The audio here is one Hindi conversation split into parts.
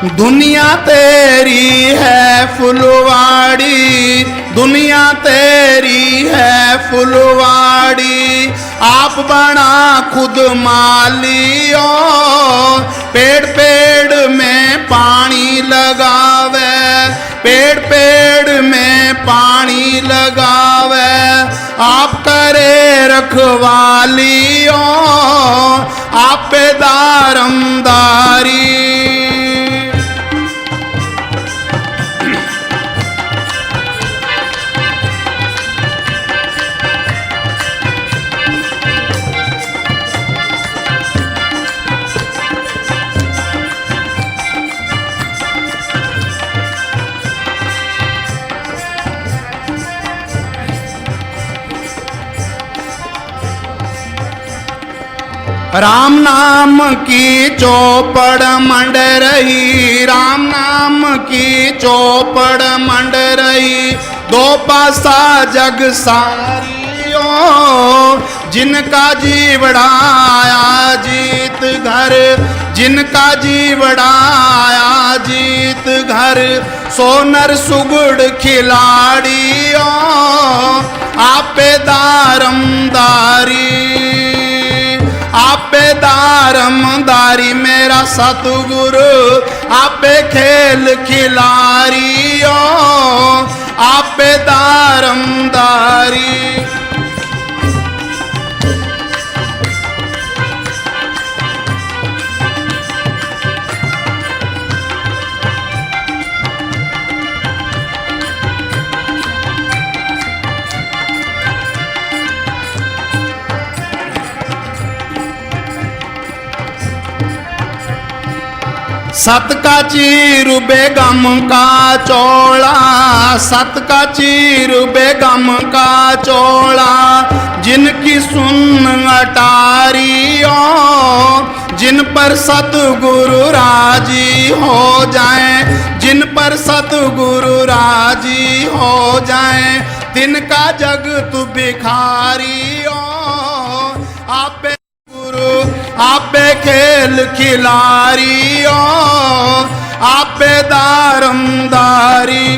दुनिया तेरी है फुलवाड़ी, दुनिया तेरी है फुलवाड़ी, आप बना खुद मालियो, पेड़ पेड़ में पानी लगावे, पेड़ पेड़ में पानी लगावे, आप करे रखवालियो, आप पे दारमदारी। राम नाम की चौपड़ मंड रही, राम नाम की चौपड़ मंड रही, दो पासा जग सारियो, जिनका जीवड़ाया जीत घर, जिनका जीवड़ाया जीत घर, सोनर सुगुड़ खिलाड़ियों, आप पे दारमदारी, आप पे दारमदारी मेरा सतगुरु, आप पे खेल खिलाड़ियों, आप पे दारमदारी। सत का चीर बेगम का चोला, सत का चीर बेगम का चोला, जिनकी सुन अटारियों, जिन पर सतगुरु राजी हो जाएं, जिन पर सतगुरु राजी हो जाएं, तिनका जगत भिखारियों, आप पे गुरु, आप पे खेल खिलाड़ियों, आप पे दारमदारी।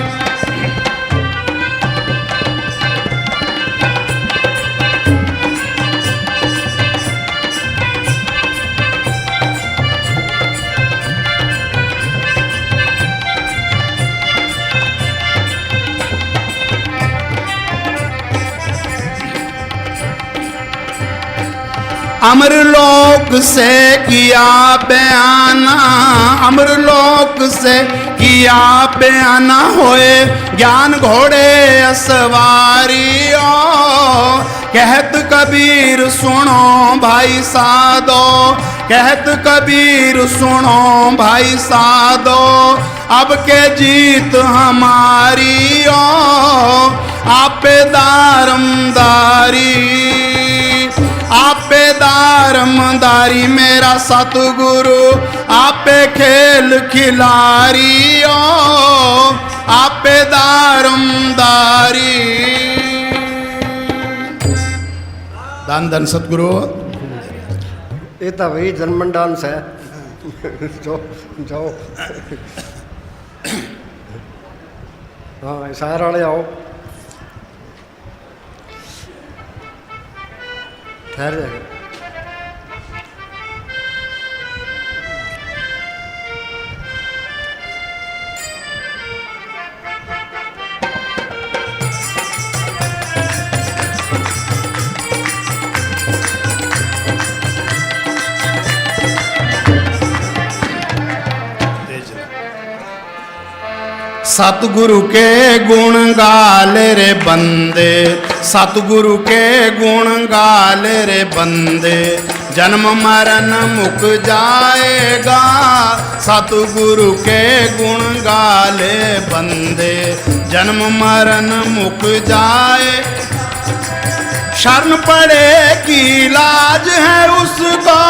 अमरलोक से किया बयाना, अमरलोक से किया बयाना, होए ज्ञान घोड़े असवारियों, कहत कबीर सुनो भाई साधो, कहत कबीर सुनो भाई साधो, अब के जीत हमारियों, आप पे दारमदारी, आप पे दारमदारी मेरा सतगुरु, आप पे खेल खिलाड़ियों, आप पे दारमदारी। दान धन सतगुरु। ये तो वही जन्मन डांस है। जाओ हाँ सारे वाले आओ, ठहर जाएगा। सतगुरु के गुण गाले रे बंदे, सतगुरु के गुण गाले रे बंदे, जन्म मरण मुक जाएगा, सतगुरु के गुण गाले बंदे, जन्म मरण मुक जाए, शरण पड़े की लाज है उसको,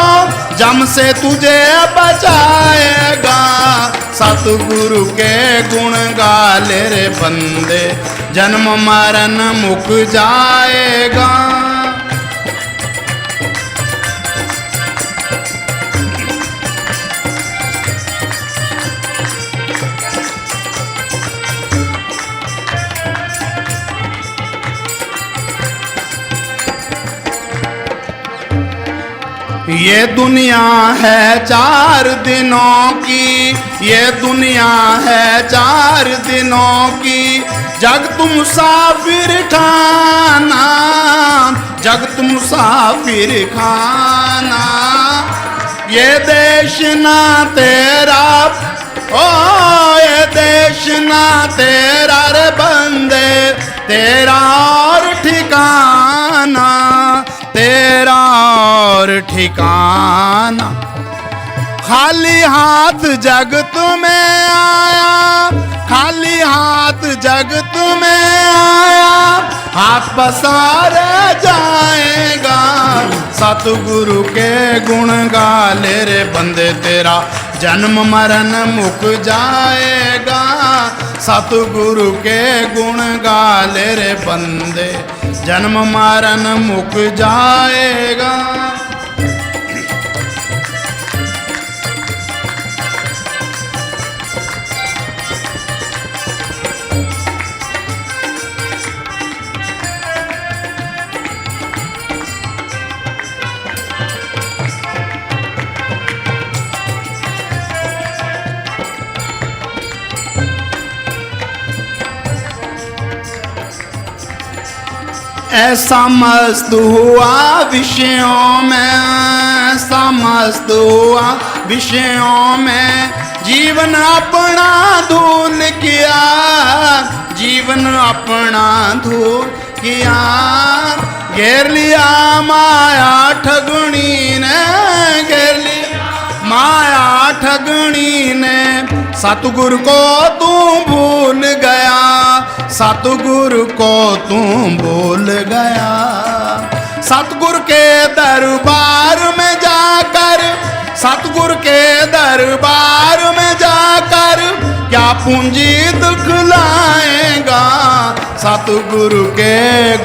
जम से तुझे बचाएगा, सतगुरु के गुण गाले रे बंदे, जन्म मरण मुक जाएगा। ये दुनिया है 4 दिनों की, ये दुनिया है 4 दिनों की, जग तुम मुसाफिर खाना, जग तुम मुसाफिर खाना। ये देश ना तेरा, ओ ये देश ना तेरा रे बंदे, तेरा और ठिकाना, तेरा और ठिकाना। खाली हाथ जगत में आया, खाली हाथ जगत में आया, हाथ पसार जाएगा। सतगुरु के गुण गा ले रे बंदे, तेरा जन्म मरण मुक जाएगा। सतगुरु के गुण गा ले रे बंदे, जन्म मरण मुक जाएगा। ऐसा मस्त हुआ विषयों में, ऐसा मस्त हुआ विषयों में, जीवन अपना धूल किया, जीवन अपना धूल किया। घेर लिया माया ठगुनी ने, घेर लिया माया ठगुनी ने। सतगुरु को तू भूल गया, सतगुरु को तू भूल गया। सतगुरु के दरबार में जाकर, सतगुरु के दरबार में जाकर, क्या पूंजी दिखलाएगा। सतगुरु के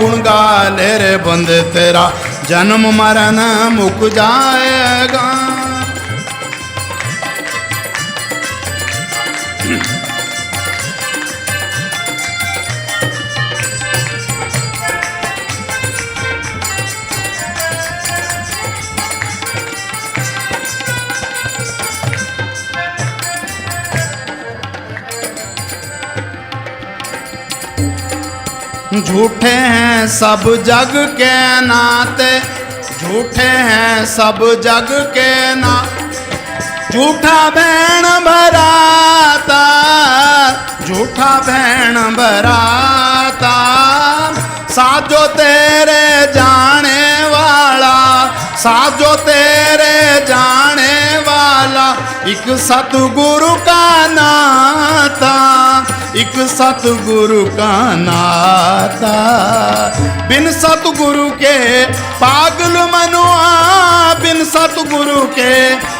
गुण गा ले रे बंदे, तेरा जन्म मरण मुक जाएगा। झूठे हैं सब जग के नाते, झूठे हैं सब जग के नाते। झूठा भैन भराता, झूठा भैन भराता। साजो तेरे जाने वाला, साजो तेरे जाने वाला, एक सतगुरु का नाता, एक सतगुरु का नाता। बिन सतगुरु के पागल मनुआ, बिन सतगुरु के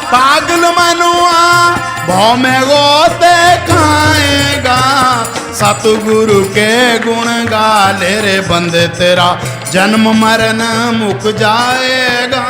पागल मनुआ, भौ में गोते खाएगा। सतगुरु के गुण गा ले रे बंदे, तेरा जन्म मरण मुक जाएगा।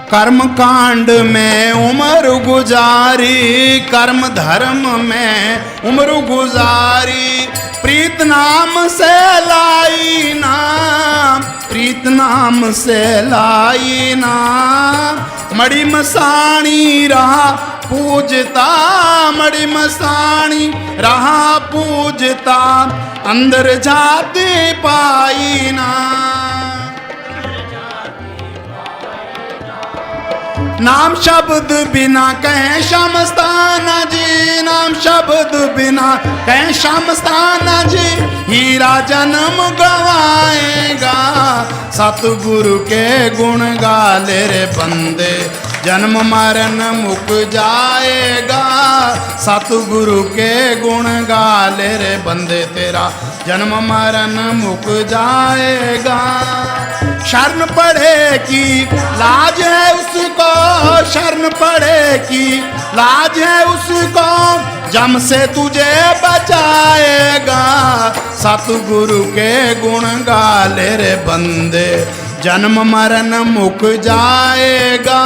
कर्म कांड में उम्र गुजारी, कर्म धर्म में उम्र गुजारी। प्रीत नाम से लाई नाम, प्रीत नाम से लाई नाम। मड़ी मसाणी रहा पूजता, मड़ी मसाणी रहा पूजता। अंदर जाते पाई ना, नाम शब्द बिना कहें शमस्ताना जी, नाम शब्द बिना कहें शमस्ताना जी। हीरा जन्म गवाएगा, सतगुरु के गुण गा ले रे बंदे, जन्म मरण मुक जाएगा। सतगुरु के गुण गा ले रे बंदे, तेरा जन्म मरण मुक जाएगा। शरण पड़ेगी लाज है उसको, शरण पड़ेगी लाज है उसको, जम से तुझे बचाएगा। सतगुरु के गुण गा ले रे बंदे, जन्म मरण मुक जाएगा।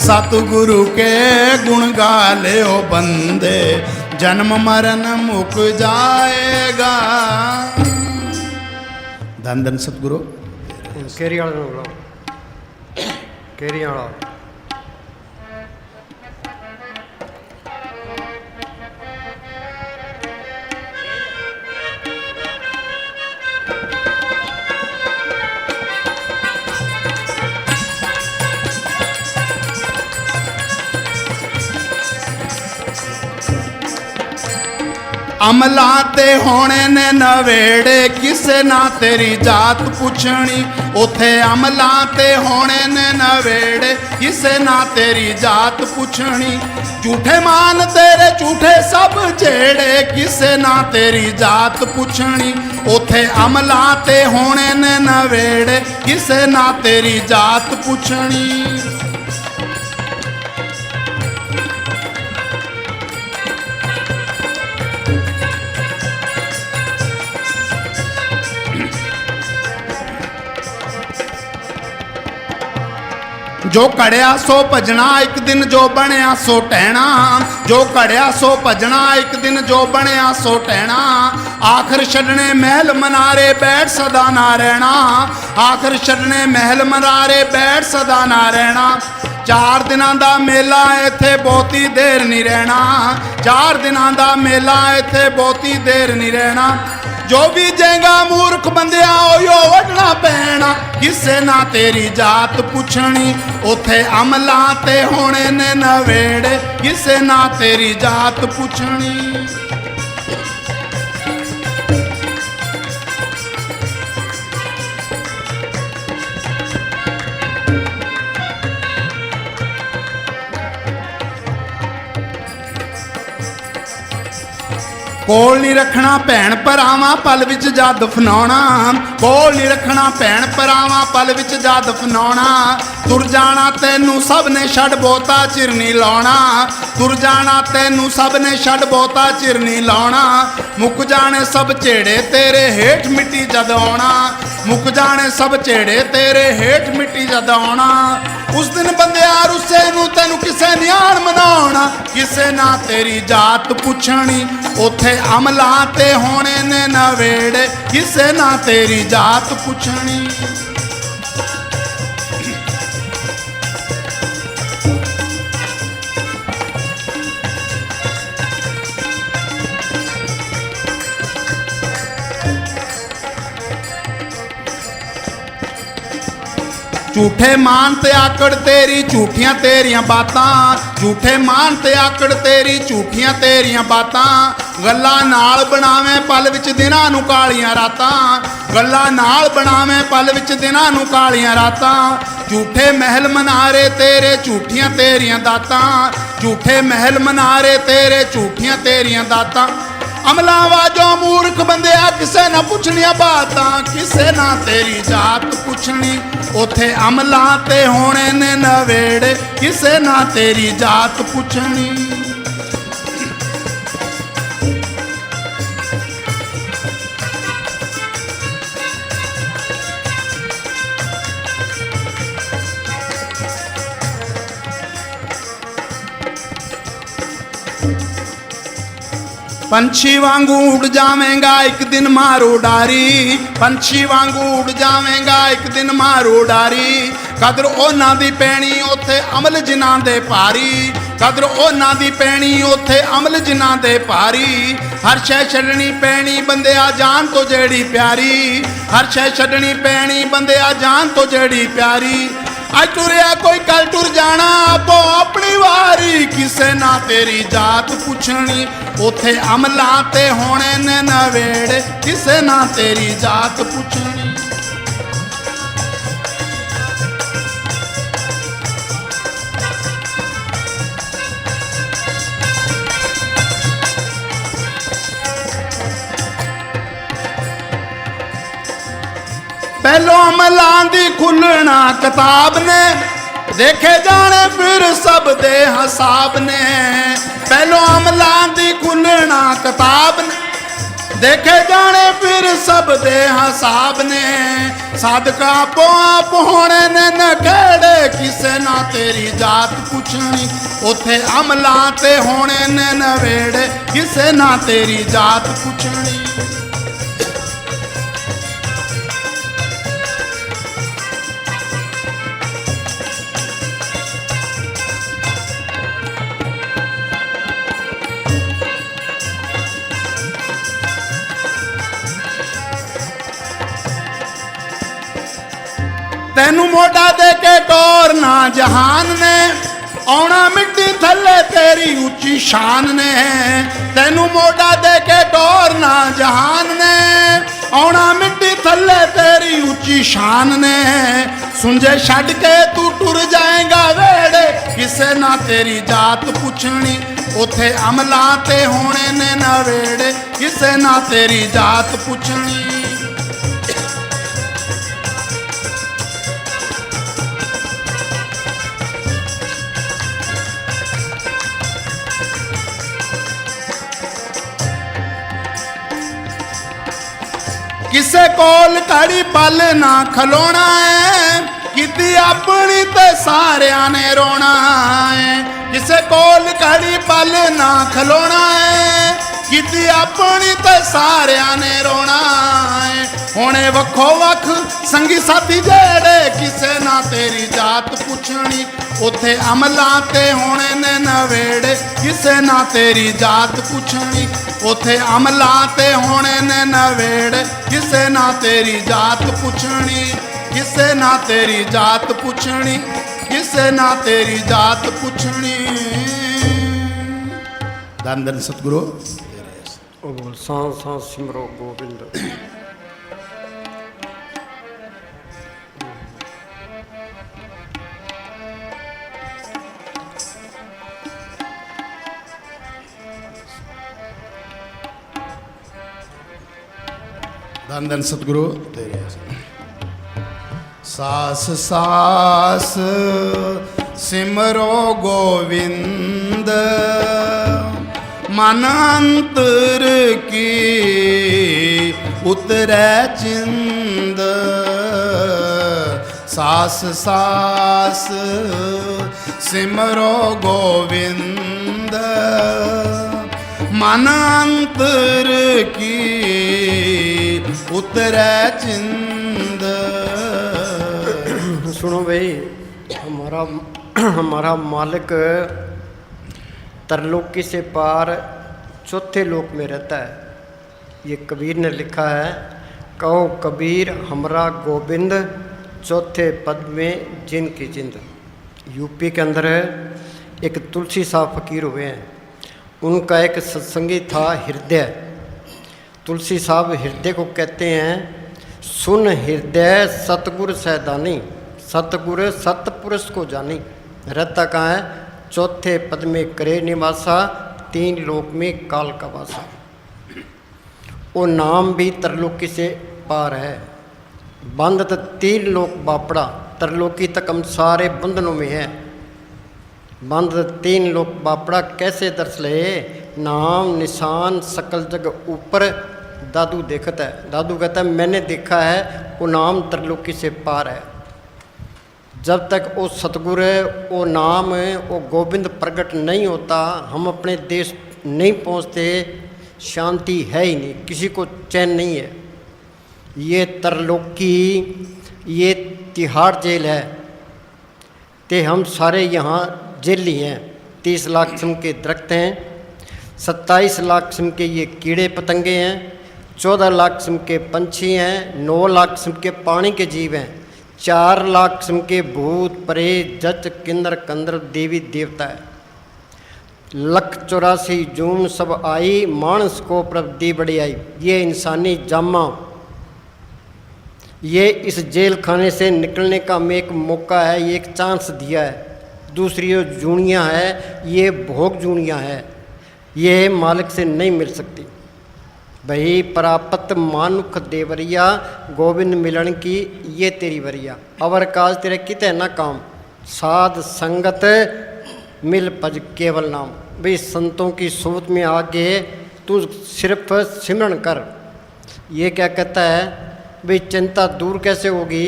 सतगुरु के गुण गा ले ओ बंदे, जन्म मरण मुक जाएगा। धन धन सतगुरु। केरी वाले ਨੂੰ ਬੁਲਾਓ, केरी वाला। अमला ते होने ने नवेड़े, किसे ना तेरी जात पुछनी। उथे अमला ते होने ने नवेड़े, किसे ना तेरी जात पुछनी। झूठे मान तेरे झूठे सब जेड़े, किसे ना तेरी जात पुछनी। उथे अमला ते होने ने नवेड़े, किसे ना तेरी जात पुछनी। जो कड़िया सो भजना, एक दिन जो बनया सो टहना। जो कड़िया सो भजना, एक दिन जो बनया सो टहना। आखिर छड़ने महल मनारे बैठ सदा ना रहना। आखिर छड़ने महल मनारे बैठ सदा ना रहना। 4 दिनां दा मेला इत्थे बहुती देर नहीं रहना। 4 दिनां दा मेला इत्थे बहुती देर नहीं रहना। जो भी जेगा मूर्ख बंदिया ओयो वडना पैना। किसे ना तेरी जात पुछनी, उथे अमला ते होने ने नवेड़े, किसे ना तेरी जात पुछनी। कोल नहीं रखना भैन भरावां पल विच जा दफनाउणा। कोल नहीं रखना भैन भरावां पल विच जा दफनाउणा। तुर जाना तैनू सब ने छड़ बहुता चिर नहीं लाउणा। तुर जाना तैनू सब ने छड़ बहुता चिर नहीं लाउणा। मुक जाने सब झेड़े तेरे हेठ मिट्टी जद आउणा। मुक जाने सब झेड़े तेरे हेठ मिट्टी जद आउणा। उस दिन बंदिया रुस्से नू तैनू किसे नियाण मनाउणा। किसे ना तेरी जात पुछनी, उथे अमला ते होने ने नवेड़े, किसे ना तेरी जात पुछनी। झूठे मान ते आकड़ तेरी झूठियां तेरियां बातां। झूठे मान ते आकड़ तेरी झूठियां तेरियां बातां। गल्लां नाल बनावे पल विच दिनां नू कालियां रातां। गल्लां नाल बनावे पल विच दिनां नू कालियां रातां। झूठे महल मनारे तेरे झूठियां तेरियां दातां। झूठे महल मनारे तेरे झूठियां तेरियां दातां। अमला वाजो मूर्ख बंदिया किसे ना पुछनिया बातां। किसे ना तेरी जात पुछनी, उथे अमला ते होने ने नवेड़े, किसे ना तेरी जात पुछनी। पंछी वांगू उड़ जावेंगा एक दिन मारो डारी। पंछी वांगू उड़ जावेंगा एक दिन मारो डारी। कदर ओना दी पैनी उथे अमल जिन्हां दे भारी। कदर ओना दी पैनी उथे अमल जिन्हां दे भारी। हर शै छड्डनी पैनी बंदिया जान तो जेड़ी प्यारी। हर शै छड्डनी पैनी बंदिया जान तो जेड़ी प्यारी। अज टुरिया कोई कल टुर जाना, आपो अपनी वारी। किसे ना तेरी जात पुछनी, उथे अमला ते होने ने नवेड़े, किसे ना तेरी जात पुछनी। ਪਹਿਲੋਂ ਅਮਲਾਂ ਦੀ ਖੁੱਲਣਾ ਕਿਤਾਬ ਨੇ, ਦੇਖੇ ਜਾਣੇ ਫਿਰ ਸਭ ਦੇ ਹਿਸਾਬ ਨੇ। ਪਹਿਲੋਂ ਅਮਲਾਂ ਦੀ ਖੁੱਲਣਾ ਕਿਤਾਬ ਨੇ, देखे जाने फिर सब दे हिसाब ने। साधका आपो आप होने ने नखेड़े, किसे ना तेरी जात पुछनी, उथे अमला ते होने ने नवेड़े, किसे ना तेरी जात पुछनी। तेनू मोटा दे के टोरना जहान ने, आना मिट्टी थले तेरी ऊंची शान ने। तेनू मोटा दे के टोरना जहान ने, आना मिट्टी थले तेरी ऊंची शान ने। सुंझे छड़ के तू टुर जाएगा वेड़े, किसे ना तेरी जात पुछनी, उथे अमला ते होने ने नवेड़े, किसे ना तेरी जात पुछनी। किसे कोल कड़ी पल ना खलोना है, किती अपनी ते सारिया ने रोना है। किसे कोल कड़ी पल ना खलोना है, किती अपनी ते सारिया ने रोना है। होने वखो वख संगी साथी जेड़े, किसे ना तेरी जात पुछनी, उथे अमला ते होने ने नवेड़े, किसे ना तेरी जात पुछनी। उथे अमला ते होने ने नवेड़े, किसे ना तेरी जात पुछनी, किसे ना तेरी जात पुछनी, किसे ना तेरी जात पुछनी। धन धन सतगुरु। ओ बोल सांस सांस सिमरो गोविंद। धन धन सतगुरु तेरे। सास सास सिमरो गोविंद, मन अंतर की उतरे चिंद। सास सास सिमरो गोविंद, मन अंतर की उतरे चिंद। सुनो भाई, हमारा मालिक तरलोकी से पार चौथे लोक में रहता है। ये कबीर ने लिखा है, कहो कबीर हमरा गोविंद, चौथे पद में जिन की जिंद। यूपी के अंदर एक तुलसी साहब फकीर हुए हैं, उनका एक सत्संगी था हृदय। तुलसी साहब हृदय को कहते हैं, सुन हृदय सतगुर सैदानी, सतगुर सतपुरुष को जानी। रहता कहाँ है? चौथे पद में करे निवासा, तीन लोक में काल का वासा। वो नाम भी तरलोकी से पार है। बंद तो तीन लोक बापड़ा, तरलोकी तक हम सारे बंधनों में हैं। बंद तीन लोक बापड़ा कैसे दर्श ले, नाम निशान सकल जग ऊपर दादू देखता है। दादू कहता है मैंने देखा है, वो नाम तरलोकी से पार है। जब तक वो सतगुरु है, वो नाम है, वो गोविंद प्रकट नहीं होता, हम अपने देश नहीं पहुंचते, शांति है ही नहीं, किसी को चैन नहीं है। ये तरलोकी, ये तिहाड़ जेल है, ते हम सारे यहाँ जेली हैं। 30 लाख किस्म के दरख्त हैं, 27 लाख किस्म के ये कीड़े पतंगे हैं, 14 लाख किस्म के पंछी हैं, 9 लाख किस्म के पानी के जीव हैं, 4 लाख किस्म के भूत प्रेत जच किन्नर कंदर देवी देवता है। 184 जून सब आई, मानस को प्रभ दी बड़ी आई। ये इंसानी जामा, ये इस जेल खाने से निकलने का हमें एक मौका है, ये एक चांस दिया है। दूसरी जो जूनियाँ है, ये भोग जूनियाँ है, ये मालिक से नहीं मिल सकती। भई प्राप्त मानुख देवरिया, गोविंद मिलन की ये तेरी वरिया। अवर काज तेरे किते न काम, साध संगत मिल पज केवल नाम। भाई संतों की सोच में आके तू सिर्फ सिमरन कर। ये क्या कहता है भाई, चिंता दूर कैसे होगी?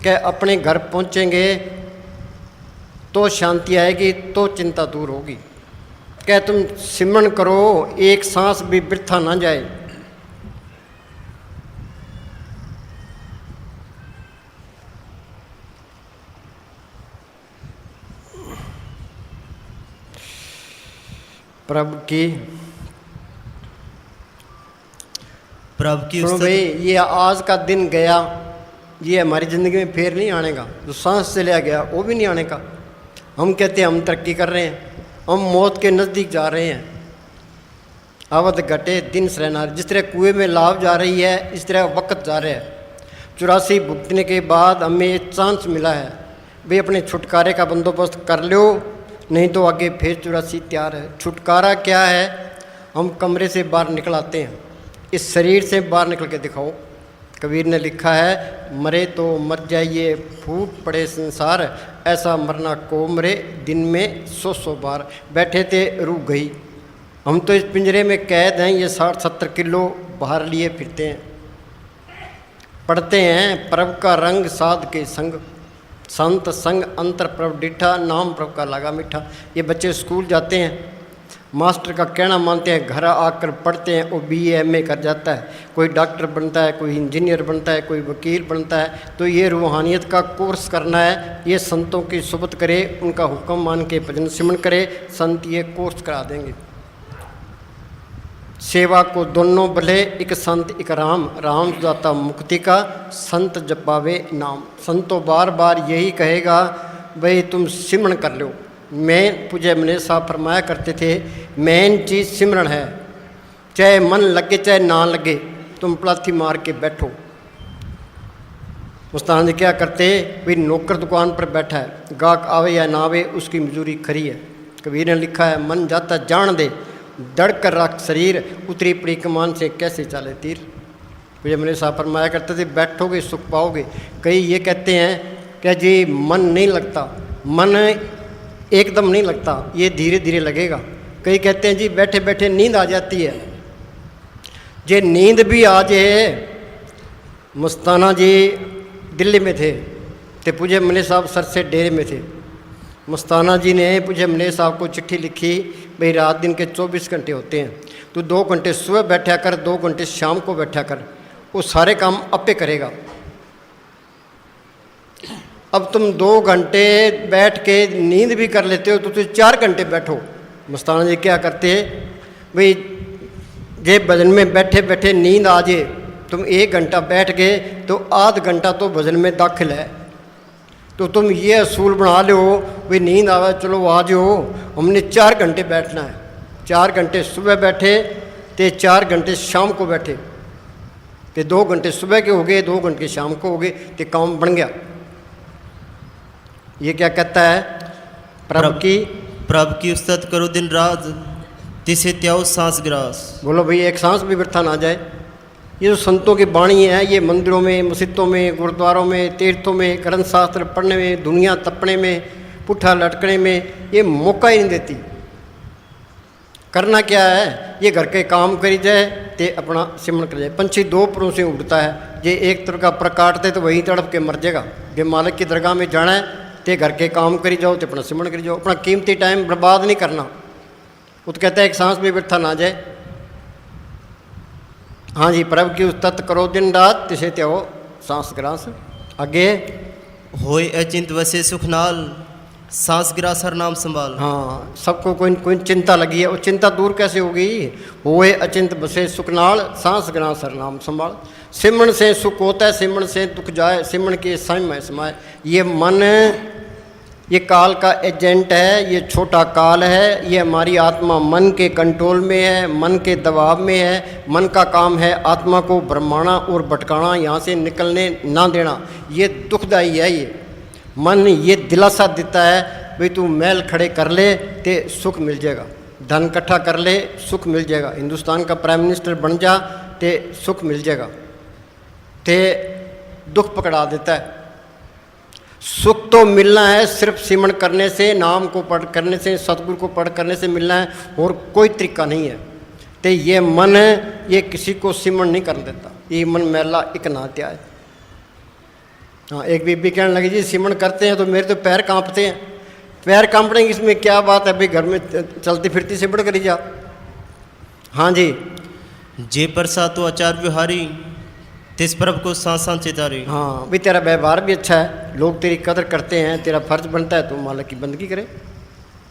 क्या अपने घर पहुँचेंगे तो शांति आएगी, तो चिंता दूर होगी। क्या तुम सिमरन करो, एक सांस भी वृथा ना जाए। प्रभु की सुनो भाई, ये आज का दिन गया, ये हमारी ज़िंदगी में फिर नहीं आने का। जो सांस चला गया वो भी नहीं आने का। हम कहते हैं हम तरक्की कर रहे हैं, हम मौत के नज़दीक जा रहे हैं। आवत घटे दिन सरनार, जिस तरह कुएं में लाभ जा रही है इस तरह वक्त जा रहा है। 84 भुगतने के बाद हमें एक चांस मिला है भाई, अपने छुटकारे का बंदोबस्त कर लो, नहीं तो आगे फिर 84 तैयार है। छुटकारा क्या है? हम कमरे से बाहर निकल आते हैं, इस शरीर से बाहर निकल के दिखाओ। कबीर ने लिखा है, मरे तो मर जाइए फूट पड़े संसार, ऐसा मरना को मरे दिन में 100 बार। बैठे थे रूह गई। हम तो इस पिंजरे में कैद हैं, ये 60-70 किलो बाहर लिए फिरते हैं। पढ़ते हैं प्रभु का रंग साध के संग, संत संग अंतर प्रभु डिठा, नाम प्रभु का लगा मीठा। ये बच्चे स्कूल जाते हैं, मास्टर का कहना मानते हैं, घर आकर पढ़ते हैं, वो BA MA कर जाता है, कोई डॉक्टर बनता है, कोई इंजीनियर बनता है, कोई वकील बनता है। तो ये रूहानियत का कोर्स करना है, ये संतों की सुबत करे, उनका हुक्म मान के भजन सिमरन करे, संत ये कोर्स करा देंगे। सेवा को दोनों भले, एक संत एक राम, राम दाता मुक्ति का, संत जपावे नाम। संतों बार बार यही कहेगा भाई तुम सिमरन कर लो। मैं पूज्य मनीष साहब फरमाया करते थे, मेन चीज़ सिमरन है। चाहे मन लगे चाहे ना लगे, तुम पलाथी मार के बैठो। मुस्तान जी क्या करते, भाई नौकर दुकान पर बैठा है, गाहक आवे या ना आवे उसकी मजूरी खरी है। कबीर ने लिखा है, मन जाता जान दे, दड़ कर रख शरीर, उतरी पड़ी कमान से कैसे चाले तीर। पूज्य मनीष साहब फरमाया करते थे, बैठोगे सुख पाओगे। कई ये कहते हैं क्या जी मन नहीं लगता, मन एकदम नहीं लगता, ये धीरे धीरे लगेगा। कई कहते हैं जी बैठे बैठे नींद आ जाती है। जे नींद भी आ जाए, मस्ताना जी दिल्ली में थे तो पूज्य मनीष साहब सर से डेरे में थे। मस्ताना जी ने पूज्य मनीष साहब को चिट्ठी लिखी, भाई रात दिन के 24 घंटे होते हैं, तो 2 घंटे सुबह बैठा कर, 2 घंटे शाम को बैठा कर, वो सारे काम अपे करेगा। अब तुम 2 घंटे बैठ के नींद भी कर लेते हो तो तुम 4 घंटे बैठो। मस्ताना जी क्या करते भाई, जे भजन में बैठे बैठे नींद आ जाए, तुम 1 घंटा बैठ गए तो आध घंटा तो भजन में दाखिल है। तो तुम ये असूल बना लो भाई नींद आवे चलो आ जाओ, हमने 4 घंटे बैठना है। 4 घंटे सुबह बैठे तो 4 घंटे शाम को बैठे, तो 2 घंटे सुबह के हो गए, 2 घंटे शाम को हो गए, तो काम बन गया। ये क्या कहता है, प्रभु की उस्तत करो दिन रात, तिसे त्याओ सांस ग्रास। बोलो भाई एक सांस भी वृथा ना जाए। ये जो संतों की वाणी है, ये मंदिरों में, मस्जिदों में, गुरुद्वारों में, तीर्थों में, ग्रंथ शास्त्र पढ़ने में, दुनिया तपने में, पुट्ठा लटकने में ये मौका ही नहीं देती। करना क्या है, ये घर के काम करी जाए ते अपना सिमरन कर जाए। पंछी 2 परों से उड़ता है, ये एक तरफ का पर काटते तो वहीं तड़प के मर जाएगा। ये मालिक की दरगाह में जाना है ते घर के काम करी जाओ, तो अपना सिमरन करी जाओ, अपना कीमती टाइम बर्बाद नहीं करना। वो तो कहता है एक सांस भी वृथा ना जाए। हाँ जी, प्रभु की उस्तत करो दिन रात, तिसे त्याओ सांस ग्रास। आगे होए अचिंत वसे सुखनाल, सांस ग्रास हर नाम संभाल। हाँ, सबको कोई कोई चिंता लगी है, वो चिंता दूर कैसे होगी। होए अचिंत बसे सुखनाल, सांस ग्रास हर नाम संभाल। सिमरन से सुख होता है, सिमरन से दुख जाए, सिमरन के समय समाए। ये मन ये काल का एजेंट है, ये छोटा काल है, ये हमारी आत्मा मन के कंट्रोल में है, मन के दबाव में है। मन का काम है आत्मा को भरमाना और भटकाना, यहाँ से निकलने ना देना। ये दुखदाई है। ये मन ये दिलासा देता है भाई तू मैल खड़े कर ले ते सुख मिल जाएगा। धन इकट्ठा कर ले सुख मिल जाएगा, हिंदुस्तान का प्राइम मिनिस्टर बन जा ते सुख मिल जाएगा, ते दुख पकड़ा देता है। सुख तो मिलना है सिर्फ सिमरन करने से, नाम को पढ़ करने से, सतगुरु को पढ़ करने से मिलना है, और कोई तरीका नहीं है। तो ये मन है, ये किसी को सिमरन नहीं कर देता, ये मन मैला एक नात्या है। हाँ, एक बीबी कहने लगी जी सिमरन करते हैं तो मेरे तो पैर कांपते हैं। पैर कांपने की इसमें क्या बात है भाई, घर में चलती फिरती सिमरन करी जा। हाँ जी, जे प्रसाद तो आचार व्यवहारी तिस प्रभ को सांस सांस चितारी। हाँ भी तेरा व्यवहार भी अच्छा है, लोग तेरी कदर करते हैं, तेरा फर्ज बनता है तू मालिक की बंदगी करे।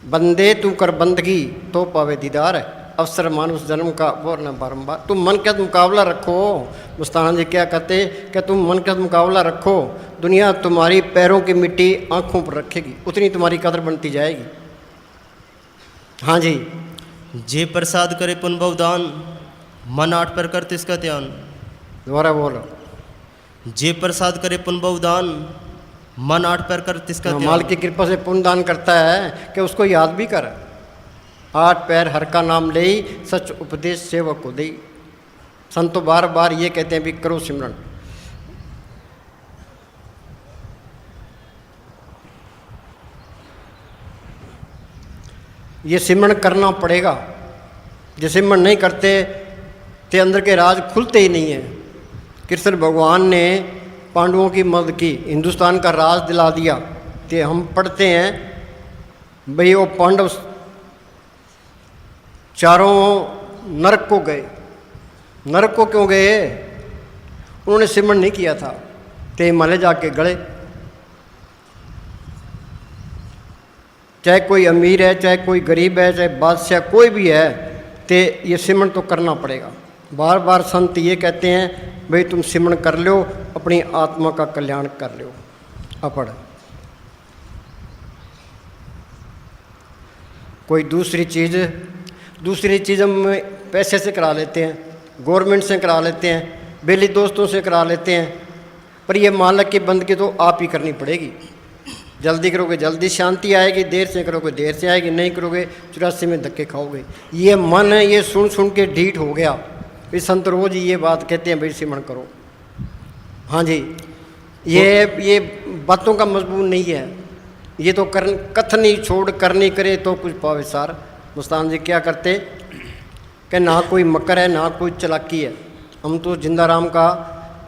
बंदे तू कर बंदगी तो पावे दीदार है, अवसर मानुष जन्म का वो न बारंबार। तुम मन का मुकाबला रखो, मुस्ताना जी क्या कहते कि तुम मन का मुकाबला रखो, दुनिया तुम्हारी पैरों की मिट्टी आंखों पर रखेगी, उतनी तुम्हारी कदर बनती जाएगी। हाँ जी, जे प्रसाद करे पुन बहुदान मन आठ पर कर तिसका ध्यान। दोबारा बोलो। जे प्रसाद करे पुन बहुदान मन आठ पर कर तिसका ध्यान। माल की कृपा से पुण्य दान करता है कि उसको याद भी कर। 8 पैर हर का नाम ले, सच उपदेश सेवक को दे। संत तो बार बार ये कहते हैं भी करो सिमरन। ये सिमरन करना पड़ेगा, जो सिमरन नहीं करते ते अंदर के राज खुलते ही नहीं है। कृष्ण भगवान ने पांडवों की मदद की, हिंदुस्तान का राज दिला दिया। ते हम पढ़ते हैं भाई वो पांडव चारों नरक को गए। नरक को क्यों गए? उन्होंने सिमरन नहीं किया था, ते हिमालय जाके गड़े। चाहे कोई अमीर है, चाहे कोई गरीब है, चाहे बादशाह कोई भी है, ते ये सिमरन तो करना पड़ेगा। बार बार संत ये कहते हैं भाई तुम सिमरन कर लो, अपनी आत्मा का कल्याण कर लो। अपड़ कोई दूसरी चीज़ हम पैसे से करा लेते हैं, गवर्नमेंट से करा लेते हैं, बेली दोस्तों से करा लेते हैं, पर ये मालिक की बंदगी तो आप ही करनी पड़ेगी। जल्दी करोगे जल्दी शांति आएगी, देर से करोगे देर से आएगी, नहीं करोगे 84 में धक्के खाओगे। ये मन है, ये सुन सुन के ढीठ हो गया। इस संत रोज ये बात कहते हैं भाई सिमरन करो। हाँ जी, ये बातों का मजबूत नहीं है, ये तो कथनी छोड़ करनी करे तो कुछ पावे सार। मुस्तान जी क्या करते कि ना कोई मकर है ना कोई चालाकी है, हम तो जिंदा राम का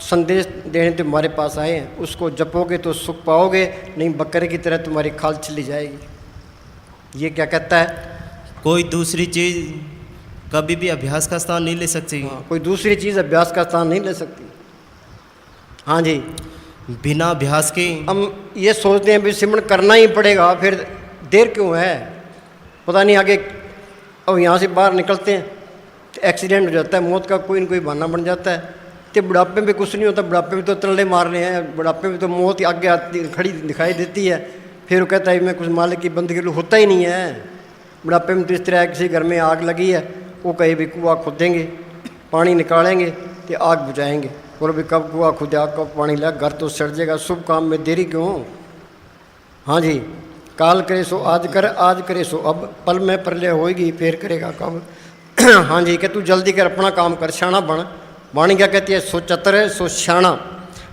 संदेश देने तुम्हारे पास आए हैं, उसको जपोगे तो सुख पाओगे, नहीं बकरे की तरह तुम्हारी खाल चली जाएगी। ये क्या कहता है? कोई दूसरी चीज कभी भी अभ्यास का स्थान नहीं ले सकती। हाँ, कोई दूसरी चीज़ अभ्यास का स्थान नहीं ले सकती। हाँ जी, बिना अभ्यास के हम ये सोचते हैं भी सिमरन करना ही पड़ेगा, फिर देर क्यों है, पता नहीं आगे। अब यहाँ से बाहर निकलते हैं तो एक्सीडेंट हो जाता है, मौत का कोई न कोई बहाना बन जाता है। तो बुढ़ापे में कुछ नहीं होता, बुढ़ापे में तो तल्ले मार रहे हैं, बुढ़ापे में तो मौत आगे आती खड़ी दिखाई देती है। फिर वो कहता है मैं कुछ मालिक की बंदगी होता ही नहीं है। बुढ़ापे में तो इस तरह किसी घर में आग लगी है, वो कहीं भी कुआं खोदेंगे, पानी निकालेंगे तो आग बुझाएंगे, और भी कब कुआं खुदे आग कब पानी लगा, घर तो सड़ जाएगा। शुभ काम में देरी क्यों? हाँ जी, काल करे सो आज कर, आज करे सो अब, पल में प्रलय होएगी फिर करेगा कब। हाँ जी, कि तू जल्दी कर, अपना काम कर, शाना बन। वाणी क्या कहती है? सो चतर सो शाना,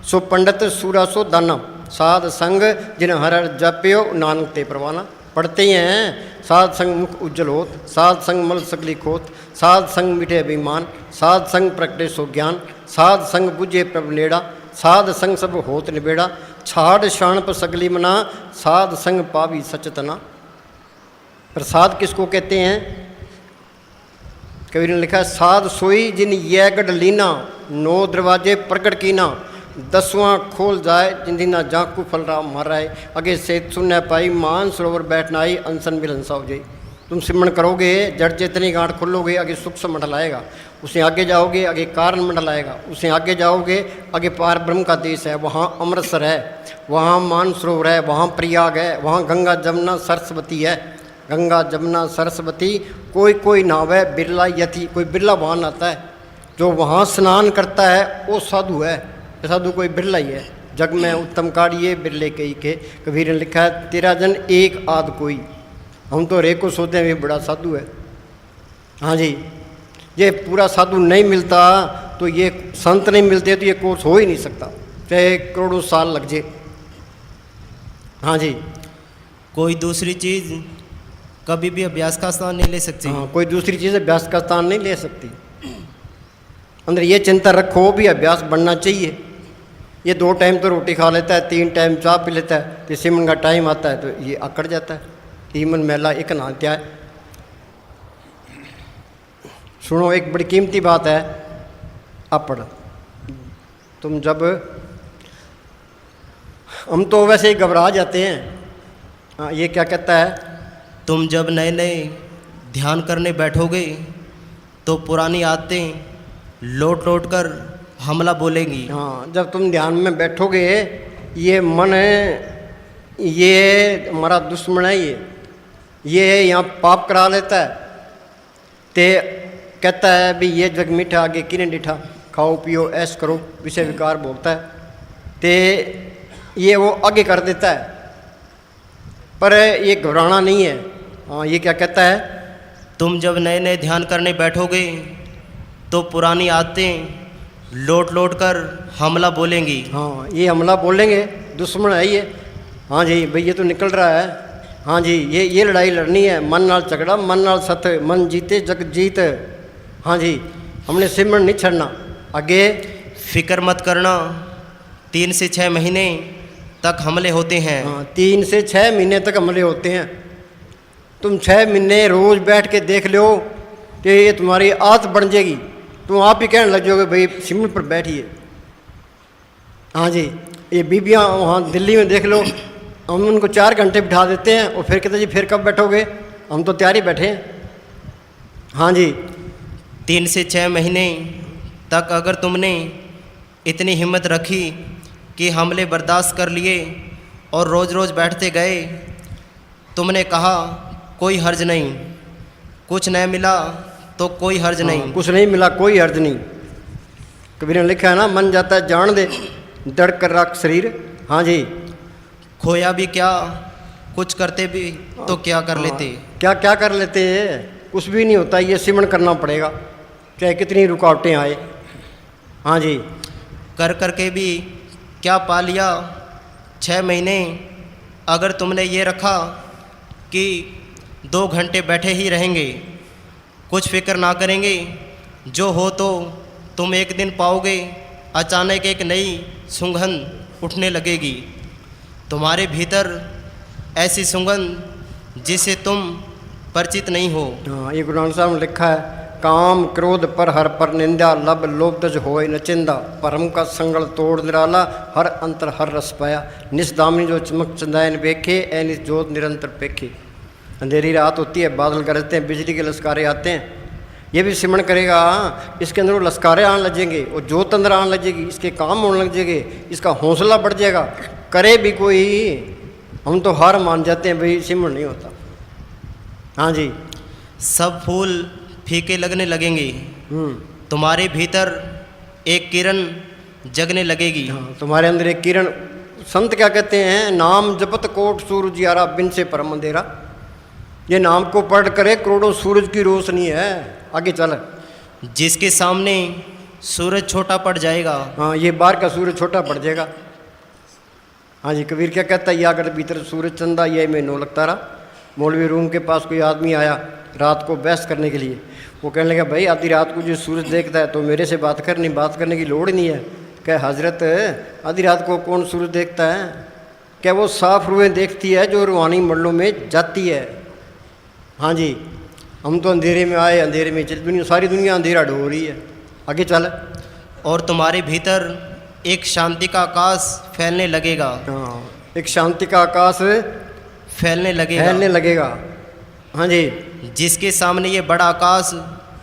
सो पंडित सूरा सो दाना, साध संग जिन हर हर जप्यो नानक ते परवाना। पढ़ते ही हैं, साध संग मुख उज्जवल होत, साध संग मल सकली खोत, साध संग मिठे अभिमान, साध संग प्रगटे सो ज्ञान, साध संग बुझे प्रभ नेड़ा, साध संग सब होत निबेड़ा, छाड़ शान पर सगली मना, साध संग पावी सचतना। प्रसाद किसको कहते हैं? कबीर ने लिखा, साध सोई जिन ये गढ़ लीना, 9 दरवाजे प्रकट कीना, 10वां खोल जाए जिंदिना जाकू फल राम महाराय, आगे से सुनने पाई मान सरोवर बैठना आई, अनसन मिलनसा हो जाई। तुम सिमरन करोगे, जड़ चेतनी गांठ खोलोगे, आगे सुख से मंडलाएगा। उसे आगे जाओगे, आगे कारण मंडलाएगा। उसे आगे जाओगे, आगे पार ब्रह्म का देश है, वहाँ अमृतसर है, वहाँ मान सरोवर है, वहाँ प्रयाग है, वहाँ गंगा जमुना सरस्वती है। गंगा जमुना सरस्वती कोई कोई नाव है, बिरला यति, कोई बिरला वाहन आता है, जो वहाँ स्नान करता है वो साधु है। साधु कोई बिरला ही है। जग में उत्तम काढ़िए बिरले कई के, कबीर ने लिखा है, तेरा जन एक आध कोई। हम तो रे को सोचते हैं भी बड़ा साधु है, हाँ जी, ये पूरा साधु नहीं मिलता तो ये संत नहीं मिलते तो ये कोर्स हो ही नहीं सकता, चाहे करोड़ों साल लग जाए। हाँ जी। कोई दूसरी चीज़ कभी भी अभ्यास का स्थान नहीं ले सकती। हाँ, कोई दूसरी चीज़ अभ्यास का स्थान नहीं ले सकती। अंदर ये चिंता रखो भी अभ्यास बढ़ना चाहिए। ये 2 टाइम तो रोटी खा लेता है, 3 टाइम चाय पी लेता है, तो सिमरन का टाइम आता है तो ये अकड़ जाता है। ईमन मेला एक नात्या है। सुनो, एक बड़ी कीमती बात है। अपड़ तुम जब, हम तो वैसे ही घबरा जाते हैं। हाँ, ये क्या कहता है? तुम जब नए नए ध्यान करने बैठोगे तो पुरानी आदतें लौट लौट कर हमला बोलेंगी। हाँ, जब तुम ध्यान में बैठोगे, ये मन ये हमारा दुश्मन है, ये यहाँ पाप करा लेता है। ते कहता है भी ये जग मीठा आगे किने डिठा, खाओ पियो ऐश करो, विषय विकार भोगता है। ते ये वो आगे कर देता है, पर ये घबराना नहीं है। हाँ, ये क्या कहता है? तुम जब नए नए ध्यान करने बैठोगे तो पुरानी आदतें लौट लौट कर हमला बोलेंगी। हाँ, ये हमला बोलेंगे, दुश्मन है ये। हाँ जी भाई, ये तो निकल रहा है। हाँ जी, ये लड़ाई लड़नी है। मन नाल झगड़ा, मन नाल सत, मन जीते जग जीत। हाँ जी, हमने सिमरन नहीं छड़ना। आगे फिक्र मत करना, 3 से 6 महीने तक हमले होते हैं। हाँ, 3 से 6 महीने तक हमले होते हैं। तुम 6 महीने रोज बैठ के देख लो कि ये तुम्हारी आदत बन जाएगी। तुम आप ही कहने लग जाओगे भाई सिमरन पर बैठिए। हाँ जी, ये बीबियाँ वहाँ दिल्ली में देख लो, हम उनको 4 घंटे बिठा देते हैं और फिर कहते जी फिर कब बैठोगे? हम तो तैयारी बैठे हैं। हाँ जी, 3 से 6 महीने तक अगर तुमने इतनी हिम्मत रखी कि हमले बर्दाश्त कर लिए और रोज़ रोज़ बैठते गए, तुमने कहा कोई हर्ज नहीं, कुछ नहीं मिला तो कोई हर्ज नहीं। कुछ नहीं मिला कोई हर्ज नहीं। कबीर ने लिखा है ना, मन जाता है जान दे, दड़ कर रख शरीर। हाँ जी, खोया भी क्या, कुछ करते भी तो क्या कर लेते। क्या क्या कर लेते हैं? कुछ भी नहीं होता। ये सिमरन करना पड़ेगा चाहे कितनी रुकावटें आए। हाँ जी, कर करके भी क्या पा लिया। 6 महीने अगर तुमने ये रखा कि 2 घंटे बैठे ही रहेंगे, कुछ फिक्र ना करेंगे, जो हो तो तुम एक दिन पाओगे अचानक एक नई सुगंध उठने लगेगी तुम्हारे भीतर, ऐसी सुगंध जिससे तुम परिचित नहीं हो। हाँ, ये गुरु नानक साहब ने लिखा है, काम क्रोध पर हर पर निंदा, लब लोभ तज होए नचिंदा, परम का संगल तोड़ निराला, हर अंतर हर रस पाया, निस्दामिनी जो चमक चंदायन बेखे, ऐनिस जोत निरंतर पेखे। अंधेरी रात होती है, बादल गरजते हैं, बिजली के लश्कारे आते हैं। ये भी सिमरन करेगा, इसके अंदर वो लश्कारे आने लगेंगे, वो जोत अंदर आने लगेगी, इसके काम होने लग जाएंगे, इसका हौसला बढ़ जाएगा। करे भी कोई, हम तो हार मान जाते हैं भाई सिमरन नहीं होता। हाँ जी, सब फूल फीके लगने लगेंगे, तुम्हारे भीतर एक किरण जगने लगेगी। हाँ, तुम्हारे अंदर एक किरण। संत क्या कहते हैं? नाम जपत कोट सूरज यारा, बिन से परम अंधेरा। ये नाम को पढ़ करे करोड़ों सूरज की रोशनी है। आगे चल, जिसके सामने सूरज छोटा पड़ जाएगा। हाँ, ये बाहर का सूरज छोटा पड़ जाएगा। हाँ जी, कबीर क्या कहता है? या अगर भीतर सूरज चंदा, ये मैं नो लगता रहा। मौलवी रूम के पास कोई आदमी आया रात को बहस करने के लिए। वो कहने लगा, भाई आधी रात को जो सूरज देखता है तो मेरे से बात करने की लोड़ नहीं है। क्या हजरत, आधी रात को कौन सूरज देखता है? क्या वो साफ रूहें देखती है जो रूहानी मंडलों में जाती है। हाँ जी, हम तो अंधेरे में आए, अंधेरे में चल, दुनिया सारी दुनिया अंधेरा ढो रही है। आगे चल, और तुम्हारे भीतर एक शांति का आकाश फैलने लगेगा। हाँ, एक शांति का आकाश फैलने लगेगा। हाँ जी, जिसके सामने ये बड़ा आकाश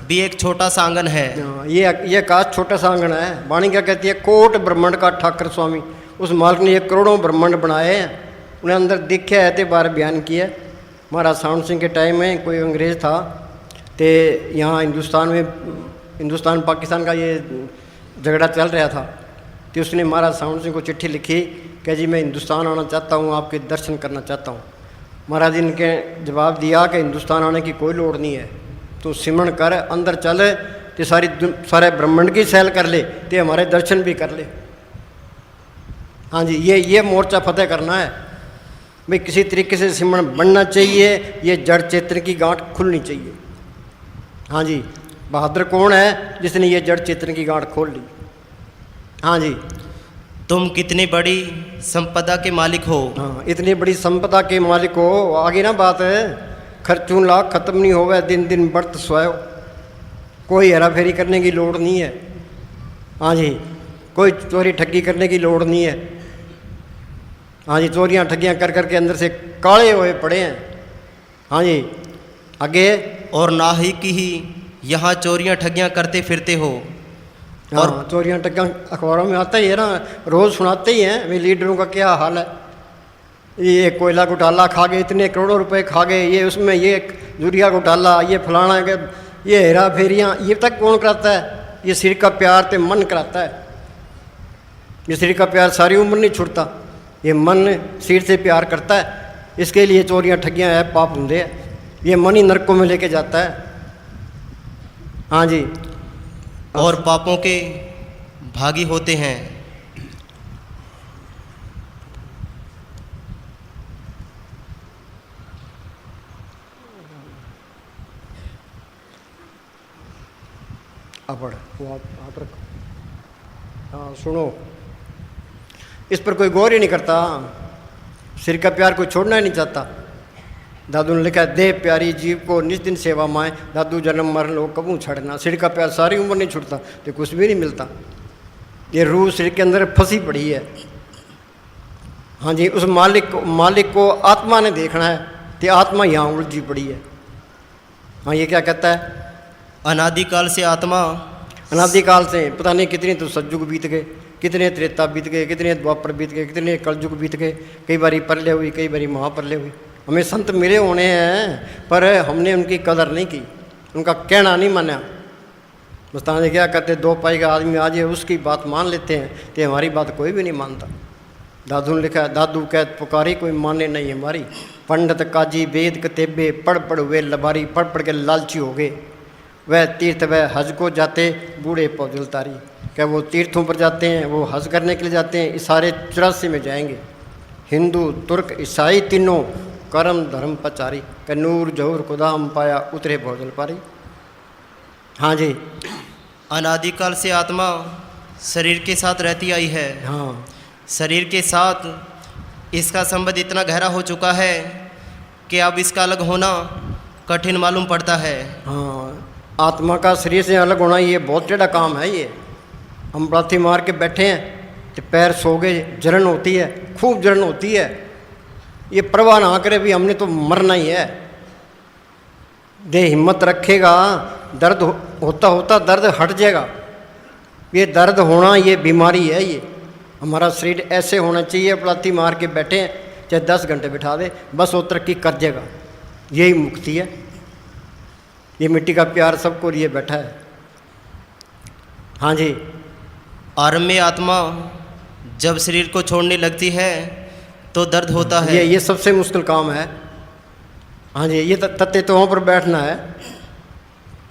भी एक छोटा सा आंगन है। हाँ, ये आकाश छोटा सा आंगन है। वाणी क्या कहती है? कोट ब्रह्मांड का ठाकर स्वामी। उस मालिक ने ये करोड़ों ब्रह्मांड बनाए हैं, उन्हें अंदर दिखे है तो बार बयान किया। महाराज साउंड सिंह के टाइम में कोई अंग्रेज़ था, तो यहाँ हिंदुस्तान पाकिस्तान का ये झगड़ा चल रहा था। तो उसने महाराज साउंड सिंह को चिट्ठी लिखी कि जी मैं हिंदुस्तान आना चाहता हूँ, आपके दर्शन करना चाहता हूँ। महाराज जी ने जवाब दिया कि हिंदुस्तान आने की कोई लोड़ नहीं है, तू सिमरण कर, अंदर चल, ते सारे ब्रह्मांड की सैल कर ले, ते हमारे दर्शन भी कर ले। हाँ जी, ये मोर्चा फतेह करना है भाई। किसी तरीके से सिमरण बनना चाहिए, ये जड़ चेतन की गांठ खुलनी चाहिए। हाँ जी, बहादुर कौन है जिसने ये जड़ चेतन की गांठ खोल ली। हाँ जी, तुम कितनी बड़ी संपदा के मालिक हो। हाँ, इतनी बड़ी संपदा के मालिक हो। आगे ना बात है, खर्चों लाख खत्म नहीं होवे, दिन दिन बढ़त स्वयं। कोई हेरा फेरी करने की लोड़ नहीं है। हाँ जी, कोई चोरी ठगी करने की लोड़ नहीं है। हाँ जी, चोरियाँ ठगियाँ कर करके अंदर से काले हुए पड़े हैं। हाँ जी, आगे। और ना ही कि ही यहाँ चोरियाँ ठगियाँ करते फिरते हो। और चोरियाँ ठगियाँ अखबारों में आता ही है ना, रोज़ सुनाते ही हैं भाई लीडरों का क्या हाल है। ये कोयला घोटाला खा गए, इतने करोड़ों रुपए खा गए, ये उसमें ये यूरिया घोटाला, ये फलाना के, ये हेरा फेरियाँ, ये तक कौन कराता है? ये सिर का प्यार ते मन कराता है। ये सिर का प्यार सारी उम्र नहीं छुड़ता, ये मन सिर से प्यार करता है। इसके लिए चोरियाँ ठगियाँ है पाप होंगे है। ये मन ही नरकों में लेके जाता है। हाँ जी, और पापों के भागी होते हैं। अपड़ वो आप रखो। हाँ सुनो, इस पर कोई गौर ही नहीं करता। सिर का प्यार कोई छोड़ना ही नहीं चाहता। दादू ने लिखा है, दे प्यारी जीव को निज दिन सेवा माए, दादू जन्म मरण हो कबू छड़ना। सिर का प्यार सारी उम्र नहीं छूटता, तो कुछ भी नहीं मिलता। ये रूह सिर के अंदर फंसी पड़ी है। हाँ जी, उस मालिक को आत्मा ने देखना है, तो आत्मा यहाँ उलझी पड़ी है। हाँ, ये क्या कहता है? अनादिकाल से आत्मा, अनादिकाल से पता नहीं कितने तो सतयुग बीत गए, कितने त्रेता बीत गए, कितने द्वापर बीत गए, कितने कलयुग बीत गए। कई बारी परले हुई, कई बारी महापरले हुई। हमें संत मिले होने हैं, पर हमने उनकी कदर नहीं की, उनका कहना नहीं माना। मुस्तान क्या करते, दो पाई का आदमी आ जाए उसकी बात मान लेते हैं, तो हमारी बात कोई भी नहीं मानता। दादू ने लिखा है, दादू कहत पुकारी कोई माने नहीं हमारी। पंडित काजी वेद कतेबे पढ़ पढ़ वे लबारी, पढ़ पढ़ के लालची हो गए। वह तीर्थ वह हज को जाते बूढ़े पौधल तारी। क्या वो तीर्थों पर जाते हैं, वो हज करने के लिए जाते हैं, इस सारे 84 में जाएंगे। हिंदू तुर्क ईसाई तीनों कर्म धर्म पचारी, के नूर जहूर खुदा हम पाया उतरे भोजल पारी। हाँ जी, अनादिकाल से आत्मा शरीर के साथ रहती आई है। हाँ, शरीर के साथ इसका संबंध इतना गहरा हो चुका है कि अब इसका अलग होना कठिन मालूम पड़ता है। हाँ, आत्मा का शरीर से अलग होना ये बहुत टेढ़ा काम है। ये हम लाठी मार के बैठे हैं तो पैर सो गए, जलन होती है, खूब जलन होती है। ये परवाह ना करे भी हमने तो मरना ही है। दे हिम्मत रखेगा, दर्द होता होता दर्द हट जाएगा। ये दर्द होना ये बीमारी है। ये हमारा शरीर ऐसे होना चाहिए, लाठी मार के बैठे हैं चाहे 10 घंटे बिठा दे, बस वो तरक्की कर जाएगा। यही मुक्ति है। ये मिट्टी का प्यार सबको लिए बैठा है। हाँ जी, आरंभ में आत्मा जब शरीर को छोड़ने लगती है तो दर्द होता है। ये सबसे मुश्किल काम है। हाँ जी, ये तत्वों पर बैठना है।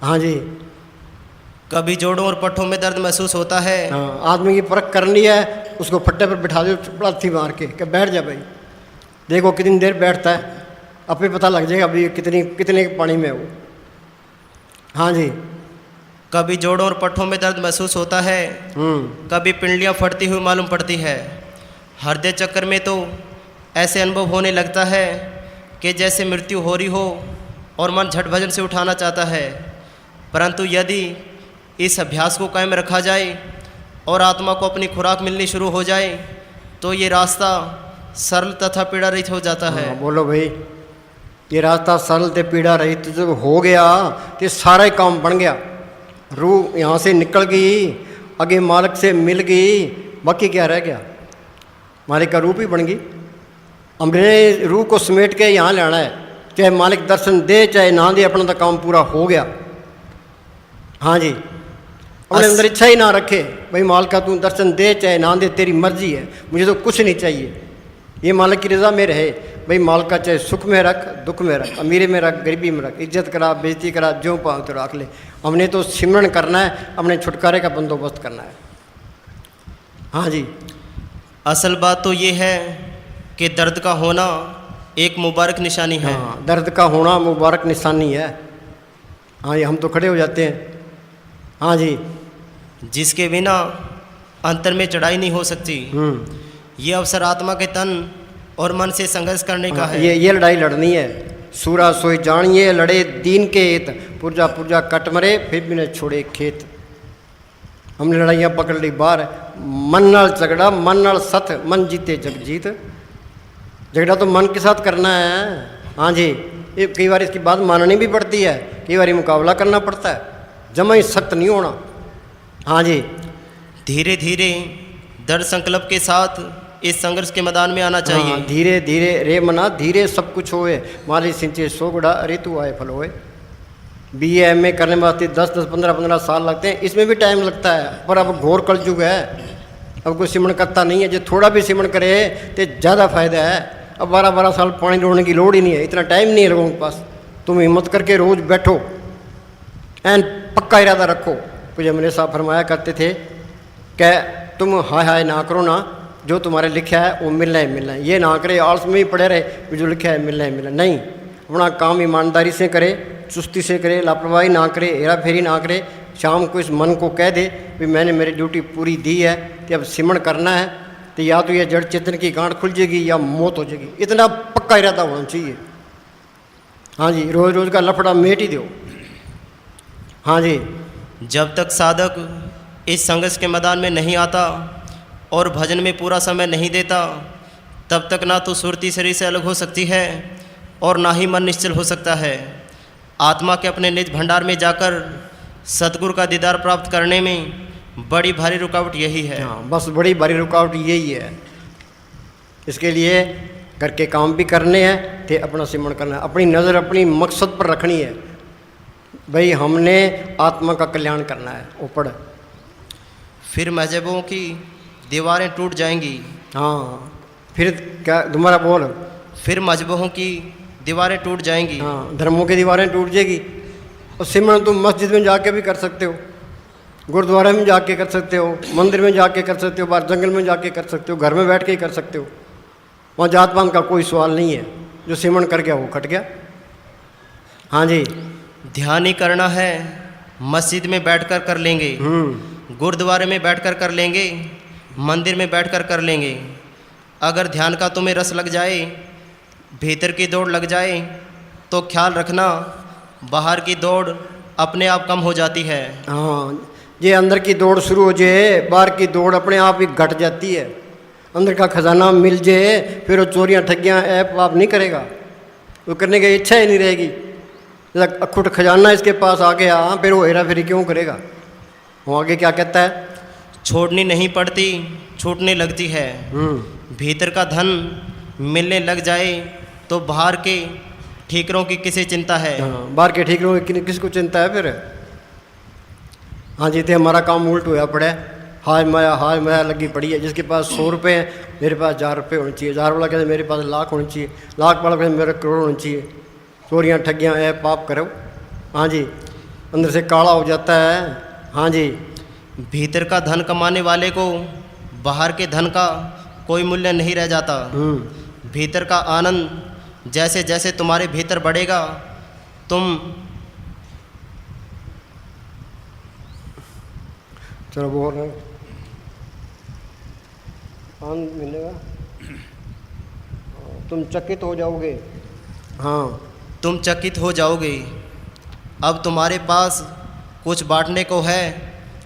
हाँ जी, कभी जोड़ों और पट्टों में दर्द महसूस होता है। हाँ, आदमी की परख करनी है, उसको फट्टे पर बिठा दो लाठी मार के, कि बैठ जा भाई, देखो कितनी देर बैठता है, अपने पता लग जाएगा अभी कितने पानी में वो। हाँ जी, कभी जोड़ों और पट्टों में दर्द महसूस होता है, कभी पिंडलियाँ फटती हुई मालूम पड़ती है। हृदय चक्कर में तो ऐसे अनुभव होने लगता है कि जैसे मृत्यु हो रही हो और मन झट भजन से उठाना चाहता है। परंतु यदि इस अभ्यास को कायम रखा जाए और आत्मा को अपनी खुराक मिलनी शुरू हो जाए तो ये रास्ता सरल तथा पीड़ा रहित हो जाता है। हाँ, बोलो भाई, ये रास्ता सरल ते पीड़ा रहित जब हो गया तो सारा ही काम बन गया। रूह यहाँ से निकल गई, आगे मालिक से मिल गई, बाकी क्या रह गया? मालिक का रूप ही बन गई। हमने रूह को समेट के यहाँ लाना है, चाहे मालिक दर्शन दे चाहे ना दे, अपना तो काम पूरा हो गया। हाँ जी, अपने अंदर इच्छा ही ना रखे भाई मालिक का तू दर्शन दे चाहे ना दे, तेरी मर्जी है, मुझे तो कुछ नहीं चाहिए, ये मालिक की रज़ा में रहे। भाई माल का चाहे सुख में रख, दुख में रख, अमीरी में रख, गरीबी में रख, इज्जत करा, बेइज्जती करा, जो पाओ तो रख ले। हमने तो सिमरन करना है, अपने छुटकारे का बंदोबस्त करना है। हाँ जी। असल बात तो ये है कि दर्द का होना एक मुबारक निशानी है। हाँ, दर्द का होना मुबारक निशानी है। हाँ जी, हम तो खड़े हो जाते हैं। हाँ जी। जिसके बिना अंतर में चढ़ाई नहीं हो सकती। ये अवसर आत्मा के तन और मन से संघर्ष करने का है। ये लड़ाई लड़नी है। सूरा सोई जानिए लड़े दीन के हित, पुरजा पुरजा कट मरे फिर भी न छोड़े खेत। हमने लड़ाइयाँ पकड़ ली बाहर, मन नाल झगड़ा, मन नाल सत, मन जीते जग जीत। झगड़ा तो मन के साथ करना है। हाँ जी। ये कई बार इसकी बात माननी भी पड़ती है, कई बार मुकाबला करना पड़ता है, जमा ही सख्त नहीं होना। हाँ जी। धीरे धीरे दृढ़ संकल्प के साथ इस संघर्ष के मैदान में आना चाहिए। हाँ, धीरे धीरे रे मना धीरे सब कुछ होए, माली सिंचे सोगड़ा ऋतु आए फल होए। BA MA करने में वास्ते 10-10 15-15 साल लगते हैं, इसमें भी टाइम लगता है। पर अब घोर कलयुग है, अब कोई सिमरण करता नहीं है। जो थोड़ा भी सिमरण करे तो ज़्यादा फायदा है। अब 12-12 साल पानी रोने की लोड़ ही नहीं है, इतना टाइम नहीं है लोगों के पास। तुम हिम्मत करके रोज़ बैठो, एन पक्का इरादा रखो। पूज्य मेरे साहब फरमाया करते थे कि तुम हाय हाय ना करो ना, जो तुम्हारे लिखा है वो मिलना ही मिलना है। ये ना करे आलस में ही पड़े रहे, जो लिखा है मिलना ही मिलना नहीं। अपना काम ईमानदारी से करे, चुस्ती से करे, लापरवाही ना करे, हेरा फेरी ना करे। शाम को इस मन को कह दे भी मैंने मेरी ड्यूटी पूरी दी है, कि अब सिमरण करना है, तो या तो ये जड़ चेतन की गांठ खुल जाएगी या मौत हो जाएगी। इतना पक्का इरादा होना चाहिए। हाँ जी। रोज़ रोज़ का लफड़ा मेट ही दो। हाँ जी। जब तक साधक इस संघर्ष के मैदान में नहीं आता और भजन में पूरा समय नहीं देता, तब तक ना तो सुरती शरीर से अलग हो सकती है और ना ही मन निश्चल हो सकता है। आत्मा के अपने निज भंडार में जाकर सतगुरु का दीदार प्राप्त करने में बड़ी भारी रुकावट यही है। हाँ, बस बड़ी भारी रुकावट यही है। इसके लिए घर के काम भी करने हैं, तो अपना सिमरण करना है, अपनी नज़र अपनी मकसद पर रखनी है। भाई हमने आत्मा का कल्याण करना है, ऊपर। फिर मजहबों की दीवारें टूट जाएंगी। हाँ, फिर क्या दोबारा बोल। फिर मजहबों की दीवारें टूट जाएंगी। हाँ, धर्मों की दीवारें टूट जाएगी। और सिमरण तुम मस्जिद में जाके भी कर सकते हो, गुरुद्वारे में जाके कर सकते हो, मंदिर में जाके कर सकते हो, बाहर जंगल में जाके कर सकते हो, घर में बैठ के ही कर सकते हो। वहाँ जात पात का कोई सवाल नहीं है। जो सिमरण कर गया वो कट गया। हाँ जी। ध्यान ही करना है, मस्जिद में बैठकर कर लेंगे, गुरुद्वारे में बैठकर कर लेंगे, मंदिर में बैठकर कर लेंगे। अगर ध्यान का तुम्हें रस लग जाए, भीतर की दौड़ लग जाए, तो ख्याल रखना बाहर की दौड़ अपने आप कम हो जाती है। हाँ, ये अंदर की दौड़ शुरू हो जाए, बाहर की दौड़ अपने आप ही घट जाती है। अंदर का खजाना मिल जाए, फिर वो चोरियाँ ठगियाँ ऐप आप नहीं करेगा, वो करने की इच्छा ही नहीं रहेगी। जब अखुट खजाना इसके पास आ गया, फिर वो हेरा फेरी क्यों करेगा। वो आगे क्या कहता है, छोड़नी नहीं पड़ती, छूटने लगती है। भीतर का धन मिलने लग जाए तो बाहर के ठीकरों की किसे चिंता है। हाँ, बाहर के ठीकरों की किसको चिंता है फिर। हाँ जी। तो हमारा काम उल्ट हुआ पड़ा है, हाय माया लगी पड़ी है। जिसके पास 100 रुपये हैं, मेरे पास 1000 रुपये होने चाहिए। 1000 वाला कहते मेरे पास लाख होने चाहिए, लाख वाला कहते मेरे करोड़ होने चाहिए। चोरियाँ ठगियाँ ऐप पाप करो। हाँ जी। अंदर से काला हो जाता है। हाँ जी। भीतर का धन कमाने वाले को बाहर के धन का कोई मूल्य नहीं रह जाता। भीतर का आनंद जैसे जैसे तुम्हारे भीतर बढ़ेगा, तुम चलो बोल रहे आनंद मिलेगा, तुम चकित हो जाओगे। हाँ, तुम चकित हो जाओगे। अब तुम्हारे पास कुछ बांटने को है,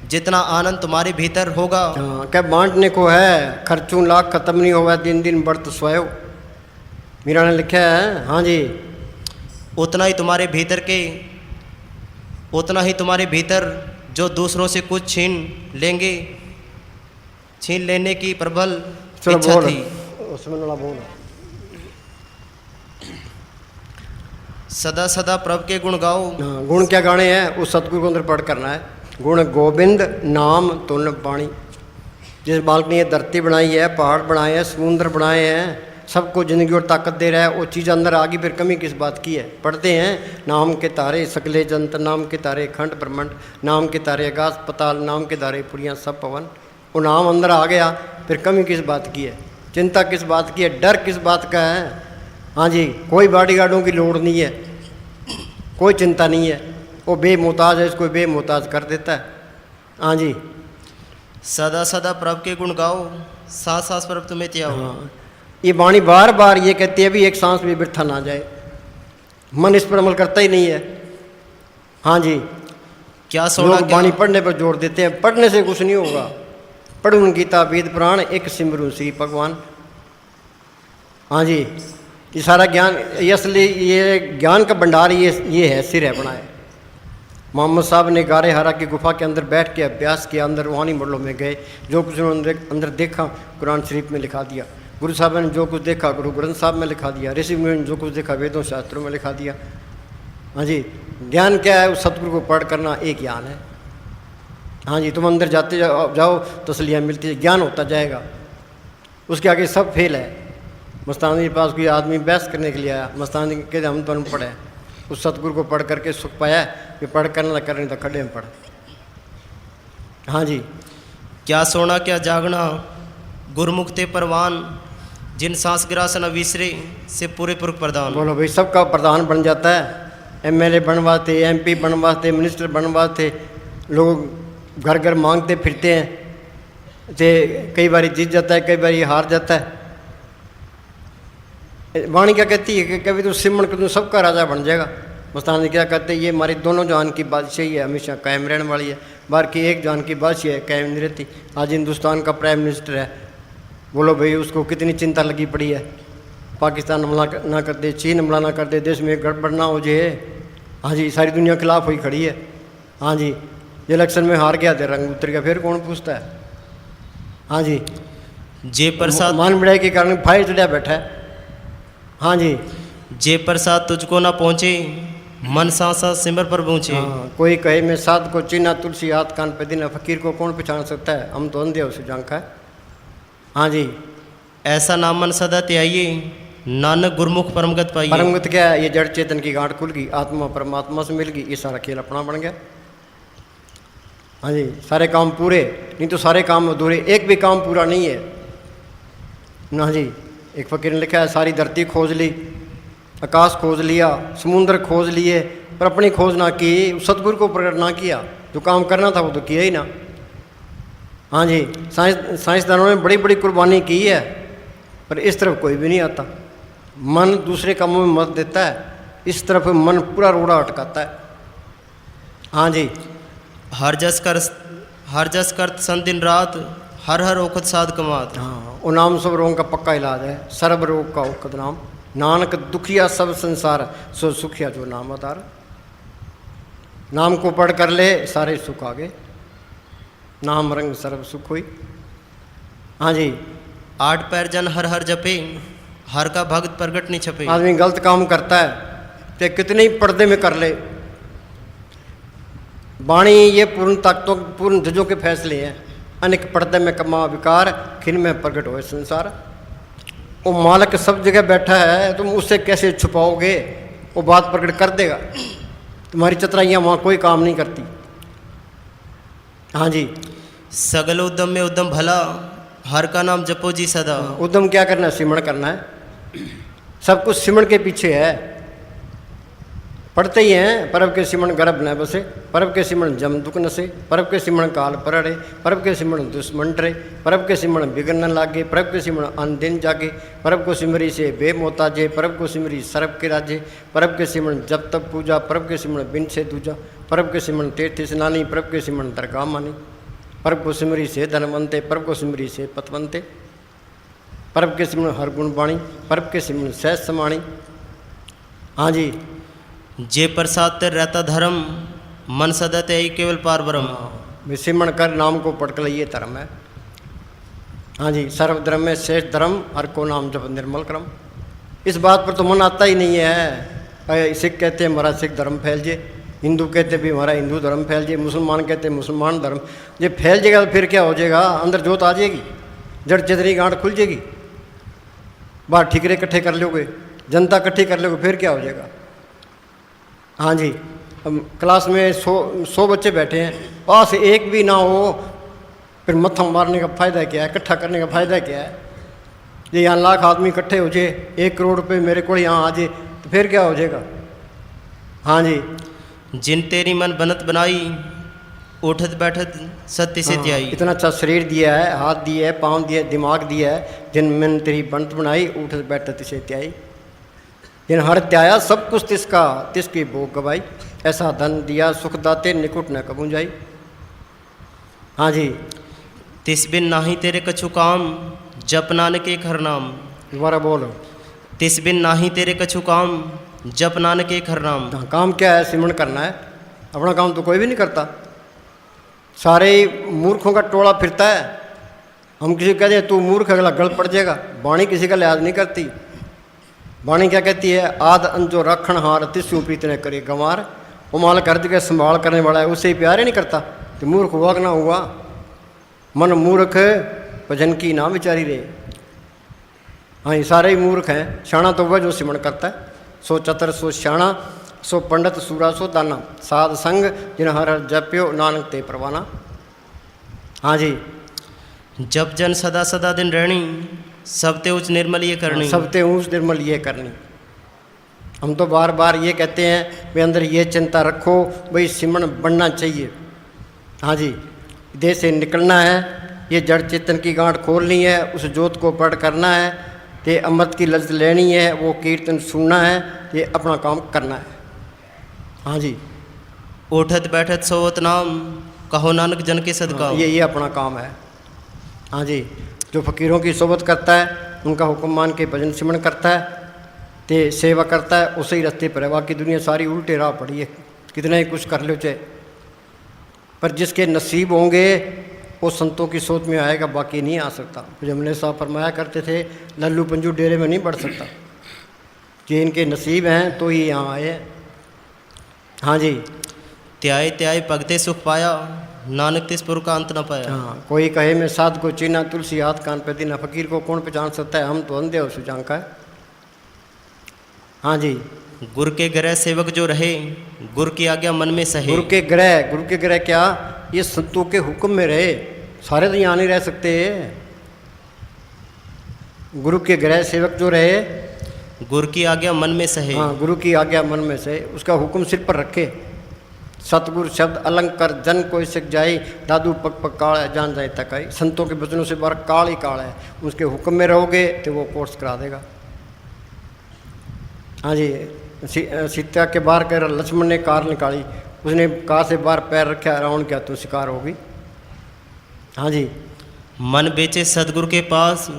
जितना आनंद तुम्हारे भीतर होगा। हाँ, क्या बांटने को है। खर्चूं लाख खत्म नहीं हुआ, दिन दिन बढ़त स्वयं, मीरा ने लिखा है। हाँ जी। उतना ही तुम्हारे भीतर जो दूसरों से कुछ छीन लेने की प्रबल इच्छा थी। उसमें बोल। सदा सदा प्रभु के गुण गाओ। हाँ, गुण क्या गाने हैं, उस सतगुरु को अंदर पढ़ करना है। गुण गोविंद नाम तुन पानी। जिस बालक ने ये धरती बनाई है, पहाड़ बनाए हैं, समुद्र बनाए हैं, सबको जिंदगी और ताकत दे रहा है, वो चीज़ अंदर आ गई, फिर कमी किस बात की है। पढ़ते हैं नाम के तारे सकले जंत, नाम के तारे खंड ब्रह्मंड, नाम के तारे आकाश पताल, नाम के तारे पुरियाँ सब पवन। वो नाम अंदर आ गया, फिर कमी किस बात की है, चिंता किस बात की है, डर किस बात का है। हाँ जी, कोई बॉडीगार्डों की लोड़ नहीं है, कोई चिंता नहीं है, वो बेमुहताज है, इसको बेमुहताज कर देता है। हाँ जी, सदा सदा प्रभु के गुण गाओ, सांस सांस प्रभु तुम्हें त्याओ। हाँ, ये वाणी बार बार ये कहती है भी एक सांस भी व्यर्थ ना जाए, मन इस पर अमल करता ही नहीं है। हाँ जी, क्या सोना लोग क्या वाणी पढ़ने पर जोर देते हैं, पढ़ने से कुछ नहीं होगा। पढ़ूं गीता वेद पुराण, एक सिमरू श्री भगवान। हाँ जी, ये सारा ज्ञान, ये असली ये ज्ञान का भंडार ये है, सिर है बनाए। मोहम्मद साहब ने गारे हारा की गुफा के अंदर बैठ के अभ्यास किया, अंदर रूहानी मंडलों में गए, जो कुछ उन्होंने अंदर देखा कुरान शरीफ में लिखा दिया। गुरु साहब ने जो कुछ देखा गुरु ग्रंथ साहब में लिखा दिया, ऋषि मुनि ने जो कुछ देखा वेदों शास्त्रों में लिखा दिया। हाँ जी, ज्ञान क्या है, उस सतगुरु को पढ़ करना एक ज्ञान है। हाँ जी, तुम अंदर जाते जाओ तसलियाँ मिलती है, ज्ञान होता जाएगा, उसके आगे सब फेल है। मस्तानी के पास कोई आदमी बहस करने के लिए आया, मस्तानी कहते हम तो अनपढ़ है, उस सतगुरु को पढ़ करके सुख पाया, ये पढ़ करना ना करने तो खड्डे में पढ़। हाँ जी, क्या सोना क्या जागना, गुरमुख ते परवान, जिन सांस गिरासन विसरे से पूरे पुरख प्रदान। बोलो भाई, सबका प्रधान बन जाता है। एमएलए बनवाते, एमपी बनवाते, मिनिस्टर बनवाते, लोग घर घर मांगते फिरते हैं, तो कई बार जीत जाता है, कई बार हार जाता है। वाणी क्या कहती है कि कभी तो सिमरण कर, सबका राजा बन जाएगा। मस्तान जी क्या कहते हैं, ये हमारी दोनों जान की बादशाही है, हमेशा कायम रहने वाली है, बाहर की एक जान की बादशाही है, कायम नहीं रहती। आज हिंदुस्तान का प्राइम मिनिस्टर है, बोलो भाई उसको कितनी चिंता लगी पड़ी है, पाकिस्तान हमला ना कर दे, चीन हमला ना कर दे, देश में गड़बड़ ना हो जाए। हाँ जी, सारी दुनिया खिलाफ हुई खड़ी है। हाँ जी, इलेक्शन में हार गया, रंग उतर गया, फिर कौन पूछता है। हाँ जी, जे प्रसाद मान बढ़ाई के कारण फाइल चढ़ा बैठा है। हाँ जी, जे प्रसाद तुझको ना पहुँचे, मन सांसा सिमर पर पहुँचे। हाँ, कोई कहे मैं साध को चीना तुलसी हाथ कान पे देना, फकीर को कौन पहचान सकता है, हम तो अंधे उसे झांका है। हाँ जी, ऐसा नाम मन सदा त्याइए, नानक गुरमुख परमगत पाइए। परमगत क्या है, ये जड़ चेतन की गांठ खुल गई, आत्मा परमात्मा से मिल गई, ये सारा खेल अपना बन गया। हाँ जी, सारे काम पूरे, नहीं तो सारे काम अधूरे, एक भी काम पूरा नहीं है ना जी। एक फकीर ने लिखा है, सारी धरती खोज ली, आकाश खोज लिया, समुद्र खोज लिए, पर अपनी खोज ना की, सतगुरु को प्रकट ना किया। जो काम करना था वो तो किया ही ना। हाँ जी, साइंसदानों ने बड़ी बड़ी कुर्बानी की है, पर इस तरफ कोई भी नहीं आता। मन दूसरे कामों में मत देता है, इस तरफ मन पूरा रोड़ा अटकाता है। हाँ जी, हर जस कर सन दिन रात, हर हर ओखत साध कमात। हाँ, वो नाम सब रोगों का पक्का इलाज है, सर्व रोग का औखद नाम। नानक दुखिया सब संसार, सो सुखिया जो नाम आधार। नाम को पढ़ कर ले सारे सुख आ गए, नाम रंग सर्व सुख हुई। हाँ जी, आठ पैर जन हर हर जपे, हर का भक्त प्रगट नहीं छपे। आदमी गलत काम करता है तो कितने ही पर्दे में कर ले, वाणी ये पूर्ण ताकतों पूर्ण जजों के फैसले हैं। अनेक पर्दे में कमा विकार, खिन में प्रकट होए संसार। वो मालिक सब जगह बैठा है, तुम उससे कैसे छुपाओगे, वो बात प्रकट कर देगा। तुम्हारी चतुराइयाँ वहाँ कोई काम नहीं करती। हाँ जी, सगल उद्यम में उद्यम भला, हर का नाम जपो जी सदा। उद्यम क्या करना है, सिमरण करना है। सब कुछ सिमरण के पीछे है। पढ़ते ही हैं, परब के सिमरण गर्भ न बसे, परब के सिमरण जम दुख नसे, परब के सिमरण काल परड़े, परब के सिमरण दुश्मन डरे, परब के सिमरण बिगड़ न लागे, परब के सिमरण अन दिन जागे, परब को सिमरी से बेमोताजे, परब को सिमरी सरब के राजे, परब के सिमरण जब तब पूजा, परब के सिमरण बिन से दूजा, परब के सिमरण तीर्थ स्नानी, परब के सिमरण दरगाह मानी, परब को सिमरी से धनवंते, परब को सिमरी से पतवंते, परब के सिमरण हर गुण बाणी, परब के सिमरण सहज समाणी। हाँ जी, जे प्रसाद ते रहता धर्म, मन सदा ते ही केवल पार ब्रह्म। सिमरण कर नाम को पढ़ कर ये धर्म है। हाँ जी, सर्व धर्म में श्रेष्ठ धर्म, हर को नाम जप निर्मल क्रम। इस बात पर तो मन आता ही नहीं है। सिख कहते हैं हमारा सिख धर्म फैल जाए, हिंदू कहते भी हमारा हिंदू धर्म फैल जाए, मुसलमान कहते हैं मुसलमान धर्म। जब फैल जाएगा तो फिर क्या हो जाएगा, अंदर जोत आ जाएगी, जड़ चेतनी गांठ खुल जाएगी। बाहर ठिकरे इकट्ठे कर लोगे, जनता इकट्ठी कर लोगे, फिर क्या हो जाएगा। हाँ जी, अब क्लास में 100 बच्चे बैठे हैं, पास एक भी ना हो, फिर मत्था मारने का फ़ायदा क्या है, इकट्ठा करने का फ़ायदा क्या है। ये यहाँ लाख आदमी इकट्ठे हो जाए, 1 करोड़ रुपये मेरे को यहाँ आ जाए, तो फिर क्या हो जाएगा। हाँ जी, जिन तेरी मन बनत बनाई, उठत बैठत सत्य से त्याई। इतना अच्छा शरीर दिया है, हाथ दिया है, पाँव दिया है, दिमाग दिया है, जिन मन तेरी बनत बनाई, उठत बैठत से त्याई। जिन हर त्याया सब कुछ तिसका, तिसकी भोग गवाई, ऐसा धन दिया सुख दाते, निकुट न कबू जाई। हाँ जी, तिस बिन नाही तेरे कछु काम, जप नानक एक हर नाम। दोबारा बोलो। तिस बिन नाही तेरे कछु काम, जप नानक एक हर नाम। हाँ, काम क्या है, सिमरन करना है। अपना काम तो कोई भी नहीं करता, सारे ही मूर्खों का टोला फिरता है। हम किसी को कहते हैं तू मूर्ख, अगला गल पड़ जाएगा। वाणी किसी का लिहाज नहीं करती। वाणी क्या कहती है, आद अंजो रखण हार, तिस्यू प्रीत ने करे गंवार। वो माल कर के संभाल करने वाला है, उससे ही प्यार ही नहीं करता, तो मूर्ख हुआ कि ना हुआ। मन मूर्ख भजन की ना विचारी रे। हाँ, ये सारे ही मूर्ख हैं। शाणा तो वह जो सिमरन करता है, सो चतर सो शाणा, सो पंडित सूरा सो दाना, साध संग जिन हर हर जप्यो, नानक ते परवाना। हाँ जी, जप जन सदा सदा दिन रहनी, सबते उच्च निर्मल ये करनी। सबते ऊंच निर्मल ये करनी। हम तो बार बार ये कहते हैं भाई अंदर ये चिंता रखो, भाई सिमरन बनना चाहिए। हाँ जी, देह से निकलना है, ये जड़ चेतन की गांठ खोलनी है, उस जोत को पढ़ करना है, ते अमृत की लज्जत लेनी है, वो कीर्तन सुनना है, ये अपना काम करना है। हाँ जी, उठत बैठत सोवत नाम, कहो नानक जन के सदका। ये अपना काम है। हाँ जी, जो फ़कीरों की सोबत करता है, उनका हुक्म मान के भजन सिमरन करता है, ते सेवा करता है, उसे ही रास्ते पर है। बाकी दुनिया सारी उल्टे राह पड़ी है, कितना ही कुछ कर लो चाहे, पर जिसके नसीब होंगे वो संतों की सोच में आएगा, बाकी नहीं आ सकता। जमले साहब फरमाया करते थे, लल्लू पंजू डेरे में नहीं बढ़ सकता, कि इनके नसीब हैं तो ही यहाँ आए। हाँ जी, त्याय त्याय भगते सुख पाया, नानक तिस पुर का अंत न पाया। हाँ, कोई कहे मैं साध को चीना, तुलसी हाथ कान पे दीना। फकीर को कौन पहचान सकता है, हम तो अंधे हो सुजान का है। हाँ जी, गुरु के ग्रह सेवक जो रहे, गुरु की आज्ञा मन में सहे। गुरु के ग्रह क्या, ये संतों के हुक्म में रहे। सारे तो यहाँ नहीं रह सकते। गुरु के ग्रह सेवक जो रहे, गुरु की आज्ञा मन में सहे। हाँ, गुरु की आज्ञा मन में सहे, उसका हुक्म सिर पर रखे। सतगुरु शब्द अलंकार जन कोई सिख जाए, दादू पग पग काल है जान जाए तक आई। संतों के वचनों से बार काल ही काल है, उसके हुक्म में रहोगे तो वो कोर्स करा देगा। हाँ जी, सीता के बाहर कर लक्ष्मण ने कार निकाली, उसने कार से बाहर पैर रखा, रावण क्या तो शिकार होगी। हाँ जी, मन बेचे सदगुरु के पास,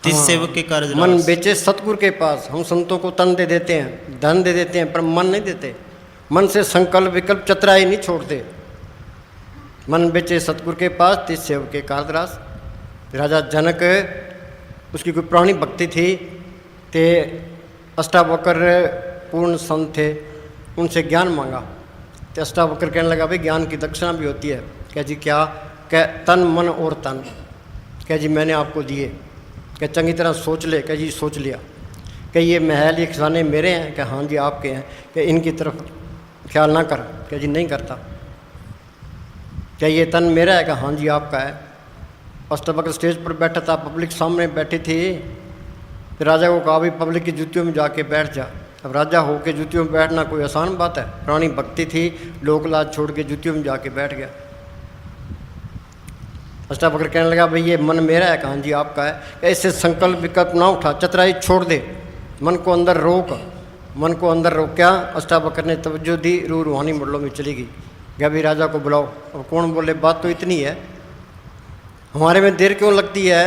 तिस सेवक के कार्य मन बेचे सतगुरु के पास। हम संतों को तन दे देते हैं, धन दे देते हैं, पर मन नहीं देते। मन से संकल्प विकल्प चतुराई नहीं छोड़ते। मन बेचे सतगुरु के पास, तिस सेवक के कारदरास। राजा जनक, उसकी कोई पुरानी भक्ति थी, ते अष्टावक्र पूर्ण संत थे, उनसे ज्ञान मांगा। तो अष्टावक्र कहने लगा भाई ज्ञान की दक्षिणा भी होती है। कह जी क्या, कह तन मन और तन। कह जी मैंने आपको दिए। कह चंगी तरह सोच ले। कह जी सोच लिया। कह ये महल ये खजाने मेरे हैं। कह हाँ जी आपके हैं। कह इनकी तरफ ख्याल ना कर। कह जी नहीं करता। क्या ये तन मेरा है? कहा हाँ जी आपका है। अष्टावक्र स्टेज पर बैठा था, पब्लिक सामने बैठी थी। तो राजा को कहा भी पब्लिक की जूतियों में जाके बैठ जा। अब राजा होके जूतियों में बैठना कोई आसान बात है? पुरानी भक्ति थी, लोक लाज छोड़ के जूतियों में जाके बैठ गया। अष्टावक्र कहने लगा भाई ये मन मेरा है। कहा हाँ जी आपका है। ऐसे संकल्प विकल्प ना उठा, चतुराई छोड़ दे, मन को अंदर रोक। मन को अंदर रोक्या। अष्टावक्र ने तवज्जो दी, रू रूहानी मंडलों में चली गई। क्या भी राजा को बुलाओ। अब कौन बोले बात तो इतनी है, हमारे में देर क्यों लगती है?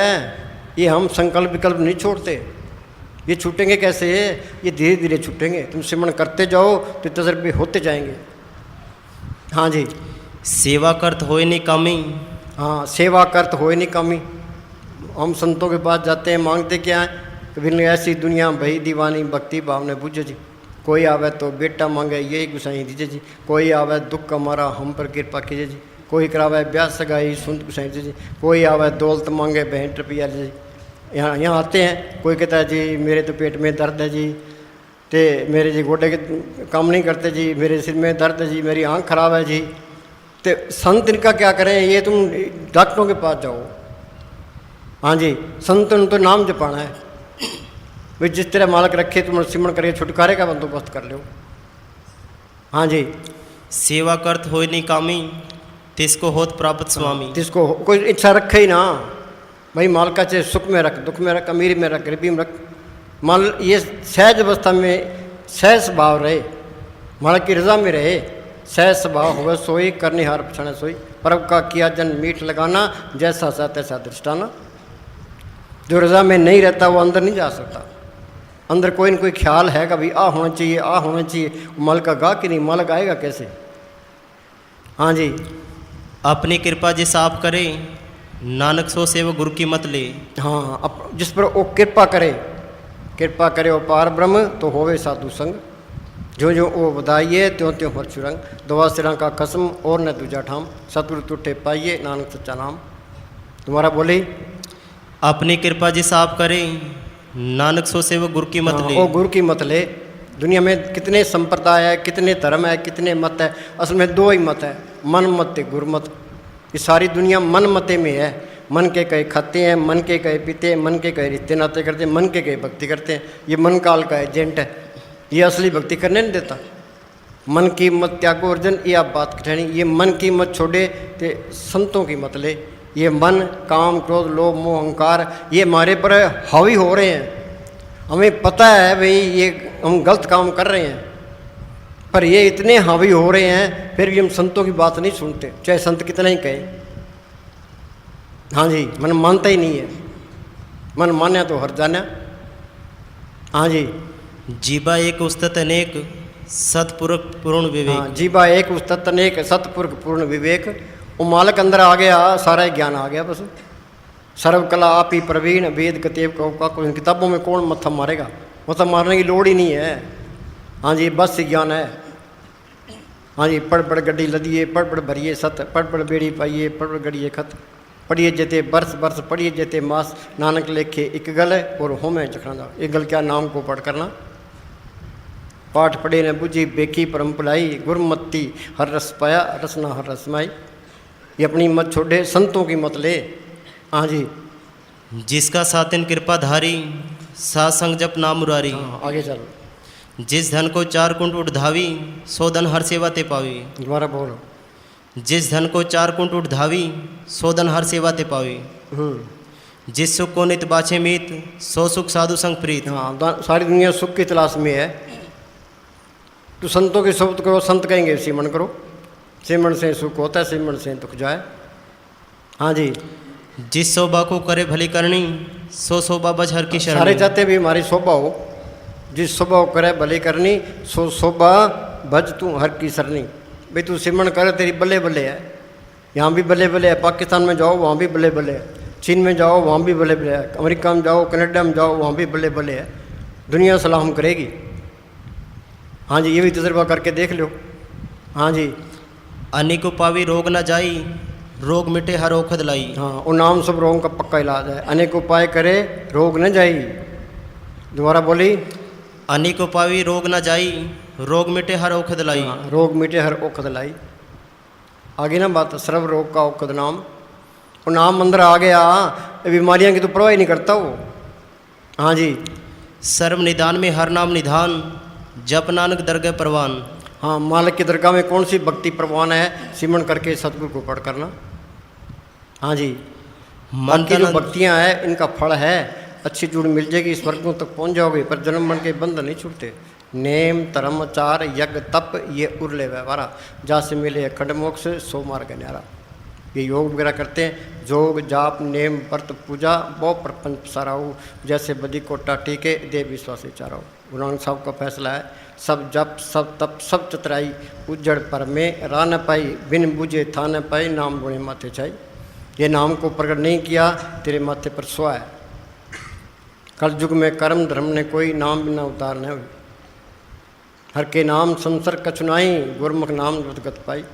ये हम संकल्प विकल्प नहीं छोड़ते। ये छूटेंगे कैसे? ये धीरे धीरे छूटेंगे। तुम सिमरन करते जाओ तो तजर्बे होते जाएंगे। हाँ जी, सेवा करत होए नहीं कामी। हाँ, सेवा करत होए नहीं कामी। हम संतों के पास जाते हैं, मांगते क्या हैं? कभी नहीं ऐसी दुनिया भई दीवानी, भक्ति भाव ने बुझे जी। कोई आवे तो बेटा मांगे, यही गुसाई दीजिए जी। कोई आवे दुख का मारा, हम पर कृपा कीजिए जी। कोई करावे ब्याह सगाई, सुन गुसाई दीजिए जी। कोई आवे दौलत मांगे, 62 रुपया जी। यहाँ आते हैं, कोई कहता है जी मेरे तो पेट में दर्द है जी, तो मेरे जी गोडे के काम नहीं करते जी, मेरे सिर में दर्द है जी, मेरी आँख खराब है जी। तो संत इनका क्या करें, ये तुम डॉक्टरों के पास जाओ। हाँ जी, संत ने तो नाम जपाना है भाई, जिस तरह मालक रखे तुम सिमरण करके छुटकारे का बंदोबस्त कर लो। हाँ जी, सेवा करत होय नहीं कामी, तिसको होत प्राप्त स्वामी। जिसको कोई इच्छा रखे ही ना भाई, मालका चाहे सुख में रख, दुख में रख, अमीरी में रख, गरीबी में रख, मान ये सहज अवस्था में सहज स्वभाव रहे, मालक की रजा में रहे, सहज स्वभाव होवे सोई, करनी हार पछाने सोई, परब का किया जन मीठ लगाना, जैसा सा तैसा दृष्टाना। जो रजा में नहीं रहता वो अंदर नहीं जा सकता। अंदर कोई न कोई ख्याल है कि भाई आ होना चाहिए, आ होना चाहिए, मालक गा कि नहीं, मालक आएगा कैसे। हाँ जी, अपनी कृपा जिस आप करे, नानक सो सेव गुरु की मत ले। हाँ, जिस पर वो कृपा करे, कृपा करे वो पार ब्रह्म, तो होवे साधु संग, जो जो वो बधाइए त्यों त्यों हर चुरंग, दवा सिरा का कसम और न दूजा ठाम, सतगुरु टूटे पाइए नानक सच्चा नाम। तुम्हारा बोली अपनी कृपा जिस आप करे, नानक सो सेव गुरु की मत ले। वो गुरु की मत ले। दुनिया में कितने संप्रदाय है, कितने धर्म है, कितने मत है, असल में दो ही मत है, मन मत गुरु मत। ये सारी दुनिया मन मते में है। मन के कई खाते हैं, मन के कई पीते हैं, मन के कई रिश्ते नाते करते हैं, मन के कई भक्ति करते हैं। ये मन काल का एजेंट है, ये असली भक्ति करने नहीं देता। मन की मत त्यागो अर्जन, ये आप बात कहनी, ये मन की मत छोड़े ते संतों की मत ले। ये मन, काम, क्रोध, लोभ, मोह, अहंकार, ये हमारे पर हावी हो रहे हैं। हमें पता है भाई ये हम गलत काम कर रहे हैं, पर ये इतने हावी हो रहे हैं, फिर भी हम संतों की बात नहीं सुनते, चाहे संत कितना ही कहे। हाँ जी, मन मानता ही नहीं है, मन मान्या तो हर जाना। हाँ जी, जीवा एक उस्तत अनेक, सतपुरख पूर्ण विवेक। हाँ, जीवा एक उस्तत अनेक, सतपुरख पूर्ण विवेक। वो मालक अंदर आ गया, सारा ज्ञान आ गया बस। सर्व कला आप ही प्रवीण, वेद कतेब का कोई किताबों में कौन मत्था मारेगा, मत्था मारने की लोड़ ही नहीं है। हाँ जी, बस ज्ञान है। हाँ जी, पढ़ पढ़ गड्डी लदिए, पढ़ पढ़ भरिए सत, पढ़ पढ़ बेड़ी पाइए, पढ़ पढ़ गड़िए खत, पढ़िए जेते बरस बरस, पढ़िए जेते मास, नानक लेखे एक गल है और होमे चखना। एक गल क्या नाम को पढ़ करना, पाठ पढ़े न बुझी बेकी परम पुलाई, गुरमती हर रस पाया, रसना हर रसमाई। ये अपनी मत छोड़े, संतों की मत ले। हाँ जी, जिसका सातिन कृपा धारी, सात संग जप नाम मुरारी। हाँ, आगे चलो। जिस धन को चार कुंट उठावी, सो धन हर सेवा ते पावी। दोबारा बोलो। जिस धन को चार कुंट उठावी, सो धन हर सेवा ते पावी। जिस सुख को नित बाछे मीत, सो सुख साधु संग प्रीत। हाँ, सारी दुनिया सुख की तलाश में है, तो संतों के शब्द करो, संत कहेंगे सिमरण करो। सिमरण से सुख होता है, सिमरण से दुख जाए। हाँ जी, जिस शोभा को करे भली करनी, सो शोभा बज हर की शरण। सारे चाहते भी हमारी शोभा हो, जिस शोभा को करे भली करनी, सो शोभा भज तू हर की सरनी। भाई तू सिमरण करे, तेरी बल्ले बल्ले है। यहाँ भी बल्ले बल्ले है, पाकिस्तान में जाओ वहाँ भी बल्ले बल्ले है, चीन में जाओ वहाँ भी बल्ले बल्ले है, अमेरिका में जाओ, कनाडा में जाओ वहाँ भी बल्ले बल्ले है। दुनिया सलाम करेगी। हाँ जी, ये भी तजर्बा करके देख लो। हाँ जी, अनेक पावी रोग न जाई, रोग मिटे हर औखद लाई। हाँ, वो नाम सब रोगों का पक्का इलाज है। अनेक उपाय करे रोग न जाई। दोबारा बोली। अनेक पावी रोग न जाई, रोग मिटे हर औखद लाई। हाँ, रोग मिटे हर औखद लाई। आगे ना बात, सर्व रोग का औखद नाम। वो नाम अंदर आ गया, बीमारियां की तो परवाह ही नहीं करता वो। हाँ जी, सर्व निदान में हर नाम निधान, जप नानक दरगह परवान। हाँ, मालिक की दरगाह में कौन सी भक्ति प्रवान है, सिमरण करके सतगुरु को पढ़ करना। हाँ जी, मन की जो भक्तियाँ हैं इनका फल है, अच्छी जुड़ मिल जाएगी, स्वर्गों तक पहुँच जाओगे, पर जन्म मरण के बंधन नहीं छूटते। नेम धर्म आचार यज्ञ तप ये उरले व्यवहारा, जहाँ से मिले अखंड मोक्ष सो मार्ग न्यारा। ये योग वगैरह करते हैं, जोग जाप नेम व्रत पूजा वो प्रपंच साराऊ, जैसे बदी कोटा टीके दे विश्वासी चाराऊ। गुरु नानक साहब का फैसला है, सब जप सब तप सब चतराई, उज्जड़ पर में रा न पाई, बिन बुझे था न पाई, नाम गुणे माथे छाई। ये नाम को प्रकट नहीं किया, तेरे माथे पर स्वा है। कल युग में कर्म धर्म ने कोई, नाम बिना उतार न हुई। हर के नाम संसर कछुनाई, गुरमुख नाम दुर्गत पाई।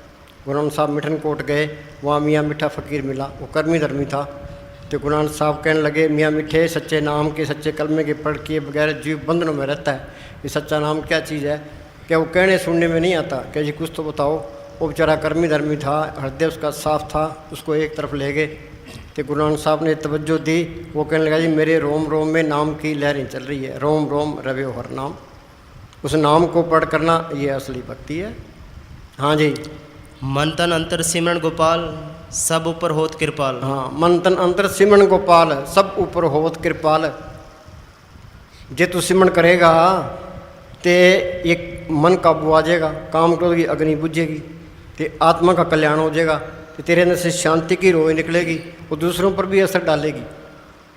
गुरु नानक साहब मिठन कोट गए, वहाँ मियाँ मिठा फ़कीर मिला, वो कर्मी धर्मी था। तो गुरु नानक साहब कहने लगे, मियाँ मीठे सच्चे नाम के सच्चे कलमे के पढ़ के बगैर जीव बंधनों में रहता है। ये सच्चा नाम क्या चीज़ है? क्या वो कहने सुनने में नहीं आता? क्या जी कुछ तो बताओ। वो बेचारा कर्मी धर्मी था, हृदय उसका साफ था, उसको एक तरफ ले गए। तो गुरु नानक साहब ने तवज्जो दी। वो कहने लगा, जी मेरे रोम रोम में नाम की लहरें चल रही है, रोम रोम रव्यो हर नाम। उस नाम को पढ़ करना ये असली भक्ति है। हाँ जी। मन तन अंतर सिमरन गोपाल, सब ऊपर होत कृपाल। हाँ, मन तन अंतर सिमरन गोपाल, सब ऊपर होत कृपाल। जे तू सिमरन करेगा तो एक मन काबू आ जाएगा, काम क्रोध की अग्नि बुझेगी, तो आत्मा का कल्याण हो जाएगा, तो तेरे अंदर से शांति की रोए निकलेगी, वो दूसरों पर भी असर डालेगी।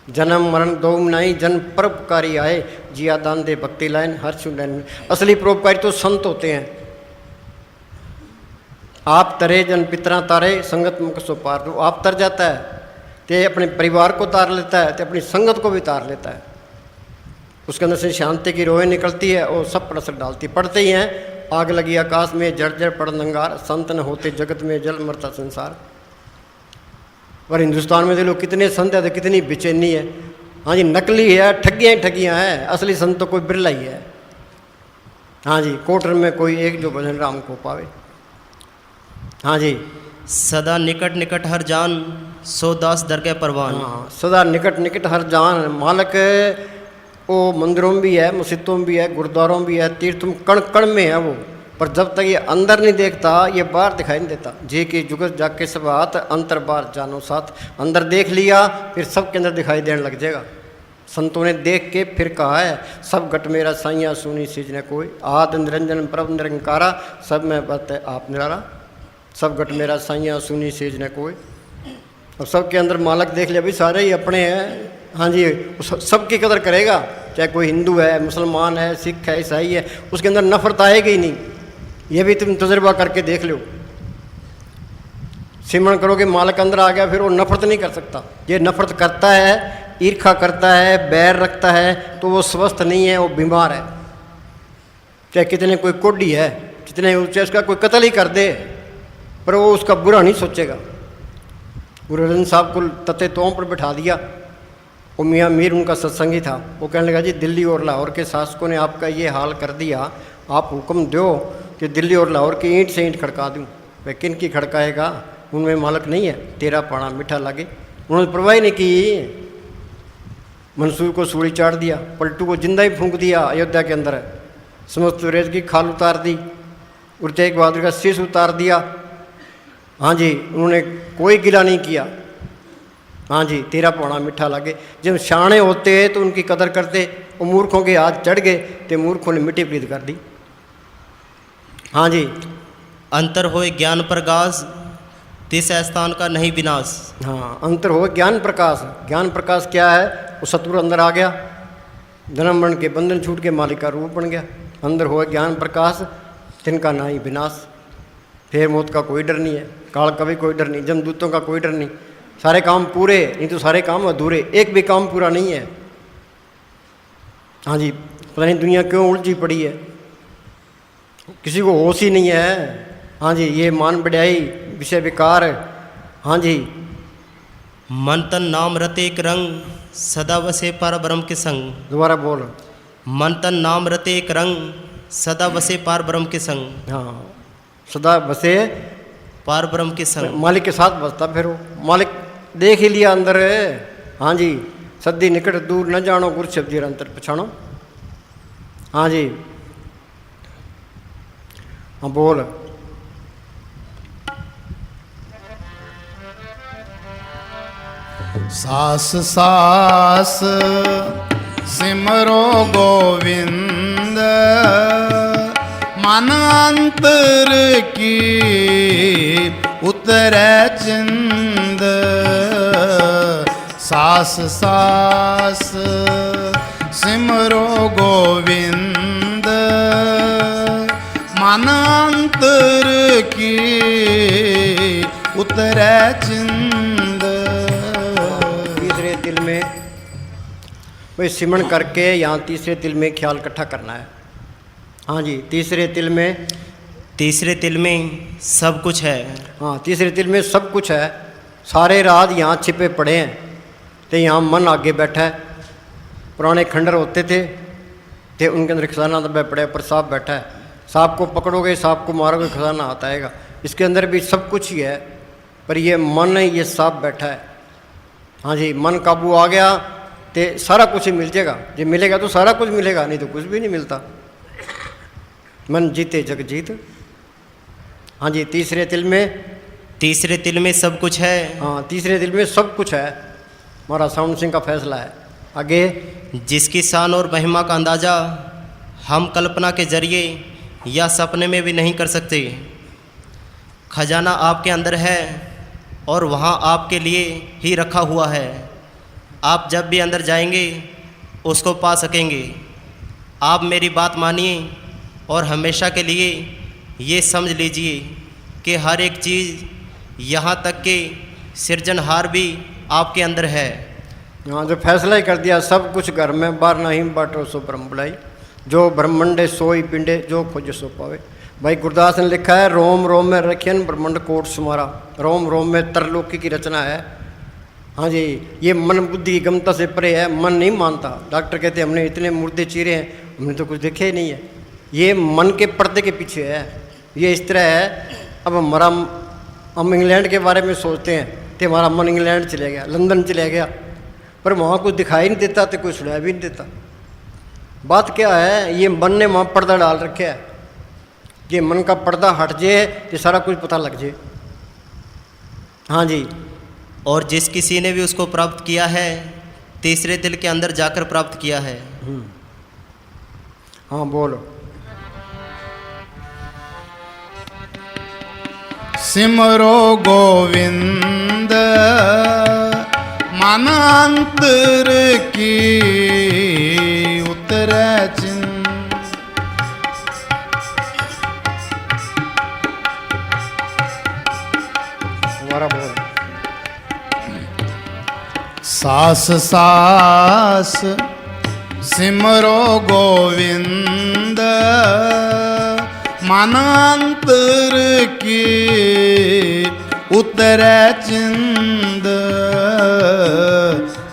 जन्म मरण दो मनाई, जन्म परोपकारी आए, जिया दान दे भक्ति लाइन हर छुन। असली परोपकारी तो संत होते हैं। आप तरे जन पितरा तारे, संगत मुख सो पार। तो आप तर जाता है तो अपने परिवार को तार लेता है, तो अपनी संगत को भी तार लेता है। उसके अंदर से शांति की रोए निकलती है और सब पर असर डालती। पढ़ते ही हैं, आग लगी आकाश में जड़ जड़ पड़ नंगार, संत न होते जगत में जल मरता संसार। और हिंदुस्तान में देखो कितने संत है तो कितनी बेचैनी है। हाँ जी, नकली है, ठगियाँ ही ठगियाँ हैं, असली संत तो कोई बिरला ही है। हाँ जी, कोटर में कोई एक जो भजन राम को पावे। हाँ जी। सदा निकट निकट हर जान, सो दास दरगाह परवान। हाँ, सदा निकट निकट हर जान। मालक वो मंदिरों में भी है, मस्जिदों में भी है, गुरुद्वारों में भी है, तीर्थों में कण कण में है वो। पर जब तक ये अंदर नहीं देखता, ये बाहर दिखाई नहीं देता। जे की जुगत जाके सब हाथ, अंतर बाहर जानो साथ। अंदर देख लिया फिर सब के अंदर दिखाई देने लग जाएगा। संतों ने देख के फिर कहा है, सब घट मेरा साइया सुनी सीज ने कोई, आद निरंजन प्रभ निरंकारा, सब में बात है आप निराला। सब घट मेरा साइया सुनी सेज ने कोई। और सबके अंदर मालक देख लिया, भाई सारे ही अपने हैं। हाँ जी, सबकी कदर करेगा, चाहे कोई हिंदू है, मुसलमान है, सिख है, ईसाई है, उसके अंदर नफरत आएगी ही नहीं। ये भी तुम तजुर्बा करके देख लो। सिमरन करोगे, मालक अंदर आ गया, फिर वो नफरत नहीं कर सकता। ये नफरत करता है, ईर्खा करता है, बैर रखता है, तो वो स्वस्थ नहीं है, वो बीमार है। चाहे कितने कोई कोडी है, कितने ऊँचे उसका कोई कत्ल ही कर दे, पर वो उसका बुरा नहीं सोचेगा। गुरु अर्जन साहब को तते तों पर बैठा दिया। वो मियाँ मीर उनका सत्संगी था। वो कहने लगा, जी दिल्ली और लाहौर के शासकों ने आपका ये हाल कर दिया, आप हुक्म दो कि दिल्ली और लाहौर की ईंट से ईंट खड़का दूँ। वह किन की खड़काएगा, उनमें मालक नहीं है, तेरा पाना मीठा लगे। उन्होंने परवाह नहीं की। मंसूर को सूली चाट दिया, पलटू को जिंदा ही फूंक दिया अयोध्या के अंदर। समस्त अंग्रेज की खाल उतार दी, गुरु तेग बहादुर का शीश उतार दिया। हाँ जी, उन्होंने कोई गिला नहीं किया। हाँ जी, तेरा पौना मीठा लगे। जब शाणे होते तो उनकी कदर करते, वो मूर्खों के हाथ चढ़ गए तो मूर्खों ने मिट्टी पलीत कर दी। हाँ जी। अंतर होए ज्ञान प्रकाश, तिस स्थान का नहीं विनाश। हाँ, अंतर हो ज्ञान प्रकाश। ज्ञान प्रकाश क्या है? वो सतगुरु अंदर आ गया, जन्म मरण के बंधन छूट के मालिक का रूप बन गया। अंदर हो ज्ञान प्रकाश, तिनका ना ही विनाश। फिर मौत का कोई डर नहीं है, काल का भी कोई डर नहीं, जमदूतों का कोई डर नहीं। सारे काम पूरे, नहीं तो सारे काम अधूरे, एक भी काम पूरा नहीं है। हाँ जी, पता नहीं दुनिया क्यों उलझी पड़ी है, किसी को होश ही नहीं है। हाँ जी, ये मान बढ़ाई विषय विकार। हाँ जी। मन तन नाम रते एक रंग, सदा वसे पार ब्रह्म के संग। दोबारा बोल। मन तन नाम रते एक रंग, सदा वसे पार ब्रह्म के संग। हाँ, सदा बसे पार ब्रह्म के संग। मालिक के साथ बसता फिर वो। मालिक देख ही लिया अंदर। हाँ जी, सद्दी निकट दूर न जानो, गुरु शब्द अंतर पछाणो। हाँ जी। हाँ बोल। सास सास सिमरो गोविंद, मन अंतर की उतरे चिंद। सास सास सिमरो गोविंद, मन अंतर की उतरे चिंद। तीसरे तिल में वही सिमरन करके यहाँ तीसरे तिल में ख्याल इकट्ठा करना है। हाँ जी, तीसरे तिल में। तीसरे तिल में सब कुछ है। हाँ, तीसरे तिल में सब कुछ है। सारे राज यहाँ छिपे पड़े हैं। तो यहाँ मन आगे बैठा है। पुराने खंडर होते थे तो उनके अंदर खजाना दबा पड़ा है, पर सांप बैठा है। सांप को पकड़ोगे, सांप को मारोगे, खजाना आता आएगा। इसके अंदर भी सब कुछ ही है, पर ये मन है, ये सांप बैठा है। हाँ जी, मन काबू आ गया तो सारा कुछ ही मिल जाएगा। जो मिलेगा तो सारा कुछ मिलेगा, नहीं तो कुछ भी नहीं मिलता। मन जीते जग जीत। हाँ जी, तीसरे तिल में सब कुछ है। हाँ, तीसरे दिल में सब कुछ है। हमारा साउंड सिंह का फैसला है। आगे, जिसकी शान और महिमा का अंदाज़ा हम कल्पना के जरिए या सपने में भी नहीं कर सकते। खजाना आपके अंदर है और वहाँ आपके लिए ही रखा हुआ है। आप जब भी अंदर जाएंगे उसको पा सकेंगे। आप मेरी बात मानिए और हमेशा के लिए ये समझ लीजिए कि हर एक चीज़, यहाँ तक कि सृजनहार भी आपके अंदर है। हाँ, जो फैसला ही कर दिया, सब कुछ घर में, बार नहीं बाटो सो ब्रह्म बुलाई, जो ब्रह्मंडे सोई पिंडे, जो खोजे सो पावे। भाई गुरदास ने लिखा है, रोम रोम में रखियन ब्रह्मंड कोट सुमारा। रोम रोम में तरलोकी की रचना है। हाँ जी, ये मन बुद्धि की गमता से परे है। मन नहीं मानता। डॉक्टर कहते हैं हमने इतने मुर्दे चीरे हैं, हमने तो कुछ देखे ही नहीं है। ये मन के पर्दे के पीछे है। ये इस तरह है, अब हम इंग्लैंड के बारे में सोचते हैं तो हमारा मन इंग्लैंड चले गया, लंदन चले गया, पर वहाँ कुछ दिखाई नहीं देता तो कोई सुनाई भी नहीं देता। बात क्या है, ये मन ने वहाँ पर्दा डाल रखा है। ये मन का पर्दा हट जाए तो सारा कुछ पता लग जाए। हाँ जी, और जिस किसी ने भी उसको प्राप्त किया है, तीसरे दिल के अंदर जाकर प्राप्त किया है। हाँ बोलो। सिमरो गोविंद मानांतर की उतर चिन्ह। हमारा बोल। सास सास सिमरो गोविंद मानांतर की उतर चिंद।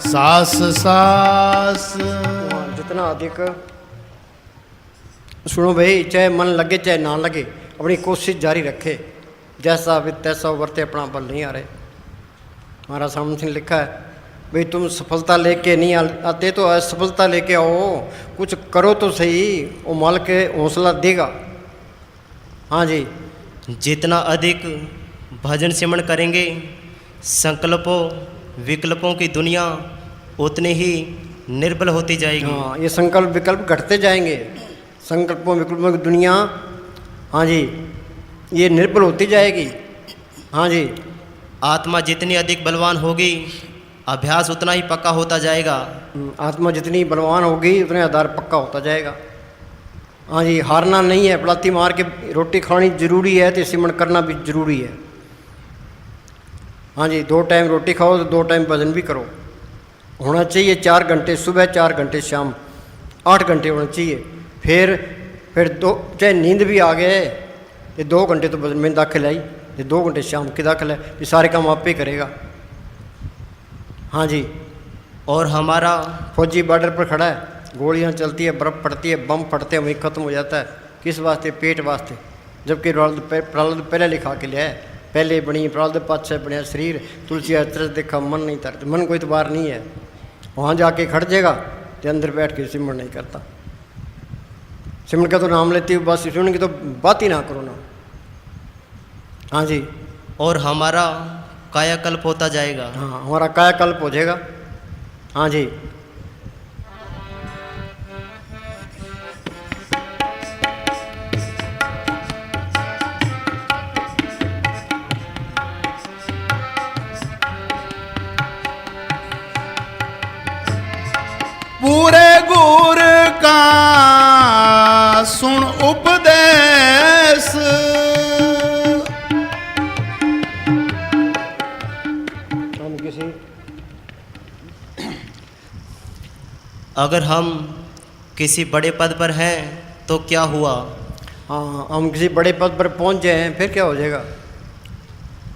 सास सास। जितना अधिक सुनो भाई, चाहे मन लगे चाहे ना लगे, अपनी कोशिश जारी रखे। जैसा भी तैसा वर्ते, अपना बल नहीं आ रहे। हमारा सामने सिंह लिखा है, भाई तुम सफलता लेके नहीं आते तो असफलता लेके आओ। कुछ करो तो सही, वो माल के हौसला देगा। हाँ जी, जितना अधिक भजन सिमरण करेंगे, संकल्पों विकल्पों की दुनिया उतनी ही निर्बल होती जाएगी। हाँ, ये संकल्प विकल्प घटते जाएंगे। संकल्पों विकल्पों की दुनिया, हाँ जी, ये निर्बल होती जाएगी। हाँ जी, आत्मा जितनी अधिक बलवान होगी, अभ्यास उतना ही पक्का होता जाएगा। आत्मा जितनी बलवान होगी उतने आधार पक्का होता जाएगा। हाँ जी, हारना नहीं है। पलाती मार के रोटी खानी जरूरी है तो सिमरण करना भी जरूरी है। हाँ जी, 2 टाइम रोटी खाओ तो 2 टाइम भजन भी करो। होना चाहिए 4 घंटे सुबह, 4 घंटे शाम, 8 घंटे होना चाहिए। फिर 2, चाहे नींद भी आ गए ये 2 घंटे तो भजन में दाखिल आई, ये 2 घंटे शाम के दाखिल है। ये सारे काम आप ही करेगा। हाँ जी, और हमारा फौजी बॉर्डर पर खड़ा है, गोलियां चलती है, बर्फ़ पड़ती है, बम फटते हैं, वहीं ख़त्म हो जाता है। किस वास्ते? पेट वास्ते। जबकि प्रारब्ध पहले लिखा के लिया है, पहले बनी प्रारब्ध पाछे बढ़िया शरीर, तुलसी अचरज देखा मन नहीं तरत। मन कोई इतबार नहीं है। वहाँ जाके खड़ जाएगा तो अंदर बैठ के सिमरण नहीं करता। सिमरण का तो नाम लेती हूँ बस, सिमरण की तो बात ही ना करो ना। हाँ जी, और हमारा कायाकल्प होता जाएगा। हाँ, हमारा कायाकल्प हो जाएगा। हाँ जी, पूरे गुर का सुन उपदेश। हम किसी अगर हम किसी बड़े पद पर हैं तो क्या हुआ? हाँ, हम किसी बड़े पद पर पहुंच जाए फिर क्या हो जाएगा?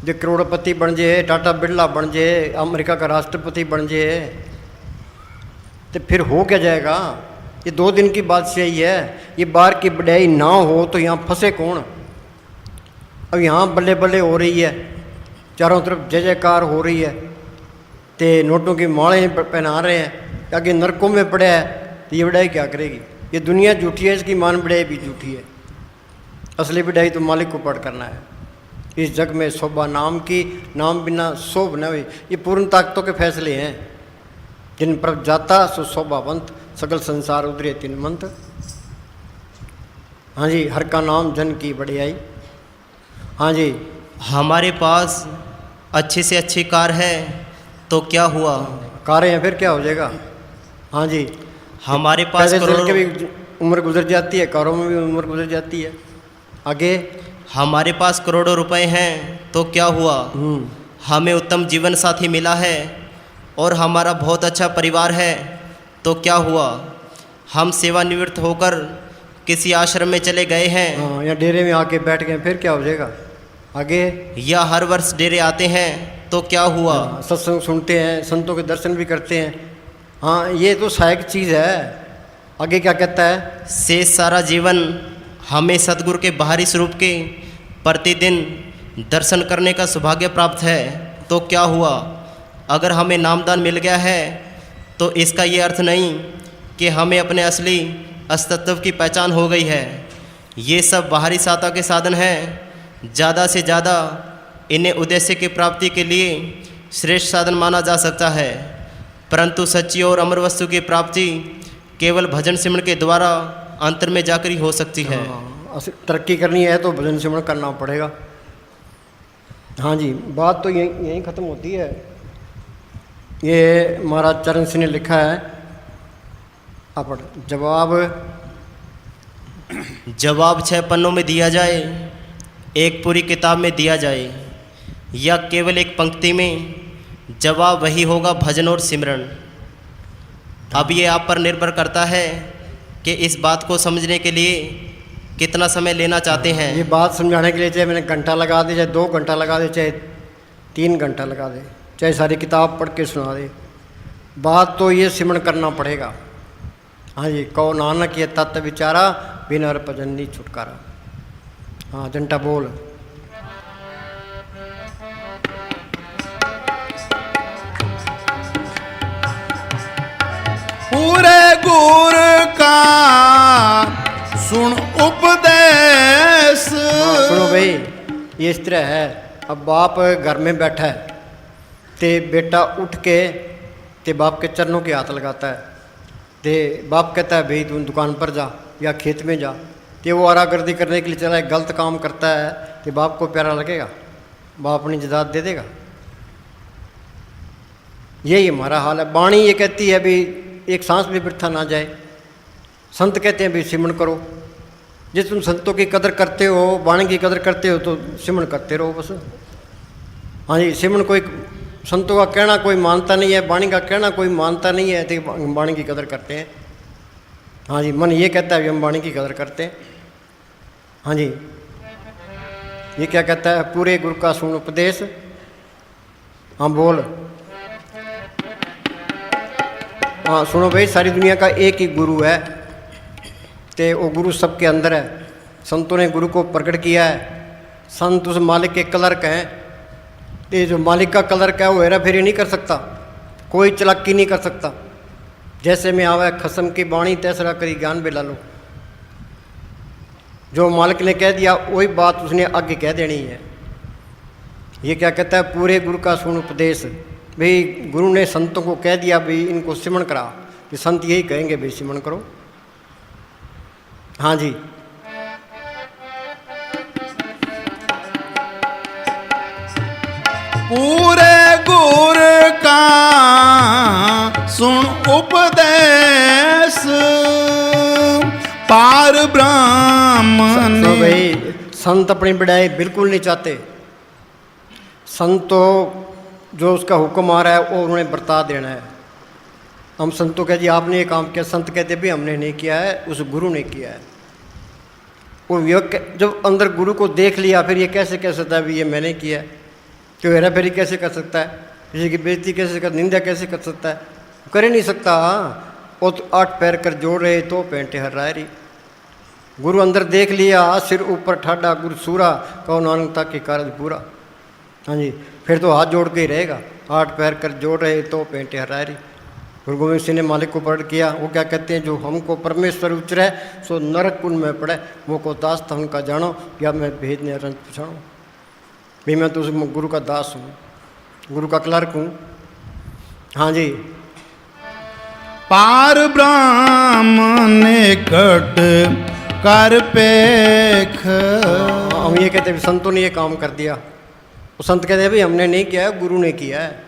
जो करोड़पति बन जाए, टाटा बिरला बन जाए, अमेरिका का राष्ट्रपति बन जाए, तो फिर हो क्या जाएगा? ये 2 दिन की बात से ही है। ये बाहर की बढ़ाई ना हो तो यहाँ फंसे कौन? अब यहाँ बल्ले बल्ले हो रही है, चारों तरफ जय जयकार हो रही है, ते नोटों की मालें पहना रहे हैं, आगे नरकों में पड़ा है, तो ये बढ़ाई क्या करेगी? ये दुनिया झूठी है, इसकी मान बढ़ाई भी झूठी है। असली बढ़ाई तो मालिक को पढ़ करना है। इस जग में शोभा नाम की, नाम बिना शोभ न हुई। ये पूर्ण ताकतों के फैसले हैं। जिन पर जाता सो शोभावंत, सकल संसार उधरे तीन मंत। हाँ जी, हर का नाम जन की बढ़ियाई। हाँ जी, हमारे पास अच्छी से अच्छी कार है तो क्या हुआ? कारें हैं फिर क्या हो जाएगा? हाँ जी, हमारे पास पैसे चल के करोड़ों भी उम्र गुजर जाती है, कारों में भी उम्र गुजर जाती है। आगे हमारे पास करोड़ों रुपए हैं तो क्या हुआ? हमें उत्तम जीवन साथी मिला है और हमारा बहुत अच्छा परिवार है तो क्या हुआ? हम सेवानिवृत्त होकर किसी आश्रम में चले गए हैं हाँ, या डेरे में आके बैठ गए, फिर क्या हो जाएगा? आगे या हर वर्ष डेरे आते हैं तो क्या हुआ? सत्संग सुनते हैं, संतों के दर्शन भी करते हैं। हाँ, ये तो सहायक चीज़ है। आगे क्या कहता है? शेष सारा जीवन हमें सतगुरु के बाहरी स्वरूप के प्रतिदिन दर्शन करने का सौभाग्य प्राप्त है तो क्या हुआ? अगर हमें नामदान मिल गया है तो इसका ये अर्थ नहीं कि हमें अपने असली अस्तित्व की पहचान हो गई है। ये सब बाहरी सहायता के साधन हैं। ज़्यादा से ज़्यादा इन्हें उद्देश्य की प्राप्ति के लिए श्रेष्ठ साधन माना जा सकता है, परंतु सच्ची और अमर वस्तु की प्राप्ति केवल भजन सिमरन के द्वारा अंतर में जाकर ही हो सकती है। तरक्की करनी है तो भजन सिमरन करना पड़ेगा। हाँ जी, बात तो यहीं ख़त्म होती है। ये महाराज चरण सिंह ने लिखा है, आप जवाब 6 पन्नों में दिया जाए, एक पूरी किताब में दिया जाए, या केवल एक पंक्ति में, जवाब वही होगा भजन और सिमरन। अब ये आप पर निर्भर करता है कि इस बात को समझने के लिए कितना समय लेना चाहते हैं। ये बात समझाने के लिए चाहे मैंने घंटा लगा दे, चाहे 2 घंटा लगा दे, चाहे 3 घंटा लगा दे, चाहे सारी किताब पढ़ के सुना दे, बात तो ये सिमरन करना पड़ेगा। हाँ जी, कहो नानक ये तत्व विचारा, बिना हर भजन नहीं छुटकारा। हाँ, जंटा बोल। पूरे गुर का सुन उपदेश। सुनो भाई, ये इस तरह है। अब बाप घर में बैठा है, ते बेटा उठ के ते बाप के चरणों के हाथ लगाता है, ते बाप कहता है भाई तू दुकान पर जा या खेत में जा, ते वो आरागर्दी करने के लिए चला है, गलत काम करता है, ते बाप को प्यारा लगेगा? बाप अपनी जदाद दे देगा? यही हमारा हाल है। वाणी ये कहती है भी एक सांस भी वृथा ना जाए। संत कहते हैं भी सिमरन करो। जिस तुम संतों की कदर करते हो, वाणी की कदर करते हो, तो सिमरन करते रहो बस। हाँ जी, सिमरन कोई संतों का कहना कोई मानता नहीं है, वाणी का कहना कोई मानता नहीं है, तो वाणी की कदर करते हैं। हाँ जी, मन ये कहता है कि हम वाणी की कदर करते हैं। हाँ जी, ये क्या कहता है? पूरे गुरु का सुन उपदेश। हाँ बोल। हाँ सुनो भाई, सारी दुनिया का एक ही गुरु है, ते वो गुरु सबके अंदर है। संतों ने गुरु को प्रकट किया है। संत उस मालिक के क्लर्क हैं। ये जो मालिक का क्लर्क है वो हेरा फेरी नहीं कर सकता, कोई चालाकी नहीं कर सकता। जैसे में आवे खसम की बाणी, तैसरा करी ज्ञान बेला लो। जो मालिक ने कह दिया वही बात उसने आगे कह देनी है। ये क्या कहता है? पूरे गुरु का सुन उपदेश। भाई गुरु ने संतों को कह दिया भाई इनको सिमरन करा, कि संत यही कहेंगे भाई सिमरन करो। हाँ जी, पूरे गुर का सुन उपदेश, पार ब्रह्म तो भाई संत अपनी बढ़ाई बिल्कुल नहीं चाहते। संत तो जो उसका हुक्म आ रहा है वो उन्होंने बरता देना है। हम संतों कह दिया आपने ये काम किया, संत कहते भी हमने नहीं किया है, उस गुरु ने किया है। वो जब अंदर गुरु को देख लिया फिर ये कैसे कह सकता है भी ये मैंने किया है? तो हेरा फेरी कैसे कर सकता है, किसी की बेइज्जती कैसे कर, निंदा कैसे कर सकता है, कर ही नहीं सकता। वो तो 8 पैर कर जोड़ रहे तो पेंटे हर रही। गुरु अंदर देख लिया, सिर ऊपर ठाडा गुरु सूरा, कहो नानकता के कारज पूरा। हाँ जी, फिर तो हाथ जोड़ के ही रहेगा। 8 पैर कर जोड़ रहे तो पेंटे हर रही। गुरु गोविंद सिंह ने मालिक को पढ़ किया, वो क्या कहते हैं, जो हमको परमेश्वर उचरे सो नरक कुंड में पड़े, वो को दास था उनका जानो, या मैं भेद ने रंज पछाणो। भी मैं तो उस गुरु का दास हूँ, गुरु का क्लर्क हूँ। हाँ जी, पार ब्रह्म निकट कर पेख। हम ये कहते हैं संतों ने ये काम कर दिया। वो संत कहते हैं भाई हमने नहीं किया है, गुरु ने किया है।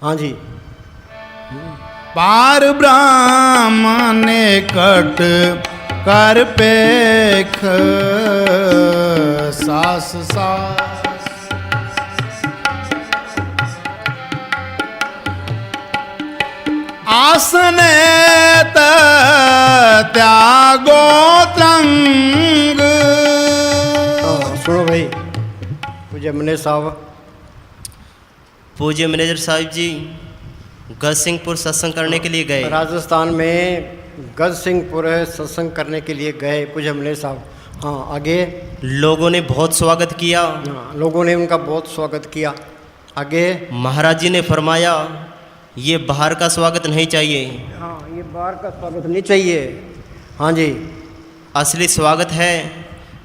हाँ जी, पार ब्रह्म निकट कर पेख, सास सास आसने त्यागो त्रंग। सुनो भाई, पूज्य मने साहब, पूज्य मैनेजर साहिब जी गजसिंहपुर सत्संग करने के लिए गए। राजस्थान में गजसिंहपुर सत्संग करने के लिए गए पूज्य मने साहब। हाँ, आगे। लोगों ने बहुत स्वागत किया। हाँ, लोगों ने उनका बहुत स्वागत किया। आगे। महाराज जी ने फरमाया ये बाहर का स्वागत नहीं चाहिए। हाँ, ये बाहर का स्वागत नहीं चाहिए। हाँ जी, असली स्वागत है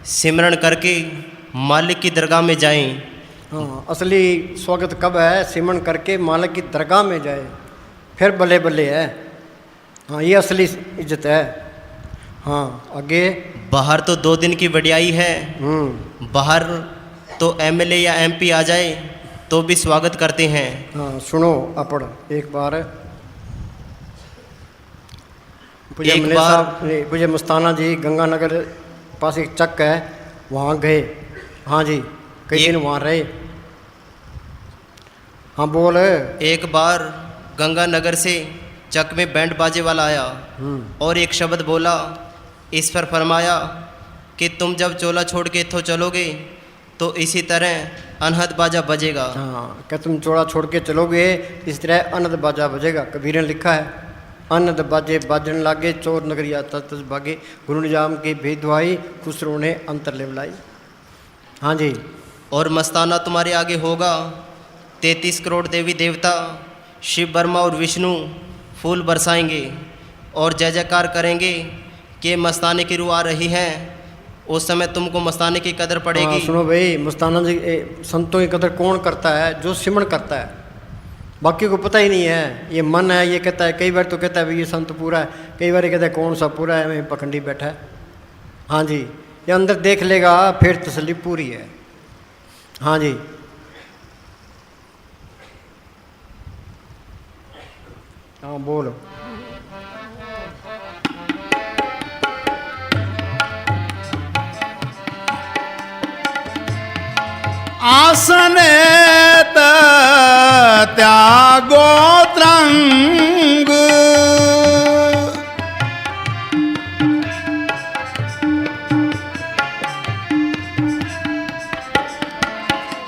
सिमरन करके मालिक की दरगाह में जाएं। हाँ, असली स्वागत कब है, सिमरन करके मालिक की दरगाह में जाए, फिर बल्ले बल्ले है। हाँ, ये असली इज्जत है। हाँ, आगे। बाहर तो 2 दिन की वडियाई है, बाहर तो एमएलए या एमपी आ जाए तो भी स्वागत करते हैं। हाँ, सुनो अपड़ एक बार पूज्य मस्ताना जी गंगानगर पास एक चक है, वहाँ गए। हाँ जी, कई दिन वहाँ रहे। हाँ बोल। एक बार गंगानगर से चक में बैंड बाजे वाला आया और एक शब्द बोला। इस पर फरमाया कि तुम जब चोला छोड़ के इत्थों चलोगे तो इसी तरह अनहद बाजा बजेगा। हाँ, क्या तुम चोला छोड़ के चलोगे इस तरह अनहद बाजा बजेगा। कबीर ने लिखा है, अनहद बाजे बाजन लागे, चोर नगरिया तस भागे, गुरु निजाम की भेद दुआई, खुसरो ने अंतर ले बुलाई। हाँ जी, और मस्ताना तुम्हारे आगे होगा, 33 करोड़ देवी देवता शिव वर्मा और विष्णु फूल बरसाएंगे और जय जयकार करेंगे कि मस्ताने की रूह आ रही है। उस समय तुमको मस्ताने की कदर पड़ेगी। हाँ, सुनो भाई, मस्ताना जी संतों की कदर कौन करता है, जो सिमरन करता है। बाकी को पता ही नहीं है, ये मन है, ये कहता है, कई बार तो कहता है भाई ये संत पूरा है, कई बार ये कहता है कौन सा पूरा है, मैं पखंडी बैठा है। हाँ जी, ये अंदर देख लेगा फिर तसल्ली पूरी है। हाँ जी, हाँ बोलो। आसने त्यागो त्रंग,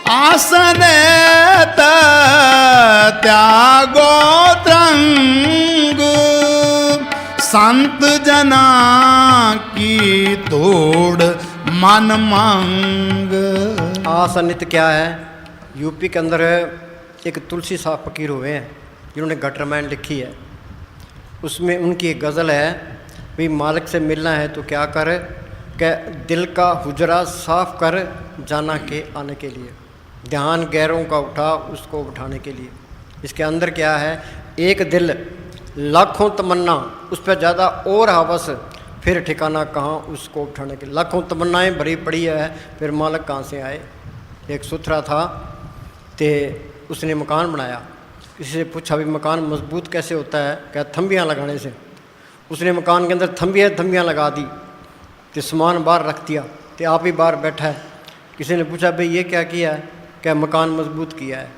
आसने त्यागो त्रंग, संत जना की तोड़ मन मांग। आसनित क्या है, यूपी के अंदर एक तुलसी साहब फकीर हुए हैं जिन्होंने गट रामायण लिखी है। उसमें उनकी एक गज़ल है, भाई मालिक से मिलना है तो क्या कर, क्या दिल का हुजरा साफ कर जाना के आने के लिए, ध्यान गैरों का उठा उसको उठाने के लिए। इसके अंदर क्या है, एक दिल लाखों तमन्ना, उस पर ज़्यादा और हवस, फिर ठिकाना कहाँ उसको उठाने के। लाखों तमन्नाएं भरी पड़ी है, फिर मालिक कहाँ से आए। एक सुथरा था तो उसने मकान बनाया, किसी से पूछा भी मकान मजबूत कैसे होता है, क्या थंबियाँ लगाने से। उसने मकान के अंदर थंबियाँ लगा दी, तो सामान बाहर रख दिया, तो आप ही बाहर बैठा है। किसी ने पूछा भाई ये क्या किया है, क्या मकान मजबूत किया है।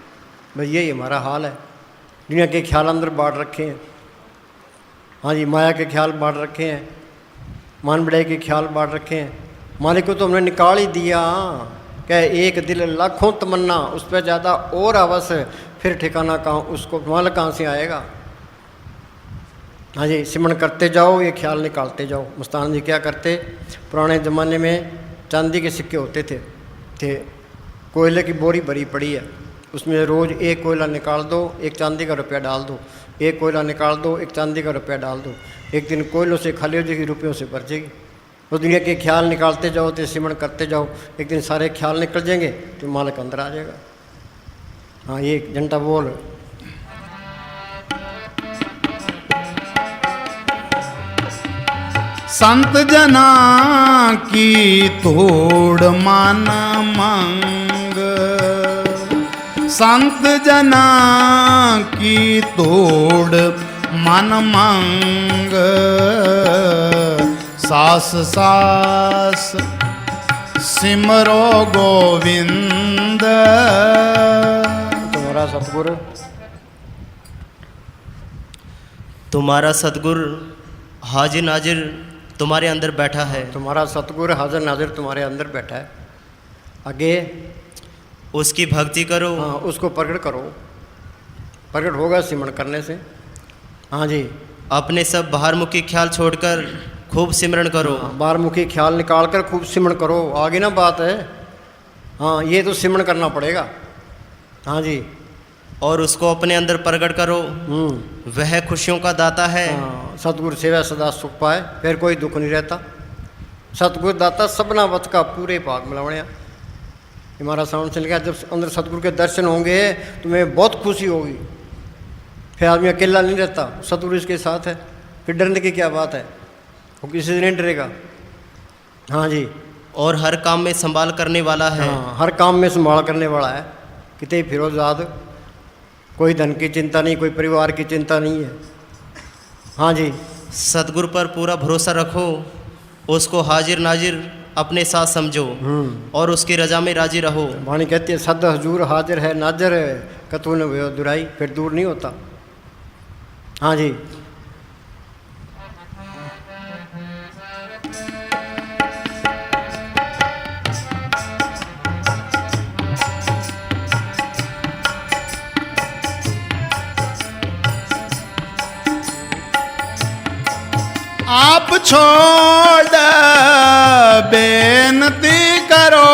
भाई यही हमारा हाल है, दुनिया के ख्याल अंदर बांट रखे हैं। हाँ जी, माया के ख्याल बांट रखे हैं, मान बढ़ाई के ख्याल बांट रखे हैं। मालिक को तो हमने निकाल ही दिया, कह एक दिल लाखों तमन्ना, उस पर ज़्यादा और आवास, फिर ठिकाना कहाँ उसको माल कहाँ से आएगा। हाँ जी, सिमरन करते जाओ, ये ख्याल निकालते जाओ। मस्तान जी क्या करते, पुराने ज़माने में चांदी के सिक्के होते थे, कोयले की बोरी भरी पड़ी है, उसमें रोज़ एक कोयला निकाल दो, एक चांदी का रुपया डाल दो, एक कोयला निकाल दो, एक चांदी का रुपया डाल दो, एक दिन कोयलों से खाली हो जाएगी, रुपयों से भर जाएगी। उस दुनिया के ख्याल निकालते जाओ, तो सिमरन करते जाओ, एक दिन सारे ख्याल निकल जाएंगे, तो मालिक अंदर आ जाएगा। हाँ, ये घंटा बोल। संत जना की तोड़ मान मंग, संत जना की तोड़ मन मंग, सास सास सिमरो गोविंद। तुम्हारा सतगुरु, तुम्हारा सतगुरु हाजिर नाजिर तुम्हारे अंदर बैठा है। तुम्हारा सतगुरु हाजिर नाजिर तुम्हारे अंदर बैठा है। आगे उसकी भक्ति करो। हाँ, उसको प्रकट करो, प्रकट होगा सिमरन करने से। हाँ जी, अपने सब बाहरमुखी ख्याल छोड़कर खूब सिमरन करो। हाँ, बाहरमुखी ख्याल निकाल कर खूब सिमरन करो। आगे ना बात है। हाँ, ये तो सिमरन करना पड़ेगा। हाँ जी, और उसको अपने अंदर प्रकट करो। वह खुशियों का दाता है। हाँ, सतगुरु सेवा सदा सुख पाए, फिर कोई दुख नहीं रहता। सतगुरु दाता सबना वत का पूरे भाग मिलावणिया। हमारा साउंड चल गया, जब अंदर सतगुरु के दर्शन होंगे तुम्हें बहुत खुशी होगी। फिर आदमी अकेला नहीं रहता, सतगुरु इसके साथ है, फिर डरने की क्या बात है, वो किसी से नहीं डरेगा। हाँ जी, और हर काम में संभाल करने वाला है। हाँ, हर काम में संभाल करने वाला है। कितने फिरोजाद, कोई धन की चिंता नहीं, कोई परिवार की चिंता नहीं है। हाँ जी, सतगुरु पर पूरा भरोसा रखो, उसको हाजिर नाजिर अपने साथ समझो और उसकी रजा में राजी रहो। वाणी कहती है सद हजूर हाजिर है नाजर है, कतू न भयो दुराई, फिर दूर नहीं होता। हाँ जी, आप छोड़ बेनती करो,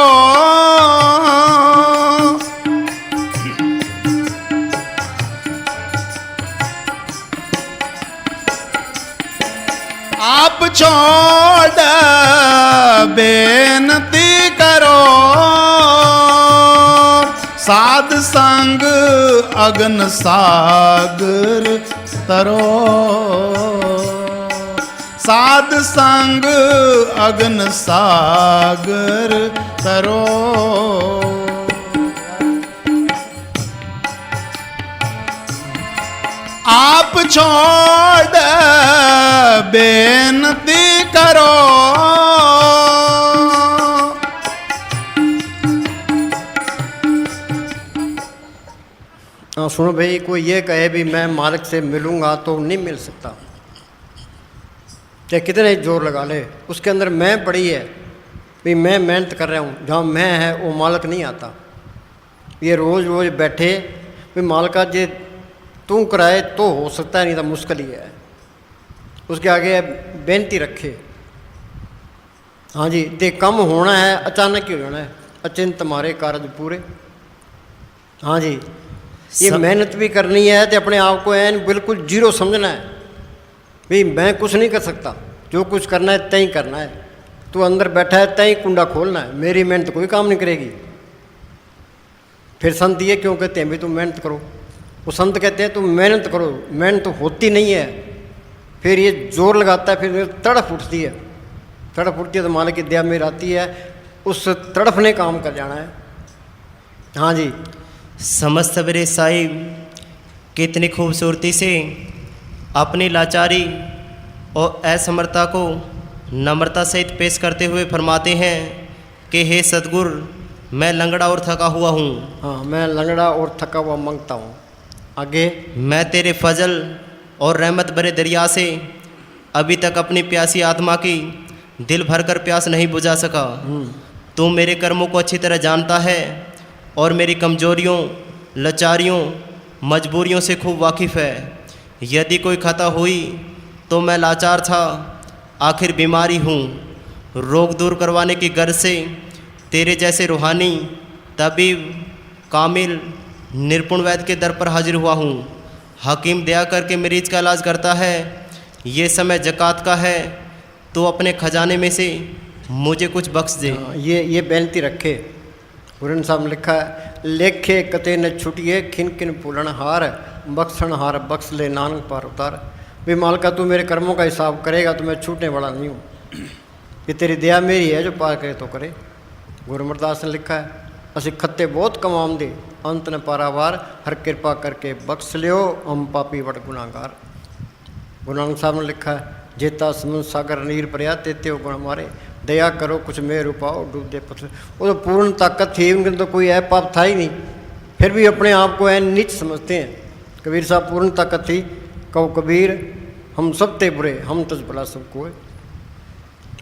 आप छोड़ बेनती करो, साध संग अगन सागर तरो, साध संग अगन सागर तरो। आप छोड़ बेनती करो, हाँ सुनो भाई, कोई ये कहे भी मैं मालिक से मिलूंगा तो नहीं मिल सकता, चाहे कितने जोर लगा ले, उसके अंदर मैं पड़ी है भी मैं मेहनत कर रहा हूँ। जहाँ मैं है वो मालिक नहीं आता। ये रोज़ रोज़ बैठे भी मालिका जे तू कराए तो हो सकता है, नहीं तो मुश्किल ही है। उसके आगे बेनती रखे। हाँ जी, ते कम होना है, अचानक ही हो जाना है, अचिंत तुम्हारे कार्य पूरे। हाँ जी, ये मेहनत भी करनी है तो अपने आप को एन बिल्कुल जीरो समझना है भाई मैं कुछ नहीं कर सकता, जो कुछ करना है तय करना है। तू अंदर बैठा है तय कुंडा खोलना है, मेरी मेहनत कोई काम नहीं करेगी। फिर संत ये क्यों कहते हैं भी तुम मेहनत करो, वो संत कहते हैं तुम मेहनत करो, मेहनत तो होती नहीं है। फिर ये जोर लगाता है, फिर तड़फ उठती है, तड़फ उठती है तो मालिक की दया में आती है, उस तड़फ ने काम कर जाना है। हाँ जी, समस्त सवेरे साहिब कितनी खूबसूरती से अपनी लाचारी और असमर्थता को नम्रता सहित पेश करते हुए फरमाते हैं कि हे सतगुर, मैं लंगड़ा और थका हुआ हूँ। हाँ, मैं लंगड़ा और थका हुआ मांगता हूँ। आगे, मैं तेरे फजल और रहमत भरे दरिया से अभी तक अपनी प्यासी आत्मा की दिल भर कर प्यास नहीं बुझा सका। तू मेरे कर्मों को अच्छी तरह जानता है और मेरी कमजोरियों, लाचारियों, मजबूरियों से खूब वाकिफ़ है। यदि कोई खता हुई तो मैं लाचार था, आखिर बीमारी हूँ। रोग दूर करवाने की गर्ज से तेरे जैसे रूहानी, तबीब, कामिल, निपुण वैद्य के दर पर हाजिर हुआ हूँ। हकीम दया करके मरीज का इलाज करता है। ये समय ज़कात का है, तो अपने खजाने में से मुझे कुछ बख्श दे। ये बेनती रखे। गुरु साहब ने लिखा है, लेखे कते न छुटिए खिन खिन पुलन हार, बख्शन हार बख्श ले नानक पार उतार। भाई मालका तू मेरे कर्मों का हिसाब करेगा तो मैं छूटने वाला नहीं हूँ। ये तेरी दया मेरी है, जो पार करे तो करे। गुरु अमरदास ने लिखा है, असी खत्ते बहुत कमाम दे अंत न पारावार, हर कृपा करके बख्श लियो हम पापी वट गुनाहगार। गुरु नानक साहब ने लिखा है, जेता समुद्र सागर नीर परया तेते गुण मारे, दया करो कुछ मेर उपाओ डूब दे पत्थर। वो तो पूर्ण ताकत थी, उनके तो कोई ऐप पाप था ही नहीं, फिर भी अपने आप को ऐन नीच समझते हैं। कबीर साहब पूर्ण ताकत थी, कहो कबीर हम सब ते बुरे हम तज भला सबको है।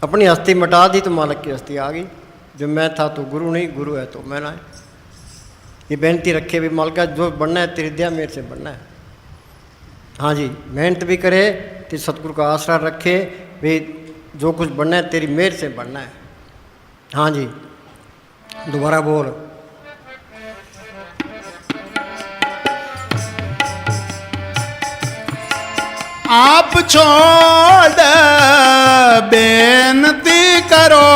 अपनी हस्ती मिटा दी तो मालिक की हस्ती आ गई। जो मैं था तो गुरु नहीं, गुरु है तो मैं ना है। ये बेनती रखे भी मालिका जो बनना है तेरी दया मेरे से बनना है। हाँ जी, मेहनत भी करे तो सतगुरु का आसरा रखे भी, जो कुछ बनना है तेरी मेहर से बनना है। हाँ जी, दोबारा बोल। आप छोड़ बेनती करो,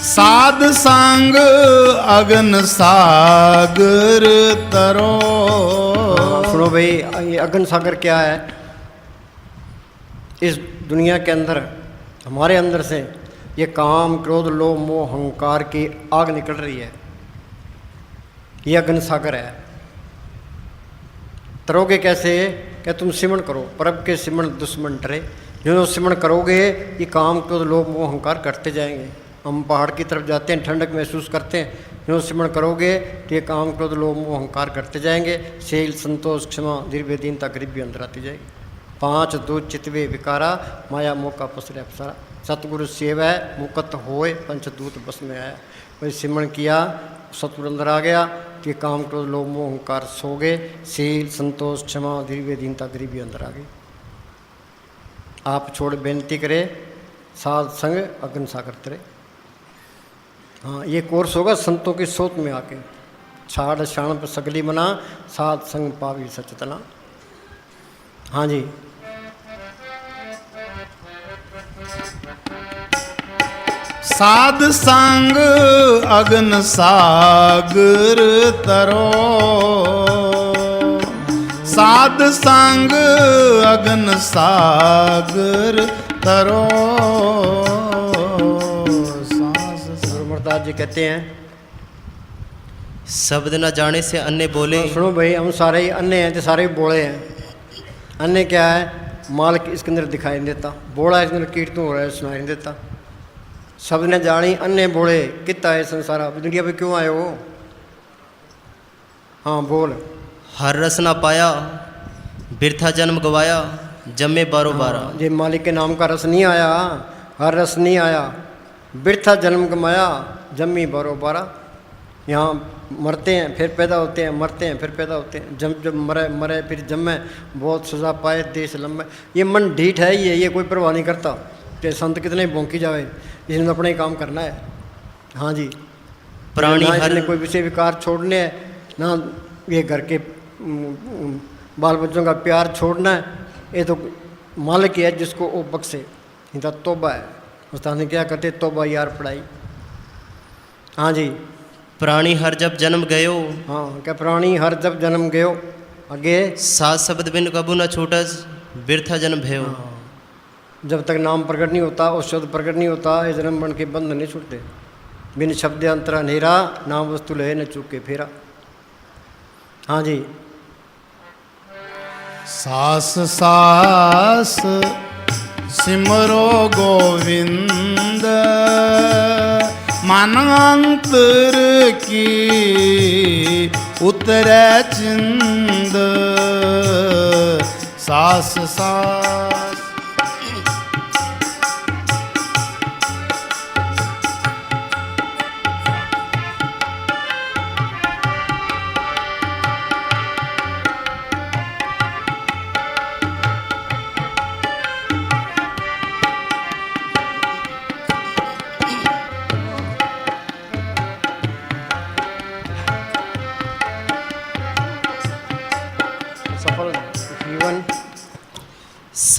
साध संग अगन सागर तरो। सुनो भाई, ये अगन सागर क्या है? इस दुनिया के अंदर हमारे अंदर से ये काम, क्रोध, लोभ, मोह, अहंकार की आग निकल रही है। ये अगन सागर है। तरोगे कैसे? क्या तुम सिमरण करो, परब के सिमरण दुश्मन डरे। जो सिमरण करोगे ये काम, क्रोध, लोभ, मोह, अहंकार करते जाएंगे। हम पहाड़ की तरफ जाते हैं, ठंडक महसूस करते हैं। जो सिमरण करोगे तो ये काम, क्रोध, लोभ, मोह, अहंकार करते जाएंगे। शील, संतोष, क्षमा, दीर्घ, दीनता, गरीबी अंदर आती जाएगी। 5 दूत चितवे विकारा, माया मोह का पसरे अप्सरा। सतगुरु सेवा मुकत होए, पंचदूत बस में आया। वही सिमरण किया, सतगुरु अंदर आ गया कि काम, क्रोध, लोभ, मोह, अहंकार सो गए। शील, संतोष, क्षमा, दीर्घ, दीनता, गरीबी अंदर आ गई। आप छोड़ बेनती करे, साध संग अग्न सागर तरे। हाँ, ये कोर्स होगा संतों की सोच में आके। छाड़ शाण पर सगली मना, साध संग पावी सचतना। हाँ जी, साध संग अगन सागर तरो, साध संग अगन सागर तरो। गुरु अमरदास जी कहते हैं, शब्द न जाने से अन्य बोले। सुनो भाई, हम सारे ही अन्य हैं तो सारे ही बोले हैं। अन्य क्या है? मालिक इसके अंदर दिखाई नहीं देता, बोला इसके अंदर कीर्तन हो रहा है, सुनाई नहीं देता। शब्द ने जानी अन्य बोले, कितना है संसार, आप दुनिया पे क्यों आए हो? हाँ बोल। हर रस ना पाया, बिरथा जन्म गवाया, जमे बारो बारा। ये मालिक के नाम का रस नहीं आया, हर रस नहीं आया, बिरथा जन्म गमाया, जमी बारो बारा। यहाँ मरते हैं फिर पैदा होते हैं, मरते हैं फिर पैदा होते हैं। जब मरे मरे फिर जमे, बहुत सजा पाए देश लम्बे। ये मन ढीठ है, ये कोई परवाह नहीं करता कि संत कितने भोंकी जावे, इसने अपना ही काम करना है। हाँ जी, प्राणी हर कोई विषय विकार छोड़ने है ना, ये घर के बाल बच्चों का प्यार छोड़ना है। ये तो मालिक ही है जिसको वो बख्शे। इनका तोबा है। उस्ताद ने क्या करते, तोबा यार पढ़ाई। हाँ जी, प्राणी हर जब जन्म गयो। हाँ, क्या प्राणी हर जब जन्म गयो। आगे, सात शब्द बिन कबू न छूटस, बिरथा जन्म भयो। जब तक नाम प्रकट नहीं होता, उस शब्द प्रकट नहीं होता, ये जन्म बन के बंध नहीं छूटते। बिन शब्द अंतरा नेरा, नाम वस्तु लहे न चूके फेरा। हाँ जी, सास सास सिमरो गोविंद, मानांतर की उतरे चिंद। सास सास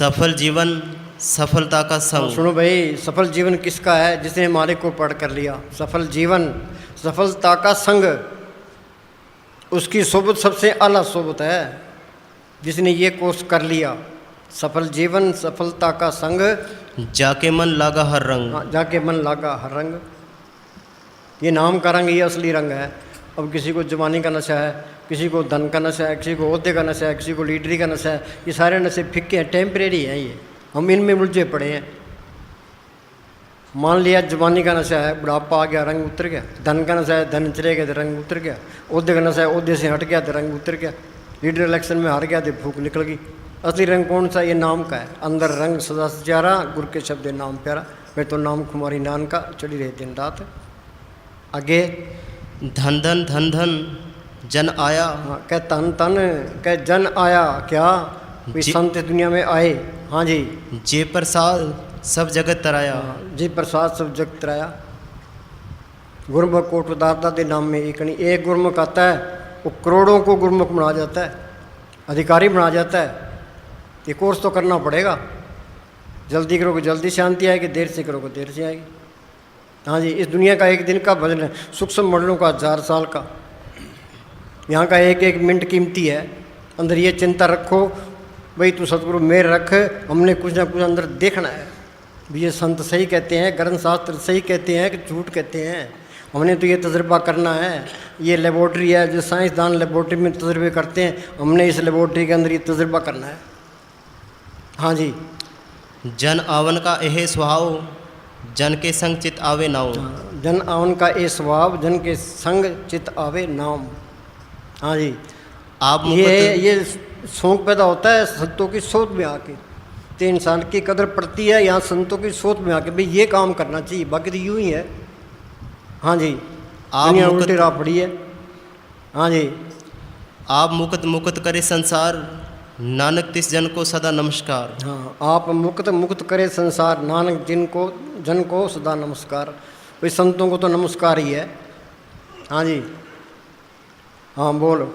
सफल जीवन सफलता का संग। सुनो भाई, सफल जीवन किसका है? जिसने मालिक को पढ़ कर लिया। सफल जीवन सफलता का संग, उसकी सोबत सबसे आला सोबत है जिसने ये कोर्स कर लिया। सफल जीवन सफलता का संग, जाके मन लागा हर रंग। हाँ, जाके मन लागा हर रंग। ये नाम का रंग, ये असली रंग है। अब किसी को जवानी का नशा है, किसी को धन का नशा है, किसी को ओहदे का नशा है, किसी को लीडरी का नशा है। ये सारे नशे फिक्के हैं, टेम्परेरी हैं। ये हम इनमें उलझे पड़े हैं। मान लिया जवानी का नशा है, बुढ़ापा आ गया, रंग उतर गया। धन का नशा है, धन चले गया तो रंग उतर गया। ओहदे का नशा है, ओहदे से हट गया तो रंग उतर गया। लीडर इलेक्शन में हार गया तो फूक निकल गई। असली रंग कौन सा? ये नाम का है। अंदर रंग सदा सजारा, गुर के शब्द नाम प्यारा। मैं तो नाम कुमारी नान का, चढ़ी रहे दिन रात। आगे धन धन धन धन जन आया। हाँ, कह तन तन, कह जन आया। क्या कोई जी- संत दुनिया में आए? हाँ जी। जे प्रसाद सब जगत तराया। हाँ, जी प्रसाद सब जग तराया। गुरमुख कोट उदारता के नाम में एक नहीं। एक गुरमुख आता है, वो करोड़ों को गुरमुख बना जाता है, अधिकारी बना जाता है। ये कोर्स तो करना पड़ेगा। जल्दी करोगे जल्दी शांति आएगी, देर से करोगे देर से आएगी। हाँ जी, इस दुनिया का एक दिन का भजन है, सूक्ष्म मंडलों का 1000 साल का। यहाँ का एक एक मिनट कीमती है। अंदर ये चिंता रखो भाई, तू सतगुरु मेर रख, हमने कुछ ना कुछ अंदर देखना है। भी ये संत सही कहते हैं, ग्रंथ शास्त्र सही कहते हैं कि झूठ कहते हैं, हमने तो ये तजुर्बा करना है। ये लेबोरेटरी है, जो साइंसदान लेबोरेटरी में तजुर्बे करते हैं, हमने इस लेबोरेटरी के अंदर ये तजुर्बा करना है। हाँ जी। जन आवन का यह स्वभाव, जन के संग चित आवे नाव। जन आवन का ये स्वभाव, जन के संग चित आवे नाम। हाँ जी। आप ये शौक पैदा होता है संतों की सोच में आके, तो इंसान की कदर पड़ती है यहाँ संतों की सोच में आके। भाई ये काम करना चाहिए, बाकी तो यूं ही है। हाँ जी। दुनिया उल्टी राह पड़ी है। हाँ जी। आप मुक्त मुक्त करे संसार, नानक तिस जन को सदा नमस्कार। हाँ, आप मुक्त मुक्त करे संसार, नानक जन को सदा नमस्कार। भाई संतों को तो नमस्कार ही है। हाँ जी। हाँ बोलो।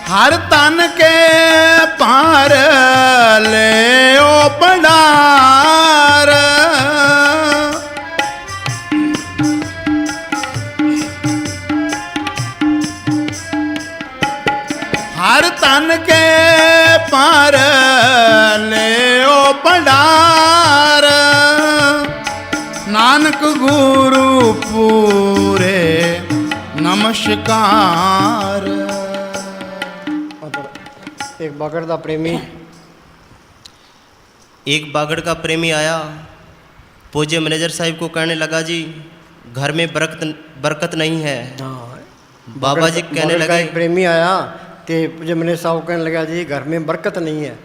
हर तन के पार ले ओ भंडार, हर तन के पार ले ओ भंडार, नानक गुरु पूरे नमस्कार। एक बागड़ का प्रेमी, एक बागड़ का प्रेमी आया, पूज्य मैनेजर साहब को कहने लगा, जी घर में बरकत नहीं है। हाँ, बाबा जी कहने बागड़ का लगे, एक प्रेमी आया तो पूज्य मैनेजर साहब कहने लगा, जी घर में बरकत नहीं है।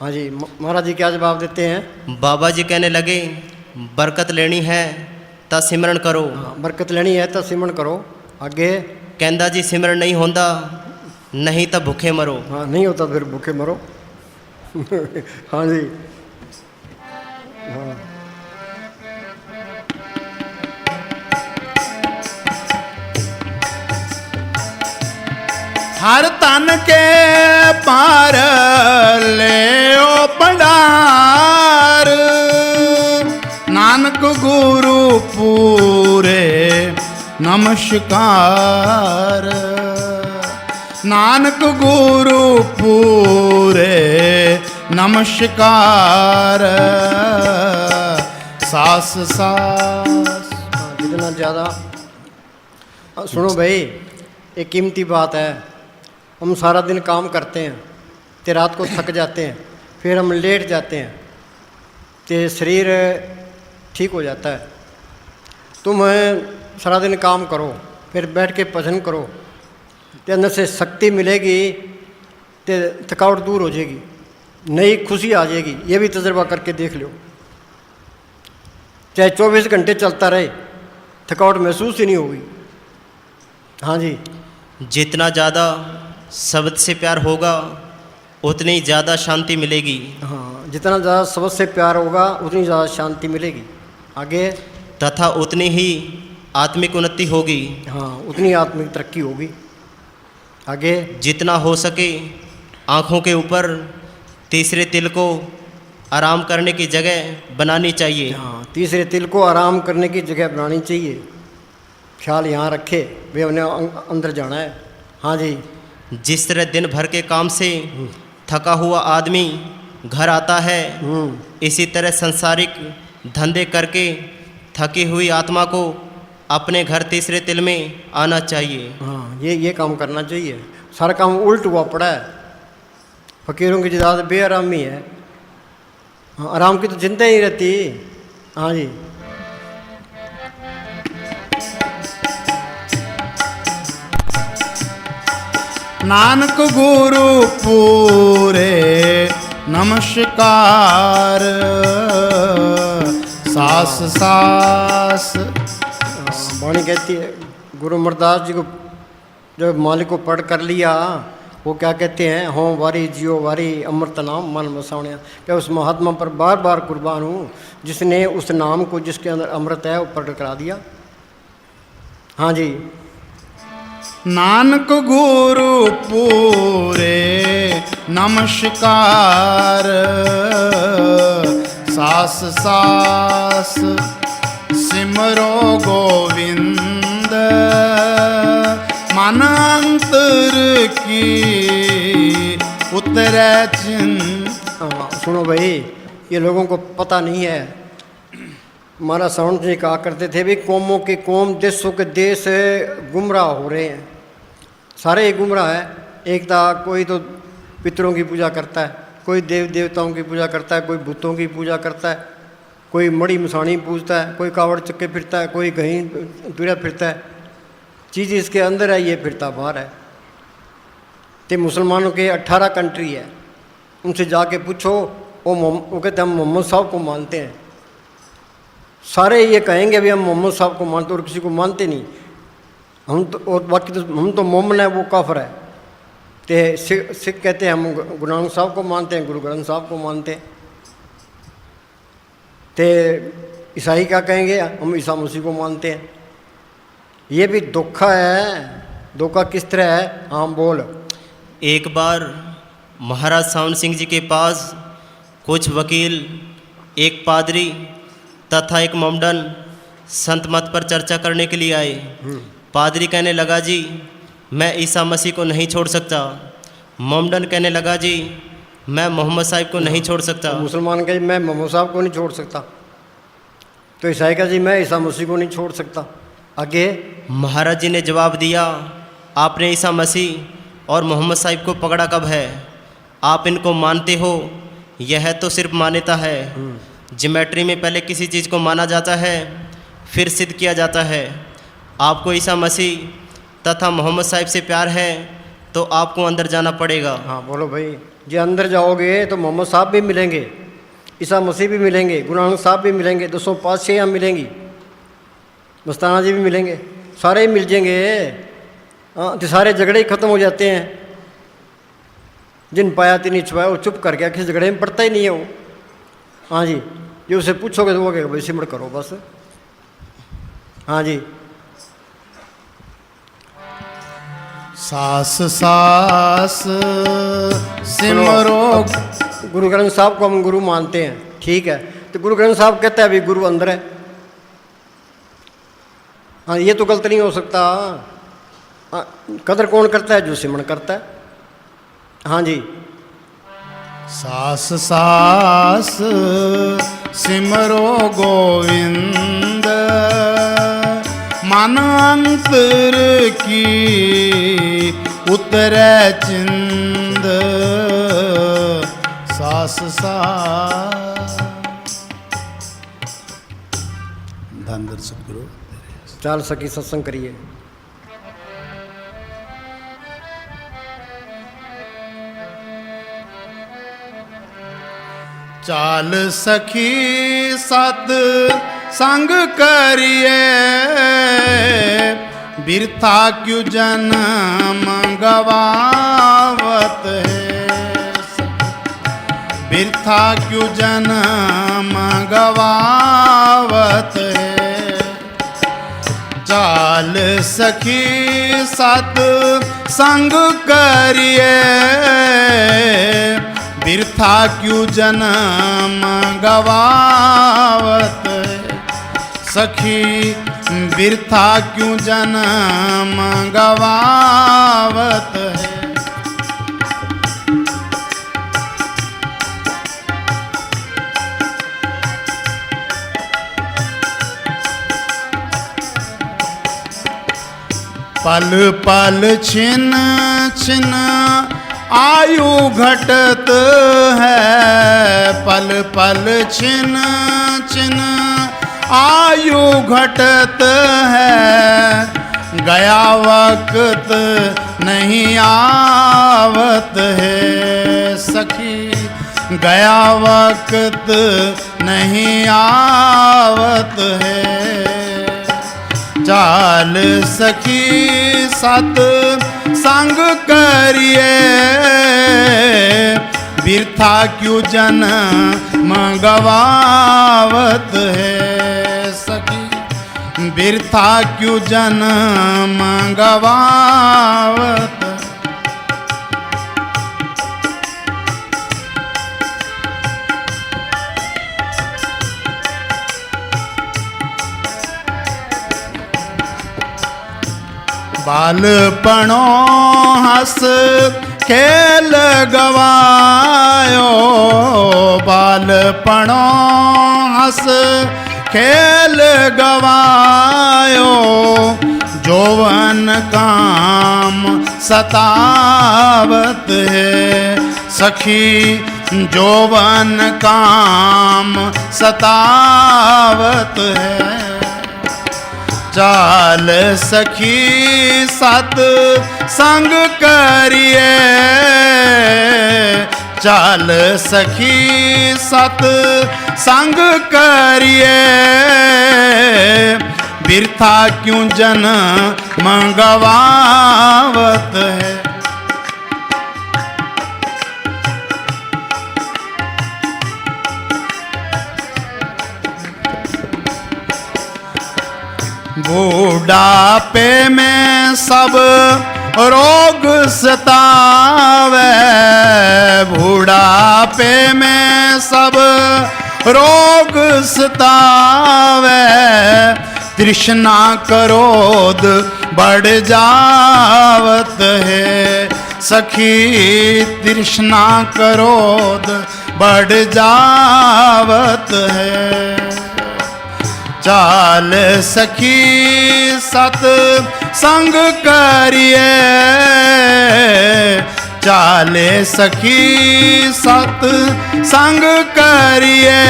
हाँ जी। महाराज जी क्या जवाब देते हैं? बाबा जी कहने लगे, बरकत लेनी है ता सिमरन करो। हाँ, बरकत लेनी है तो सिमरन करो। आगे कहंदा जी सिमरन नहीं होंदा, नहीं तो भूखे मरो। हाँ, नहीं होता फिर भूखे मरो। हाँ जी। हाँ। हर तन के पार ले ओ भंडार, नानक गुरु पूरे नमस्कार, नानक गुरु पूरे नमस्कार। सास सास। हाँ, जितना ज़्यादा सुनो भाई, एक कीमती बात है। हम सारा दिन काम करते हैं तो रात को थक जाते हैं, फिर हम लेट जाते हैं तो शरीर ठीक हो जाता है। तुम सारा दिन काम करो, फिर बैठ के भजन करो, तो अंदर से शक्ति मिलेगी, तो थकावट दूर हो जाएगी, नई खुशी आ जाएगी। ये भी तजुर्बा करके देख लो। चाहे 24 घंटे चलता रहे, थकावट महसूस ही नहीं होगी। हाँ जी। जितना ज़्यादा शब्द से प्यार होगा उतनी ज़्यादा शांति मिलेगी। हाँ, जितना ज़्यादा सबसे प्यार होगा उतनी ज़्यादा शांति मिलेगी। आगे तथा उतनी ही आत्मिक उन्नति होगी। हाँ, उतनी आत्मिक तरक्की होगी। आगे जितना हो सके आँखों के ऊपर तीसरे तिल को आराम करने की जगह बनानी चाहिए। हाँ, तीसरे तिल को आराम करने की जगह बनानी चाहिए। ख्याल यहाँ रखे, वे उन्हें अंदर जाना है। हाँ जी। जिस तरह दिन भर के काम से थका हुआ आदमी घर आता है, इसी तरह सांसारिक धंधे करके थकी हुई आत्मा को अपने घर तीसरे तिल में आना चाहिए। हाँ, ये काम करना चाहिए। सारा काम उल्ट हुआ पड़ा है। फकीरों की ज़्यादा बेआरामी है। हाँ, आराम की तो चिंता ही रहती। हाँ जी। नानक गुरु पूरे नमस्कार, सास सास। वाणी कहती है, गुरु अमरदास जी को जब मालिक को पढ़ कर लिया, वो क्या कहते हैं, हों वारी जियो वारी अमृत नाम मन मसावणिया। क्या उस महात्मा पर बार बार कुर्बान हूँ जिसने उस नाम को, जिसके अंदर अमृत है, वो प्रकट करा दिया। हाँ जी। नानक गुरु पूरे नमस्कार, सास सास सिमरो गोविंद, मन अंतर की उतरे चिन्ह। सुनो भाई, ये लोगों को पता नहीं है। हमारा साउंड जी कहा करते थे भी कौमों के कौम, देशों के देश गुमराह हो रहे हैं। सारे ही गुमराह है। एक था, कोई तो पितरों की पूजा करता है, कोई देव देवताओं की पूजा करता है, कोई भूतों की पूजा करता है, कोई मड़ी मसाणी पूजता है, कोई कावड़ चक्के फिरता है, कोई कहीं तुरा फिरता है। चीज़ इसके अंदर है, ये फिरता बाहर है। तो मुसलमानों के 18 कंट्री है, उनसे जाके पूछो, वो कहते हम मोहम्मद साहब को मानते हैं। सारे ये कहेंगे अभी हम मोहम्मद साहब को मानते, और किसी को मानते नहीं हम तो। और बाकी तो हम तो मोमन है, वो काफर है। तो सिख कहते हैं हम गुरु नानक साहब को मानते हैं, गुरु ग्रंथ साहब को मानते हैं। तो ईसाई क्या कहेंगे, हम ईसा मसीह को मानते हैं। ये भी धोखा है। धोखा किस तरह है? हाँ बोल। एक बार महाराज सावन सिंह जी के पास कुछ वकील, एक पादरी तथा एक मोमडन संत मत पर चर्चा करने के लिए आए। पादरी कहने लगा, जी मैं ईसा मसीह को नहीं छोड़ सकता। मोमडन कहने लगा, जी मैं मोहम्मद साहिब को नहीं छोड़ सकता। तो मुसलमान कहे मैं मोहम्मद साहब को नहीं छोड़ सकता। तो ईसाई का जी मैं ईसा मसीह को नहीं छोड़ सकता। आगे महाराज जी ने जवाब दिया, आपने ईसा मसीह और मोहम्मद साहिब को पकड़ा कब है? आप इनको मानते हो, यह तो सिर्फ मान्यता है। ज्योमेट्री में पहले किसी चीज़ को माना जाता है, फिर सिद्ध किया जाता है। आपको ईसा मसीह तथा मोहम्मद साहिब से प्यार है तो आपको अंदर जाना पड़ेगा। हाँ बोलो भाई। जी अंदर जाओगे तो मोहम्मद साहब भी मिलेंगे, ईसा मसीह भी मिलेंगे, गुरु नानक साहब भी मिलेंगे, 205 से यहाँ मिलेंगी, मस्ताना जी भी मिलेंगे, सारे ही मिल जाएंगे। हाँ, तो सारे झगड़े ही खत्म हो जाते हैं। जिन पाया तिनी छुपाया, वो चुप कर गया, किसी झगड़े में पड़ता ही नहीं है वो। हाँ जी, जो उसे पूछोगे तो वो कहेगा भाई सिमर करो बस। हाँ जी। सास सास सिमरो। गुरु ग्रंथ साहब को हम गुरु मानते हैं, ठीक है। तो गुरु ग्रंथ साहब कहता है अभी गुरु अंदर है। हाँ, ये तो गलत नहीं हो सकता। हाँ, कदर कौन करता है? जो सिमरण करता है। हाँ जी। सास सास सिमरो गोविंद, मन अंतर की उतरे चिंद। सास सास। धन धन सतगुरु। चाल सकी सत्संग करिए। चाल सखी सत संग करिए, बिरथा क्यों जन्म गवावत है। बिरथा क्यों जन्म गवावत है। सखी सत संग करिए, बिरथा क्यों जन्म गवावत है। सखी बिरथा क्यों जन्म गवावत है। पल पल छिन छिन आयु घटत है, पल पल छिन छिन आयु घटत है। गया वक्त नहीं आवत है। सखी गया वक्त नहीं आवत है। चाल सखी सत संग करिए, बिरथा क्यों जन्म गवावत है। सखी बिरथा क्यों जन्म गवावत। बालपणो हस खेल गवायो, बालपणो हस खेल गवायो। जौवन काम सतावत है। सखी जौवन काम सतावत है। चाल सखी सत संग करिए, चाल सखी सत संग करिए। बिरथा क्यों जन्म गवावत है। बूढ़ापे में सब रोग सतावे, बूढ़ापे में सब रोग सतावे। तृष्णा क्रोध बढ़ जावत है। सखी तृष्णा क्रोध बढ़ जावत है। चाल सखी सत संग करिए, चाले सखी सत संग करिए।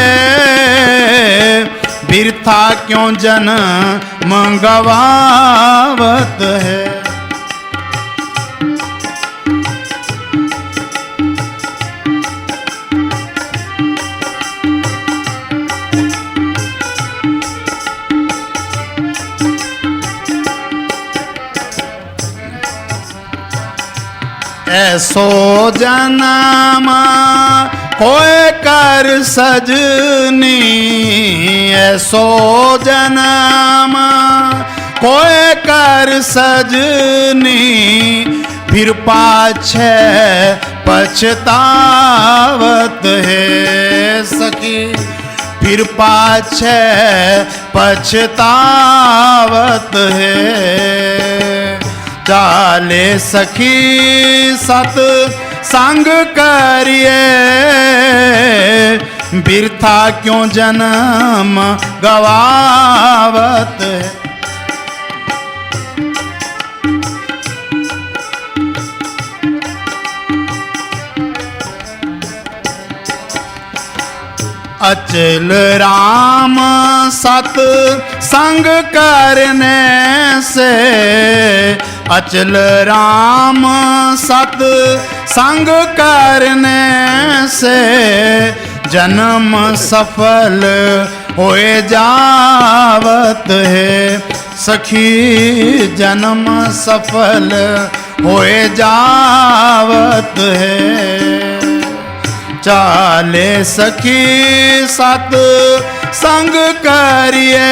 बिरथा क्यों जन्म गवावत है। ऐसो जन्म होए कर सजनी, ऐसो जन्म होए कर सजनी। फिर पाछे पछतावत है। सखी फिर पाछे पछतावत है। चाले सखी सत संग करिए, बिरथा क्यों जन्म गवावत है। अचल राम सत संग करने से, अचल राम सत संग करने से। जन्म सफल होए जावत है। सखी जन्म सफल होए जावत है। चाले सखी सत संग करिए,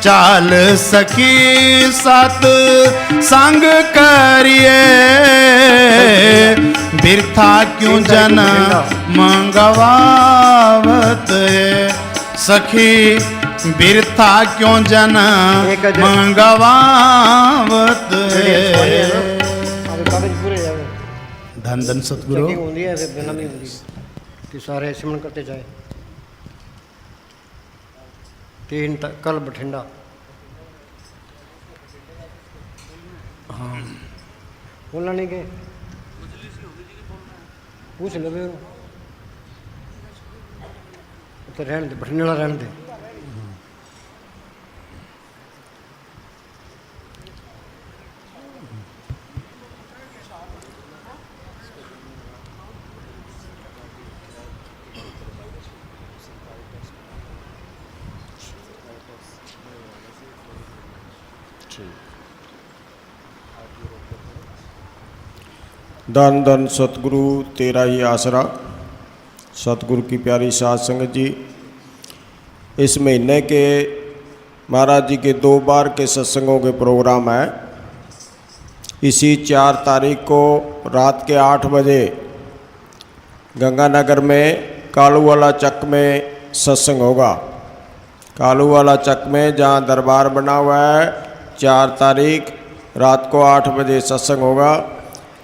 चाल सखी सत संग करिए, बिरथा क्यों जन मंगवावत है। सखी बिरथा क्यों जन मंगवावत है। धन धन सतगुरु होती है फिर बिना नहीं होती कि सारे सिमरन करते जाए। 3 कल बठिंडा। हाँ बोलना नहीं के पूछ लो तो रहने दे, बठिंडा रहने दे। धन धन सतगुरु तेरा ही आसरा। सतगुरु की प्यारी साध संगत जी, इस महीने के महाराज जी के 2 बार के सत्संगों के प्रोग्राम है। इसी 4 तारीख को रात के 8 बजे गंगानगर में कालूवाला चक में सत्संग होगा। कालूवाला चक में जहाँ दरबार बना हुआ है, 4 तारीख रात को 8 बजे सत्संग होगा।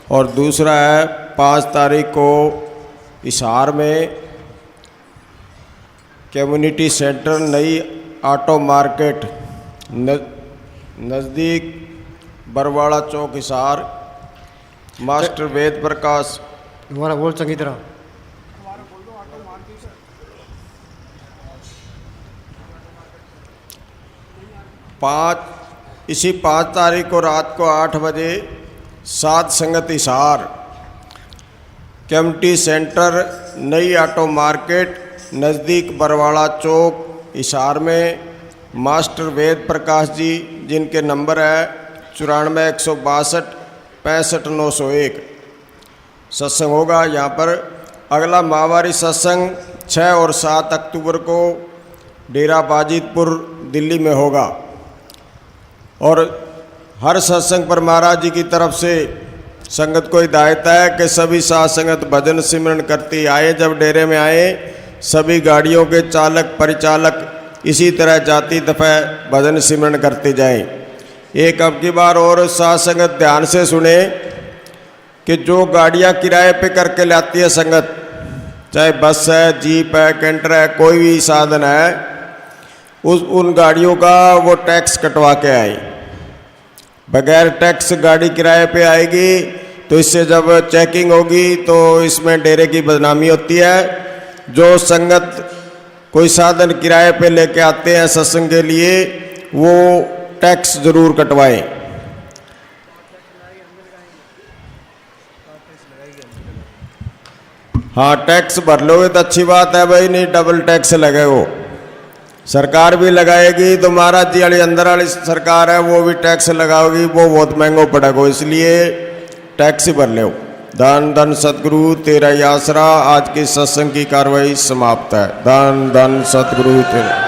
और दूसरा है 5 तारीख को हिसार में कम्युनिटी सेंटर नई ऑटो मार्केट नज़दीक बरवाड़ा चौक हिसार मास्टर वेद प्रकाश। दोबारा बोल चंगी तरह। इसी 5 तारीख को रात को 8 बजे साध संगत हिसार कम्युनिटी सेंटर नई ऑटो मार्केट नज़दीक बरवाड़ा चौक हिसार में मास्टर वेद प्रकाश जी, जिनके नंबर है 94 162 65 901, सत्संग होगा। यहाँ पर अगला माहवारी सत्संग 6 और 7 अक्टूबर को डेरा बाजितपुर दिल्ली में होगा। और हर सत्संग पर महाराज जी की तरफ से संगत को हिदायत है कि सभी साध संगत भजन सिमरन करती आए। जब डेरे में आए सभी गाड़ियों के चालक परिचालक इसी तरह जाती दफा भजन सिमरन करते जाएं। एक अब की बार और साध संगत ध्यान से सुने कि जो गाड़ियां किराए पे करके लाती है संगत, चाहे बस है, जीप है, कैंटर है, कोई भी साधन है, उन गाड़ियों का वो टैक्स कटवा के आए। बगैर टैक्स गाड़ी किराए पे आएगी तो इससे जब चेकिंग होगी तो इसमें डेरे की बदनामी होती है। जो संगत कोई साधन किराए पे लेके आते हैं सत्संग के लिए, वो टैक्स जरूर कटवाएं। हाँ, टैक्स भर लोगे तो अच्छी बात है भाई, नहीं डबल टैक्स लगे वो सरकार भी लगाएगी। तो महाराज जी वाली अंदर वाली सरकार है वो भी टैक्स लगाओगी, वो बहुत महंगो पड़ेगा, इसलिए टैक्स ही भर लो। धन धन सतगुरु तेरा ही आसरा। आज के सत्संग की कार्रवाई समाप्त है। धन धन सतगुरु तेरा।